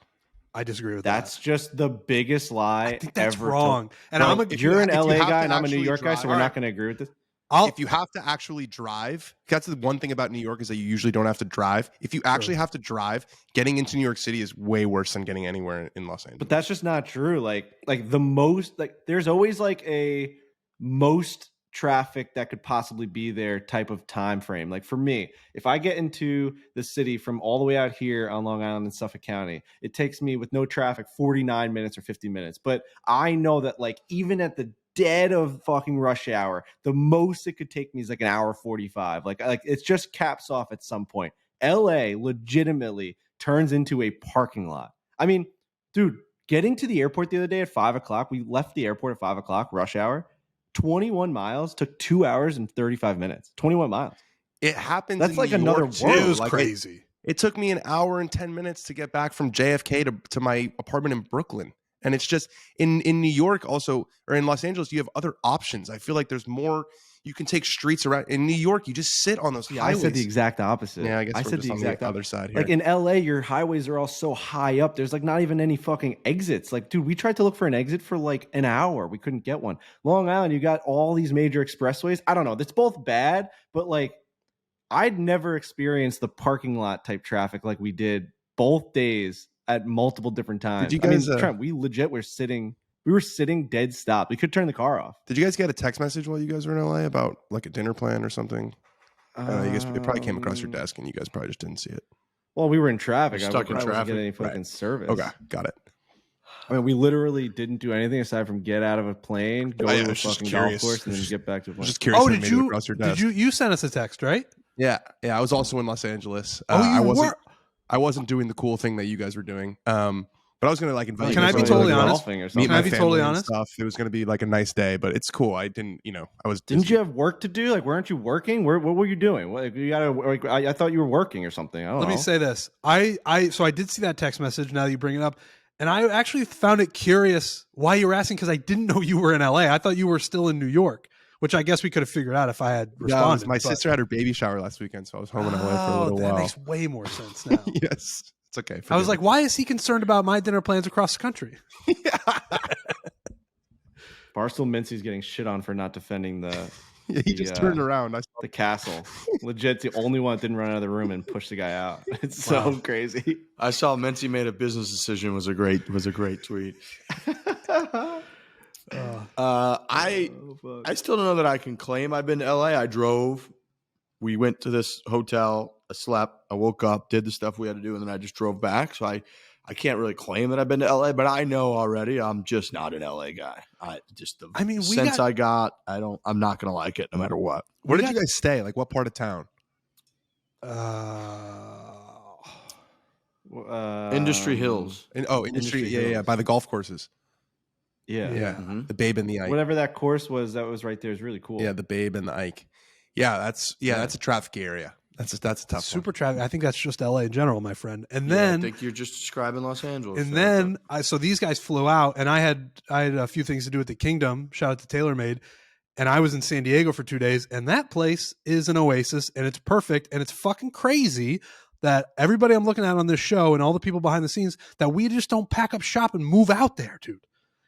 I disagree with That's that. just the biggest lie I think that's ever. wrong. And Bro, I'm a, if You're an if you LA have guy to and I'm a New actually York guy, so drive- we're not going to agree with this. If you have to actually drive, that's the one thing about New York is that you usually don't have to drive. If you actually have to drive, getting into New York City is way worse than getting anywhere in Los Angeles. But that's just not true. Like the most, like there's always like a most traffic that could possibly be there type of time frame. Like for me, if I get into the city from all the way out here on Long Island in Suffolk County, it takes me with no traffic 49 minutes or 50 minutes. But I know that like even at the dead of fucking rush hour, the most it could take me is like an hour 45. Like it just caps off at some point. LA legitimately turns into a parking lot. I mean, dude, getting to the airport the other day at 5 o'clock, we left the airport at 5 o'clock, rush hour. 21 miles took 2 hours and 35 minutes. 21 miles. it happens. That's in like New another York, too. world. it was Like, crazy. It took me an hour and 10 minutes to get back from JFK to my apartment in Brooklyn. And it's just in New York also, or in Los Angeles, you have other options. I feel like there's more. You can take streets around. In New York, you just sit on those Yeah, I highways. said the exact opposite. Yeah, I guess I we're said just the on exact the other opposite. side here. Like in LA, your highways are all so high up. There's like not even any fucking exits. Like, dude, we tried to look for an exit for like an hour. We couldn't get one. Long Island, you got all these major expressways. I don't know. It's both bad, but like I'd never experienced the parking lot type traffic like we did both days at multiple different times. you guys, I mean, Trent, we legit were sitting dead stop. We could turn the car off. Did you guys get a text message while you guys were in LA about like a dinner plan or something? You guys, it probably came across your desk and you guys probably just didn't see it. Well, we were in traffic. You're stuck in I wasn't traffic. getting any fucking Right. service. Okay, got it. I mean, we literally didn't do anything aside from get out of a plane, go I to a was just fucking golf curious. course, and then Just- get back to a I'm plane. just curious. Oh, if it did made it you? across your Did desk. you sent us a text, right? Yeah. I was also in Los Angeles. Oh, you I wasn't doing the cool thing that you guys were doing. But I was gonna like invite. Can you I guys be over totally to go honest? Golfing or Meet something. Can I my be family totally and honest? stuff. It was gonna be like a nice day, but it's cool. I didn't. I was. Didn't busy. you have work to do? Like, weren't you working? What were you doing? What, you gotta. Like, I thought you were working or something. I don't Let know. me say this. So I did see that text message now that you bring it up. And I actually found it curious why you were asking because I didn't know you were in LA. I thought you were still in New York, which I guess we could have figured out if I had Yeah, responded. my but- sister had her baby shower last weekend, so I was home in LA for a little that while. makes way more sense now. Yes, it's okay. I was forgive like, why is he concerned about my dinner plans across the country? me. Barstool Mincy's getting shit on for not defending Yeah, he just turned around. I saw the castle. Legit, the only one that didn't run out of the room and push the guy out. It's so Wow. crazy. I saw Mency made a business decision was a great tweet. I still don't know that I can claim I've been to LA. I drove. We went to this hotel. I slept. I woke up, did the stuff we had to do, and then I just drove back. So I can't really claim that I've been to LA, but I know already I'm just not an LA guy. I mean, we sense got- I got, I'm not gonna like it no matter what. Where did you guys stay? Like, what part of town? Industry Hills. Industry. Industry Yeah, Hills. by the golf courses. Yeah. Yeah, Mhm. the Babe and the Ike. Whatever that course was, that was right there is really cool. Yeah, the Babe and the Ike. Yeah, that's a traffic area. That's a tough super traffic. I think that's just LA in general, my friend. And Yeah, then I think you're just describing Los Angeles. And then so these guys flew out, and I had a few things to do at the Kingdom. Shout out to TaylorMade, and I was in San Diego for 2 days, and that place is an oasis, and it's perfect, and it's fucking crazy that everybody I'm looking at on this show and all the people behind the scenes, that we just don't pack up shop and move out there, dude.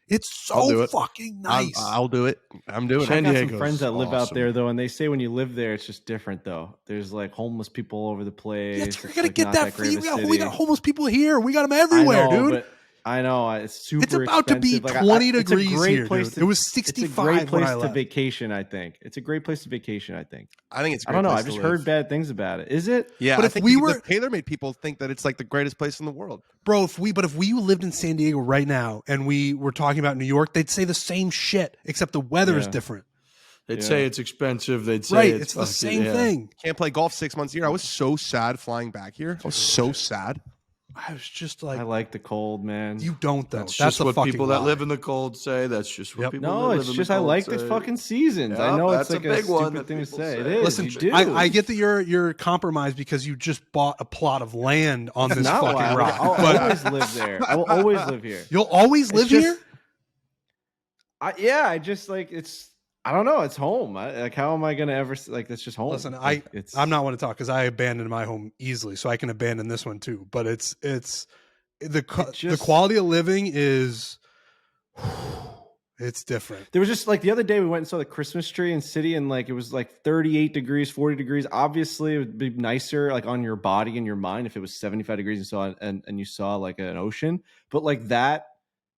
It's I'll do so it. fucking nice. I'll do it. I'm doing San it. I got some Diego's friends that live out awesome. there though, and they say when you live there, it's just different though. There's like homeless people all over the place. Yeah, It's you're gonna like get not that great free. of a We got city. homeless people here. We got them everywhere, I know, dude. But I know it's super. It's about to be expensive. 20 degrees it's a great here, place dude. to, It was It's 65 a great when place I to left. vacation. I think it's a great place to vacation. I think. I think it's. A I don't great know. place I've to just live. heard bad things about it. Is it? Yeah, But I if think we the were- TaylorMade people think that it's like the greatest place in the world. Bro, if we lived in San Diego right now and we were talking about New York, they'd say the same shit, except the weather is Yeah. different. They'd Yeah. say it's expensive. They'd say Right. it's It's the fucking- same yeah. thing. Can't play golf 6 months a year. I was so sad flying back here. I was so sad. I was just I like, like the cold, man. you don't though. That's That's just the what fucking people lie. that live in the cold say. That's just what Yep. people No, that it's live in just the I cold like say. the fucking seasons. I Yep, know that's it's like a big one stupid that thing to people say. say. It is. Listen, you do. I get that you're compromised because you just bought a plot of land on this Not fucking why. rock. I'll But always live there. I will always live here. you'll always live just- here? I just like it's. I don't know. It's home. Like, how am I gonna ever like? That's just home. Listen, Like, it's. I'm not one to talk because I abandoned my home easily, so I can abandon this one too. But it's the quality of living is it's different. There was just like the other day we went and saw the Christmas tree in city and like it was like 38 degrees, 40 degrees. Obviously, it would be nicer like on your body and your mind if it was 75 degrees and saw and you saw like an ocean. But like that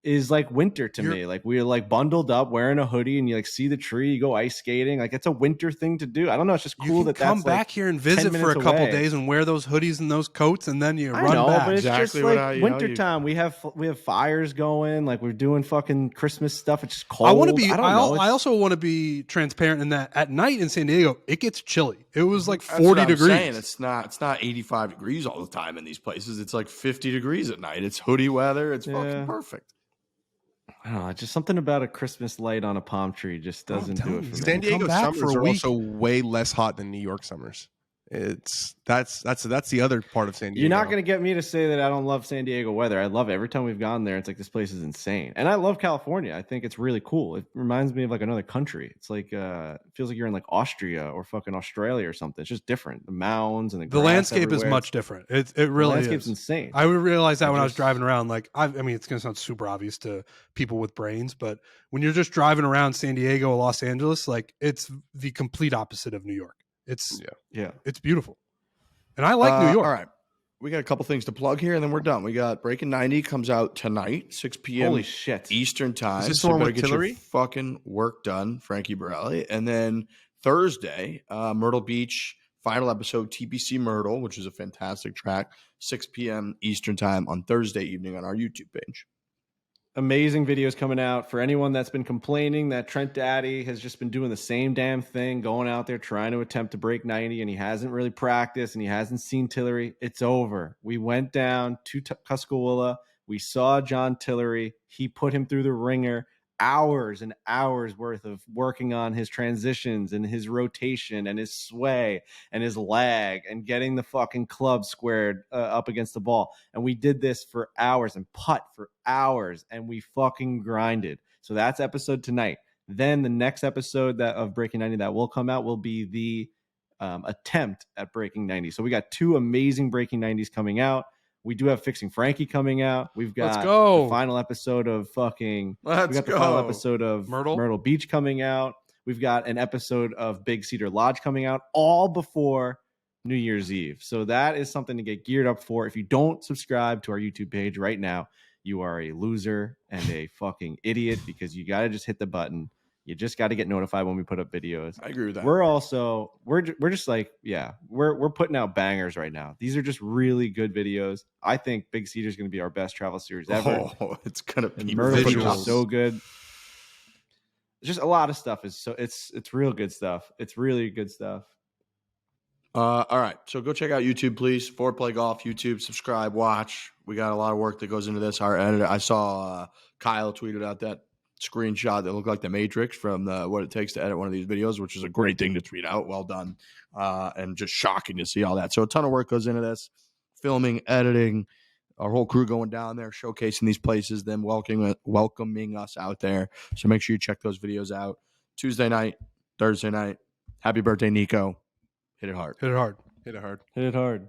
is like winter to me. Like we're like bundled up wearing a hoodie and you like see the tree, you go ice skating. Like it's a winter thing to do. I don't know. It's just You cool can that come that's back like here and 10 visit for a minutes couple away. days and wear those hoodies and those coats, and then you I run know, back. but it's Exactly just what like wintertime. We have fires going. Like we're doing fucking Christmas stuff. It's just cold. I want to be. I don't know. I also want to be transparent in that at night in San Diego it gets chilly. It was like That's 40 what I'm degrees. saying. It's not 85 degrees all the time in these places. It's like 50 degrees at night. It's hoodie weather. It's fucking perfect. I don't know. Just something about a Christmas light on a palm tree just doesn't do it for me. San Diego Come back for summers a are week. also way less hot than New York summers. That's the other part of San Diego. You're not going to get me to say that I don't love San Diego weather. I love it. Every time we've gone there, it's like this place is insane. And I love California. I think it's really cool. It reminds me of like another country. It's like it feels like you're in like Austria or fucking Australia or something. It's just different. The mounds and the grass landscape is everywhere. much different. It really the landscape's is. insane. I would realize that I when I was just- driving around. Like, I mean, it's going to sound super obvious to people with brains, but when you're just driving around San Diego or Los Angeles, like it's the complete opposite of New York. It's it's beautiful, and I like New York. All right. We got a couple things to plug here, and then we're done. We got Breaking 90 comes out tonight, 6 p.m. Holy shit. Eastern time. Is this so the one better with get your Tillery? fucking work done, Frankie Borelli. And then Thursday, Myrtle Beach, final episode, TPC Myrtle, which is a fantastic track, 6 p.m. Eastern time on Thursday evening on our YouTube page. Amazing videos coming out. For anyone that's been complaining that Trent Daddy has just been doing the same damn thing, going out there trying to attempt to break 90, and he hasn't really practiced and he hasn't seen Tillery, it's over. We went down to Tuscaloosa. We saw John Tillery. He put him through the ringer. Hours and hours worth of working on his transitions and his rotation and his sway and his lag and getting the fucking club squared up against the ball. And we did this for hours and putt for hours and we fucking grinded. So that's episode tonight. Then the next episode of Breaking 90 that will come out will be the attempt at Breaking 90. So we got 2 amazing Breaking 90s coming out. We do have Fixing Frankie coming out. We've got Let's go. the final episode of fucking. Let's we got the go. final episode of Myrtle Beach coming out. We've got an episode of Big Cedar Lodge coming out, all before New Year's Eve. So that is something to get geared up for. If you don't subscribe to our YouTube page right now, you are a loser and a fucking idiot because you got to just hit the button. You just got to get notified when we put up videos. I agree with that. We're just like, yeah, we're putting out bangers right now. These are just really good videos. I think Big Cedar is going to be our best travel series ever. Oh, it's going to And be Myrtle Beach visuals. is so good. It's just a lot of stuff it's real good stuff. It's really good stuff. All right. So go check out YouTube, please. Fore Play Golf, YouTube, subscribe, watch. We got a lot of work that goes into this. Our editor, I saw Kyle tweeted out that screenshot that looked like the Matrix from what it takes to edit one of these videos, which is a great thing to tweet out. Well done. And just shocking to see all that. So a ton of work goes into this. Filming, editing, our whole crew going down there, showcasing these places, them welcoming us out there. So make sure you check those videos out. Tuesday night, Thursday night. Happy birthday, Nico. Hit it hard. Hit it hard. Hit it hard. Hit it hard.